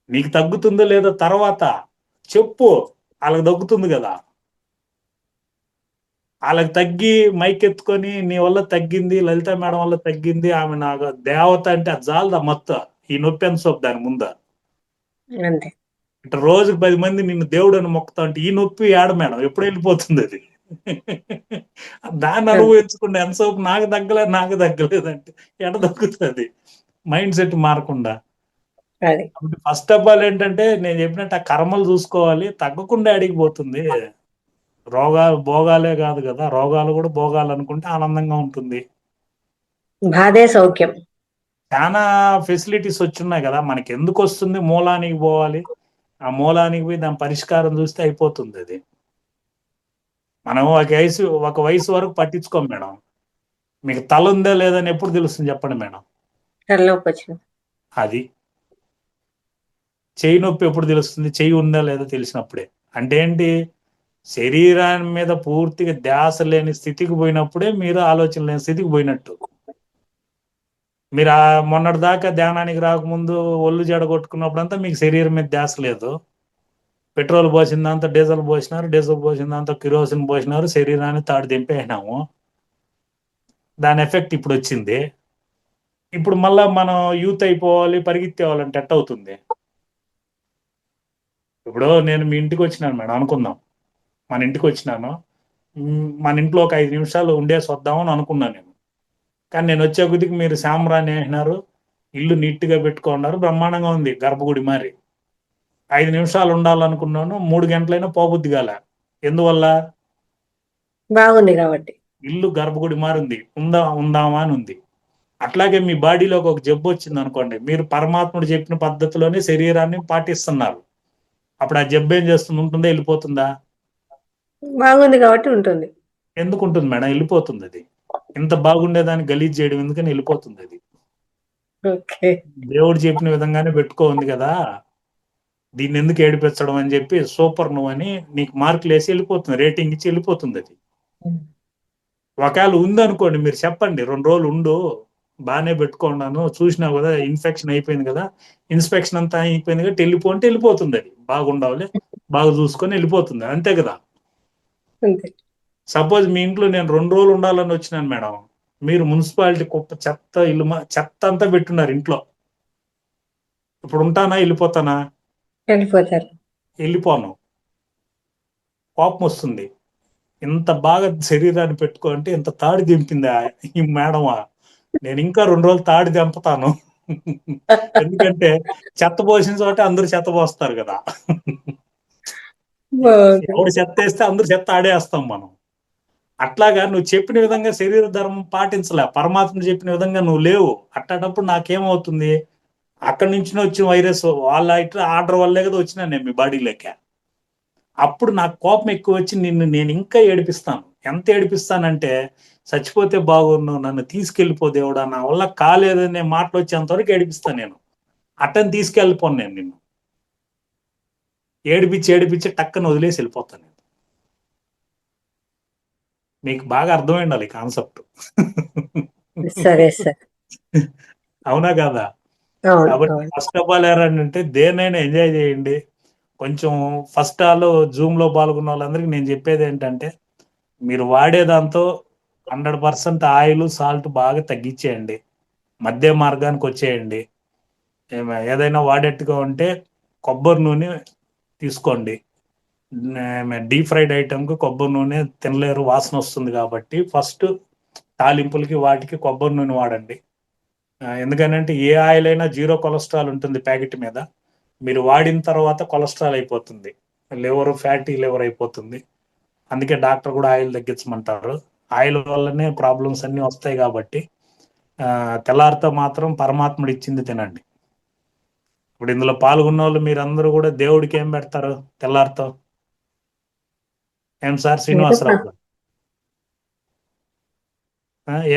నీకు తగ్గుతుందో లేదో తర్వాత చెప్పు, వాళ్ళకి తగ్గుతుంది కదా. వాళ్ళకి తగ్గి మైక్ ఎత్తుకొని నీ వల్ల తగ్గింది, లలిత మేడం వల్ల తగ్గింది, ఆమె నాకు దేవత అంటే అది చాలదా మొత్తం ఈ నొప్పి ఎంత సోపు దాని ముందా. అంతే. అంటే రోజుకి 10 మంది నిన్ను దేవుడు అని మొక్కుతా అంటే ఈ నొప్పి ఏడ మేడం ఎప్పుడు వెళ్ళిపోతుంది అది. దాన్ని అనుభవించకుండా ఎంతసేపు నాకు తగ్గలేదంటే ఎడ తగ్గుతుంది మైండ్ సెట్ మారకుండా. ఫస్ట్ ఆఫ్ ఆల్ ఏంటంటే నేను చెప్పినట్టు ఆ కర్మలు చూసుకోవాలి, తగ్గకుండా అడిగిపోతుంది. రోగాలు భోగాలే కాదు కదా, రోగాలు కూడా భోగాలు అనుకుంటే ఆనందంగా ఉంటుంది. బాధే సౌఖ్యం. చాలా ఫెసిలిటీస్ వచ్చున్నాయి కదా, మనకి ఎందుకు వస్తుంది? మూలానికి పోవాలి, ఆ మూలానికి పోయి దాని పరిష్కారం చూస్తే అయిపోతుంది. అది మనం ఒక వయసు వరకు పట్టించుకోం మేడం. మీకు తల ఉందా లేదని ఎప్పుడు తెలుస్తుంది చెప్పండి మేడం? తలనొప్పి వచ్చిన అది. చెయ్యి నొప్పి ఎప్పుడు తెలుస్తుంది? చెయ్యి ఉందా లేదా తెలిసినప్పుడే. అంటే ఏంటి? శరీరాన్ని మీద పూర్తిగా ధ్యాస లేని స్థితికి పోయినప్పుడే మీరు ఆలోచన లేని స్థితికి పోయినట్టు. మీరు మొన్నటి దాకా ధ్యానానికి రాకముందు ఒళ్ళు జడగొట్టుకున్నప్పుడంతా మీకు శరీరం మీద ధ్యాస లేదు. పెట్రోల్ పోసిందంతా డీజిల్ పోసినారు, డీజిల్ పోసిందంతా కిరోసిన్ పోసినారు, శరీరాన్ని తాడు దింపేసినాము. దాని ఎఫెక్ట్ ఇప్పుడు వచ్చింది. ఇప్పుడు మళ్ళా మనం యూత్ అయిపోవాలి, పరిగెత్తేవాలంటే ఎట్ అవుతుంది? ఇప్పుడు నేను మీ ఇంటికి వచ్చినాను మేడం అనుకుందాం, మన ఇంటికి వచ్చినాను, మన ఇంట్లో ఒక 5 నిమిషాలు ఉండేసి వద్దామని అనుకున్నాను నేను. కానీ నేను వచ్చే కొద్దికి మీరు శామరాని అంటున్నారు, ఇల్లు నీట్గా పెట్టుకున్నారు, బ్రహ్మాండంగా ఉంది గర్భగుడి మరి. 5 నిమిషాలు ఉండాలనుకున్నాను, 3 గంటలైనా పోబుద్ది కాల. ఎందువల్ల? బాగుంది కాబట్టి. ఇల్లు గర్భగుడి మారింది, ఉందామా అని ఉంది. అట్లాగే మీ బాడీలోకి ఒక జబ్బు వచ్చింది అనుకోండి, మీరు పరమాత్ముడు చెప్పిన పద్ధతిలోనే శరీరాన్ని పాటిస్తున్నారు. అప్పుడు ఆ జబ్బు ఏం చేస్తుంది? ఉంటుందా, వెళ్ళిపోతుందా? బాగుంది కాబట్టి ఉంటుంది. ఎందుకు ఉంటుంది మేడం? వెళ్ళిపోతుంది. అది ఇంత బాగుండేదాన్ని గలీజ్ చేయడం ఎందుకని వెళ్ళిపోతుంది. అది దేవుడు చెప్పిన విధంగానే పెట్టుకోంది కదా, దీన్ని ఎందుకు ఏడిపించడం అని చెప్పి సూపర్ నువ్వు అని నీకు మార్కులు వేసి వెళ్ళిపోతుంది, రేటింగ్ ఇచ్చి వెళ్ళిపోతుంది. అది ఒకవేళ ఉందనుకోండి, మీరు చెప్పండి 2 రోజులు ఉండు, బాగానే పెట్టుకున్నాను, చూసినావు కదా ఇన్ఫెక్షన్ అయిపోయింది కదా, ఇన్స్పెక్షన్ అంతా అయిపోయింది కదా, వెళ్ళిపోంటే వెళ్ళిపోతుంది. అది బాగుండాలి, బాగా చూసుకొని వెళ్ళిపోతుంది, అంతే కదా. సపోజ్ మీ ఇంట్లో నేను 2 రోజులు ఉండాలని వచ్చినాను మేడం, మీరు మున్సిపాలిటీ కుప్ప చెత్త ఇల్లు చెత్త అంతా పెట్టున్నారు ఇంట్లో, ఇప్పుడు ఉంటానా, వెళ్ళిపోతానా? వెళ్ళిపోతారు. వెళ్ళిపోను, కోపం వస్తుంది. ఇంత బాగా శరీరాన్ని పెట్టుకో అంటే ఇంత తాడి దింపిందా ఈ మేడమా? నేను ఇంకా 2 రోజులు తాడి దింపుతాను. ఎందుకంటే చెత్త పోసిన చోట అందరూ చెత్త పోస్తారు కదా! బాగుంది. ఎవడు చెత్తేస్తే అందరూ చెత్త ఆడేస్తాం మనం. అట్లాగా నువ్వు చెప్పిన విధంగా శరీర ధర్మం పాటించలే. పరమాత్మ చెప్పిన విధంగా నువ్వు లేవు. అట్లాంటప్పుడు నాకేమవుతుంది? అక్కడి నుంచి వచ్చిన వైరస్ వాళ్ళ ఆర్డర్ వల్లే కదా వచ్చినా నేను మీ బాడీలోకి. అప్పుడు నాకు కోపం ఎక్కువ వచ్చి నిన్ను నేను ఇంకా ఏడిపిస్తాను. ఎంత ఏడిపిస్తానంటే చచ్చిపోతే బాగున్ను, నన్ను తీసుకెళ్ళిపో దేవుడా, నా వల్ల కాలేదనే మాటలు వచ్చేంత వరకు ఏడిపిస్తాను నేను. అట్టని తీసుకెళ్ళిపోను నేను నిన్ను. ఏడిపించి టక్కన వదిలేసి వెళ్ళిపోతాను నేను. మీకు బాగా అర్థమై ఉండాలి ఈ కాన్సెప్ట్. సరే సార్. అవునా కదా? అవును. కాబట్టి అవును. ఫస్ట్ ఆఫ్ ఆల్ ఏంటంటే దేన్నైనా ఎంజాయ్ చేయండి. కొంచెం ఫస్ట్ ఆల్ జూమ్లో పాల్గొన్న వాళ్ళందరికీ నేను చెప్పేది ఏంటంటే మీరు వాడే దాంతో 100% ఆయిల్ సాల్ట్ బాగా తగ్గించేయండి. మధ్య మార్గానికి వచ్చేయండి. ఏదైనా వాడేట్టుగా ఉంటే కొబ్బరి నూనె తీసుకోండి. డీప్ ఫ్రైడ్ ఐటమ్కి కొబ్బరి నూనె తినలేరు, వాసన వస్తుంది కాబట్టి ఫస్ట్ తాలింపులకి వాటికి కొబ్బరి నూనె వాడండి. ఎందుకనంటే ఏ ఆయిల్ అయినా 0 కొలెస్ట్రాల్ ఉంటుంది ప్యాకెట్ మీద. మీరు వాడిన తర్వాత కొలెస్ట్రాల్ అయిపోతుంది, ఫ్యాటీ లివర్ అయిపోతుంది. అందుకే డాక్టర్ కూడా ఆయిల్ తగ్గించమంటారు. ఆయిల్ వల్లనే ప్రాబ్లమ్స్ అన్నీ వస్తాయి కాబట్టి తెల్లారితో మాత్రం పరమాత్ముడు ఇచ్చింది తినండి. ఇప్పుడు ఇందులో పాల్గొన్న వాళ్ళు మీరందరూ కూడా దేవుడికి ఏం పెడతారు తెల్లారితో? ఏం సార్ శ్రీనివాసరావు గారు?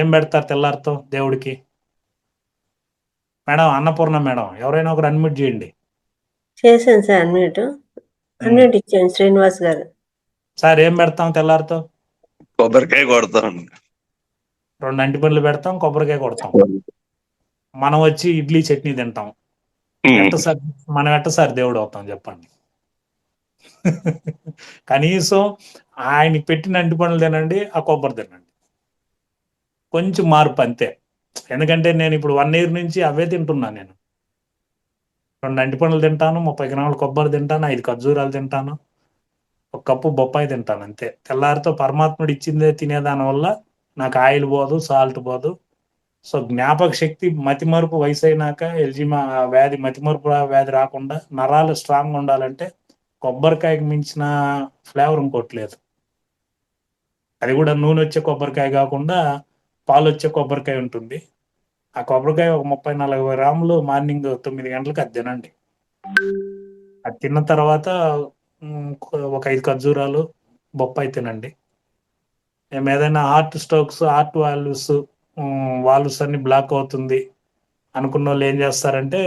ఏం పెడతారు తెల్లారితో దేవుడికి? మేడం అన్నపూర్ణ మేడం, ఎవరైనా ఒకరు అన్మ్యూట్ చేయండి. చేశాను సార్ అన్మ్యూట్. అన్మ్యూట్ ఇచ్చాను శ్రీనివాస్ గారు. సార్ ఏం పెడతాం తెల్లారితో? కొబ్బరికాయ కొడతాం. 2 అంటి పనులు పెడతాం, కొబ్బరికాయ కొడతాం. మనం వచ్చి ఇడ్లీ చట్నీ తింటాం. మనం ఎట్ట సార్ దేవుడు అవుతాం చెప్పండి? కనీసం ఆయన పెట్టిన అంటి పనులు తినండి, ఆ కొబ్బరి తినండి. కొంచెం మార్పు అంతే. ఎందుకంటే నేను ఇప్పుడు 1 year నుంచి అవే తింటున్నాను. నేను 2 అంటి పనులు తింటాను, 30 గ్రాముల కొబ్బరి తింటాను, 5 ఖర్జూరాలు తింటాను, 1 కప్పు బొప్పాయి తింటాను అంతే. తెల్లారితో పరమాత్ముడు ఇచ్చిందే తినేదాని వల్ల నాకు ఆయిల్ పోదు, సాల్ట్ పోదు. సో జ్ఞాపక శక్తి, మతిమరుపు వయసు అయినాక వ్యాధి, మతిమరుపు వ్యాధి రాకుండా నరాలు స్ట్రాంగ్ ఉండాలంటే కొబ్బరికాయకి మించిన ఫ్లేవర్ ఇంకోటి లేదు. అది కూడా నూనె వచ్చే కొబ్బరికాయ కాకుండా పాలు వచ్చే కొబ్బరికాయ ఉంటుంది. ఆ కొబ్బరికాయ ఒక 30-40 గ్రాములు మార్నింగ్ 9 గంటలకు అది తినండి. అది తిన్న తర్వాత ఒక 5 ఖర్జూరాలు, బొప్పాయి తినండి. ఏదైనా హార్ట్ స్ట్రోక్స్, హార్ట్ వాల్వ్స్ అన్ని బ్లాక్ అవుతుంది అనుకున్న వాళ్ళు ఏం చేస్తారంటే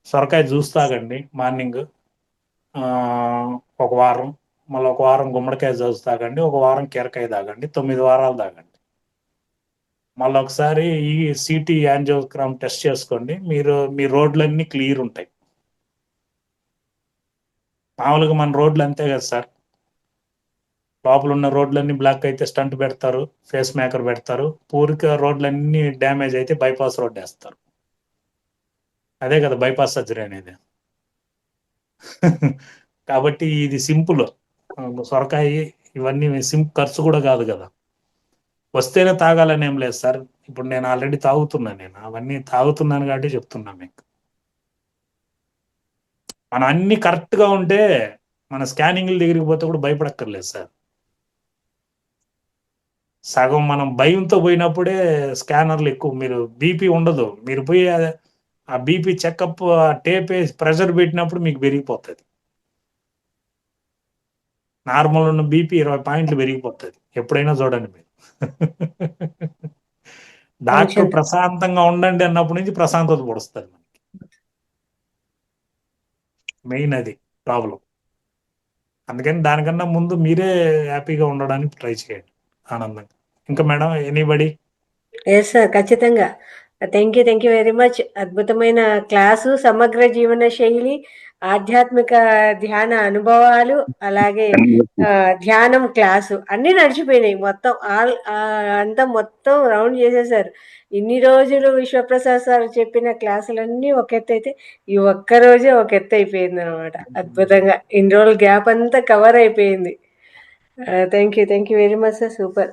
సొరకాయ జ్యూస్ తాగండి మార్నింగ్ ఒక వారం, మళ్ళీ ఒక వారం గుమ్మడికాయ జ్యూస్ తాగండి, ఒక వారం కీరకాయ తాగండి, 9 వారాలు తాగండి. మళ్ళీ ఒకసారి ఈ సిటీ యాంజియోగ్రామ్ టెస్ట్ చేసుకోండి. మీ రోడ్లన్నీ క్లియర్ ఉంటాయి. మామూలుగా మన రోడ్లు అంతే కదా సార్, లోపల ఉన్న రోడ్లన్నీ బ్లాక్ అయితే స్టంట్ పెడతారు, ఫేస్ మేకర్ పెడతారు. పూర్తిగా రోడ్లన్నీ డ్యామేజ్ అయితే బైపాస్ రోడ్ వేస్తారు. అదే కదా బైపాస్ సర్జరీ అనేది. కాబట్టి ఇది సింపుల్. సొరకాయ ఇవన్నీ ఖర్చు కూడా కాదు కదా. వస్తేనే తాగాలని ఏం లేదు సార్. ఇప్పుడు నేను ఆల్రెడీ తాగుతున్నాను, నేను అవన్నీ తాగుతున్నాను కాబట్టి చెప్తున్నా మీకు. మనం అన్ని కరెక్ట్గా ఉంటే మన స్కానింగ్ల దగ్గరికి పోతే కూడా భయపడక్కర్లేదు సార్. సగం మనం భయంతో పోయినప్పుడే స్కానర్లు ఎక్కువ. మీరు బీపీ ఉండదు, మీరు పోయి ఆ బీపీ చెకప్ టేప్ వేసి ప్రెషర్ పెట్టినప్పుడు మీకు పెరిగిపోతుంది. నార్మల్ ఉన్న బీపీ 20 పాయింట్లు పెరిగిపోతుంది. ఎప్పుడైనా చూడండి మీరు. డాక్టర్ ప్రశాంతంగా ఉండండి అన్నప్పటి నుంచి ప్రశాంతత పొడుస్తుంది మనకి. మెయిన్ అది ప్రాబ్లం. అందుకని దానికన్నా ముందు మీరే హ్యాపీగా ఉండడానికి ట్రై చేయండి, ఆనందంగా. ఇంకా మేడం ఎనీబడి? ఎస్ సార్, ఖచ్చితంగా. Thank you very much. అద్భుతమైన క్లాసు, సమగ్ర జీవన శైలి, ఆధ్యాత్మిక ధ్యాన అనుభవాలు, అలాగే ధ్యానం క్లాసు అన్నీ నడిచిపోయినాయి. మొత్తం అంతా మొత్తం రౌండ్ చేసేసారు. ఇన్ని రోజులు విశ్వప్రసాద్ సార్ చెప్పిన క్లాసులన్నీ ఒక ఎత్తు అయితే, ఈ ఒక్కరోజే ఒక ఎత్తు అయిపోయింది అనమాట. అద్భుతంగా ఇన్ని రోజులు గ్యాప్ అంతా కవర్ అయిపోయింది. Thank you very much sir. Super.